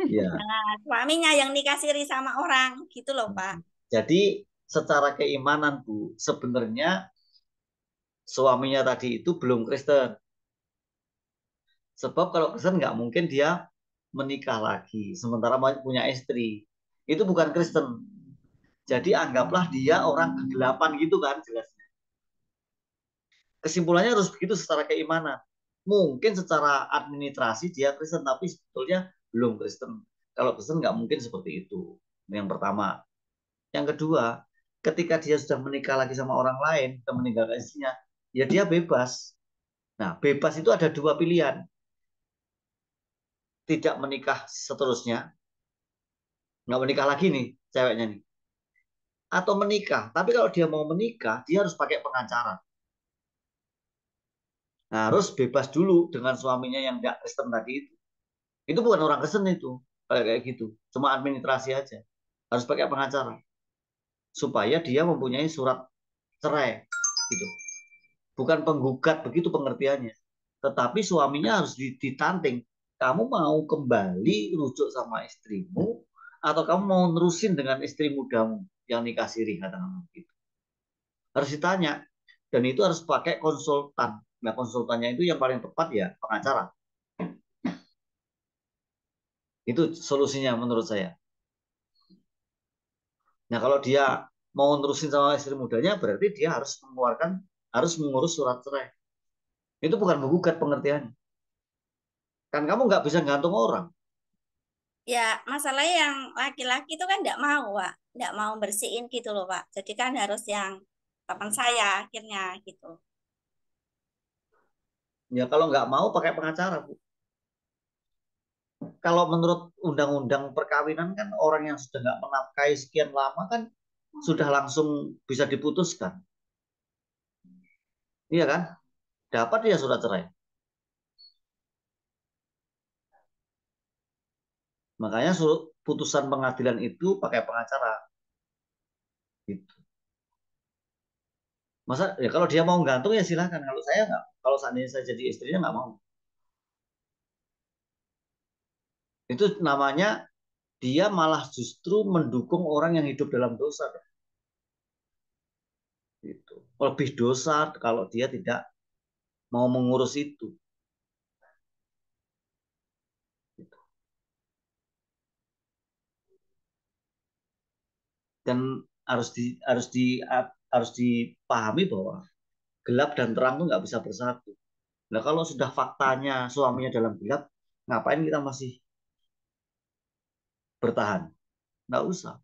Ya. suaminya yang nikah siri sama orang gitu loh Pak. Jadi secara keimanan Bu, sebenarnya suaminya tadi itu belum Kristen. Sebab kalau Kristen nggak mungkin dia menikah lagi sementara punya istri. Itu bukan Kristen. Jadi anggaplah dia orang kegelapan gitu kan jelasnya. Kesimpulannya harus begitu secara keimanan. Mungkin secara administrasi dia Kristen tapi sebetulnya belum Kristen. Kalau Kristen nggak mungkin seperti itu. Yang pertama. Yang kedua, ketika dia sudah menikah lagi sama orang lain dan meninggalkan istrinya, ya dia bebas. Nah, bebas itu ada dua pilihan. Tidak menikah seterusnya, nggak menikah lagi nih ceweknya nih. Atau menikah, tapi kalau dia mau menikah, dia harus pakai pengacara. Nah, harus bebas dulu dengan suaminya yang nggak Kristen tadi itu. Itu bukan orang Kristen itu, kayak gitu. Cuma administrasi aja. Harus pakai pengacara. Supaya dia mempunyai surat cerai. Gitu. Bukan penggugat, begitu pengertiannya. Tetapi suaminya harus ditanting. Kamu mau kembali rujuk sama istrimu, atau kamu mau nerusin dengan istri mudamu yang nikah siri, katakan begitu. Harus ditanya. Dan itu harus pakai konsultan. Nah, konsultannya itu yang paling tepat ya pengacara. Itu solusinya menurut saya. Nah, kalau dia mau nerusin sama istri mudanya, berarti dia harus mengurus surat cerai. Itu bukan menggugat pengertiannya. Kan kamu nggak bisa gantung orang. Ya, masalahnya yang laki-laki itu kan nggak mau, Pak. Nggak mau bersihin gitu loh, Pak. Jadi kan harus yang teman saya akhirnya gitu. Ya kalau nggak mau pakai pengacara, Bu. Kalau menurut undang-undang perkawinan kan orang yang sudah nggak menafkahi sekian lama kan sudah langsung bisa diputuskan. Iya kan? Dapat dia surat cerai. Makanya putusan pengadilan itu pakai pengacara. Gitu. Masa ya kalau dia mau gantung ya silakan. Kalau saya nggak, kalau seandainya saya jadi istrinya nggak mau. Itu namanya dia malah justru mendukung orang yang hidup dalam dosa. Gitu. Lebih dosa kalau dia tidak mau mengurus itu. Gitu. Dan harus dipahami bahwa gelap dan terang itu nggak bisa bersatu. Nah kalau sudah faktanya suaminya dalam gelap, ngapain kita masih bertahan? Nggak usah.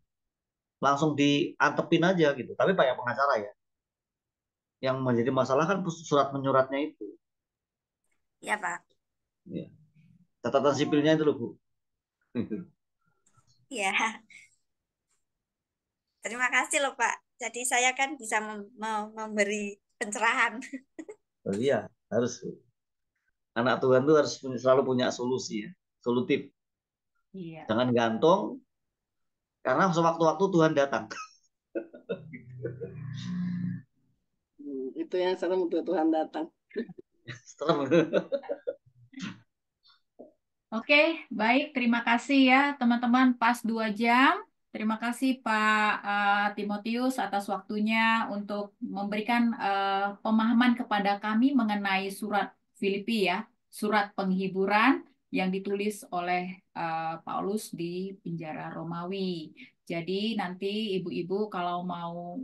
Langsung diantepin aja gitu. Tapi pakai pengacara ya. Yang menjadi masalah kan surat menyuratnya itu. Ya, Pak. Ya. Catatan sipilnya itu loh, Bu. Ya. Terima kasih loh, Pak. Jadi saya kan bisa memberi pencerahan. Oh, iya, harus. Bu. Anak Tuhan tuh harus selalu punya solusi ya. Solutif. Iya. Jangan gantung, karena sewaktu-waktu Tuhan datang. Itu yang serem untuk Tuhan datang. Oke, baik. Terima kasih ya teman-teman. Pas 2 jam. Terima kasih Pak Timotius atas waktunya untuk memberikan pemahaman kepada kami mengenai surat Filipi ya, surat penghiburan yang ditulis oleh Paulus di penjara Romawi. Jadi nanti ibu-ibu kalau mau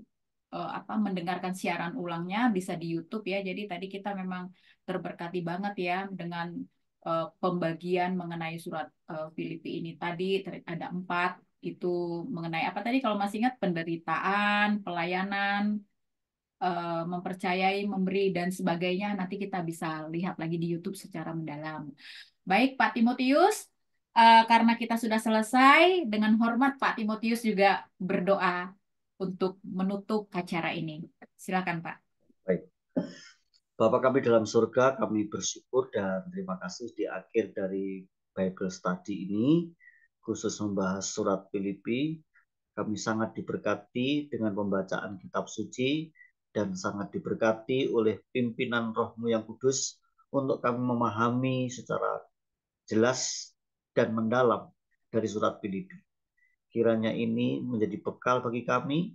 mendengarkan siaran ulangnya bisa di YouTube ya. Jadi tadi kita memang terberkati banget ya dengan pembagian mengenai surat Filipi ini tadi ada 4 itu mengenai apa tadi kalau masih ingat penderitaan, pelayanan, mempercayai, memberi dan sebagainya. Nanti kita bisa lihat lagi di YouTube secara mendalam. Baik Pak Timotius, karena kita sudah selesai, dengan hormat Pak Timotius juga berdoa untuk menutup acara ini. Silakan Pak. Baik. Bapak kami dalam surga, kami bersyukur dan terima kasih di akhir dari Bible Study ini, khusus membahas surat Filipi. Kami sangat diberkati dengan pembacaan kitab suci dan sangat diberkati oleh pimpinan Roh-Mu yang kudus untuk kami memahami secara jelas dan mendalam dari surat Filipi. Kiranya ini menjadi bekal bagi kami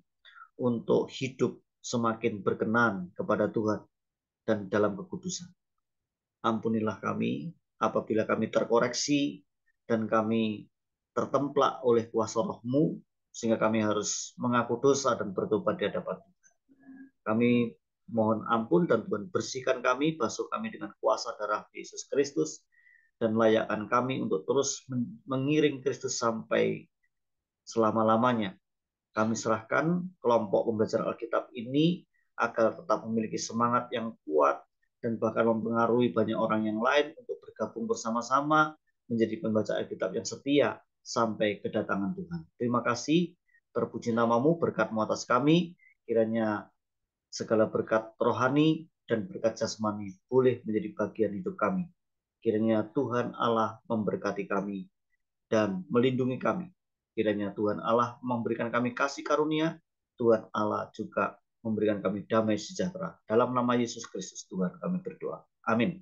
untuk hidup semakin berkenan kepada Tuhan dan dalam kekudusan. Ampunilah kami apabila kami terkoreksi dan kami tertemplak oleh kuasa Roh-Mu, sehingga kami harus mengaku dosa dan bertobat di hadapan Tuhan. Kami mohon ampun dan Tuhan bersihkan kami, basuh kami dengan kuasa darah Yesus Kristus, dan layakkan kami untuk terus mengiring Kristus sampai selama-lamanya. Kami serahkan kelompok pembelajar Alkitab ini agar tetap memiliki semangat yang kuat dan bahkan mempengaruhi banyak orang yang lain untuk bergabung bersama-sama menjadi pembaca Alkitab yang setia sampai kedatangan Tuhan. Terima kasih, terpuji namamu, berkat-Mu atas kami, kiranya segala berkat rohani dan berkat jasmani boleh menjadi bagian hidup kami. Kiranya Tuhan Allah memberkati kami dan melindungi kami. Kiranya Tuhan Allah memberikan kami kasih karunia, Tuhan Allah juga memberikan kami damai sejahtera. Dalam nama Yesus Kristus Tuhan kami berdoa. Amin.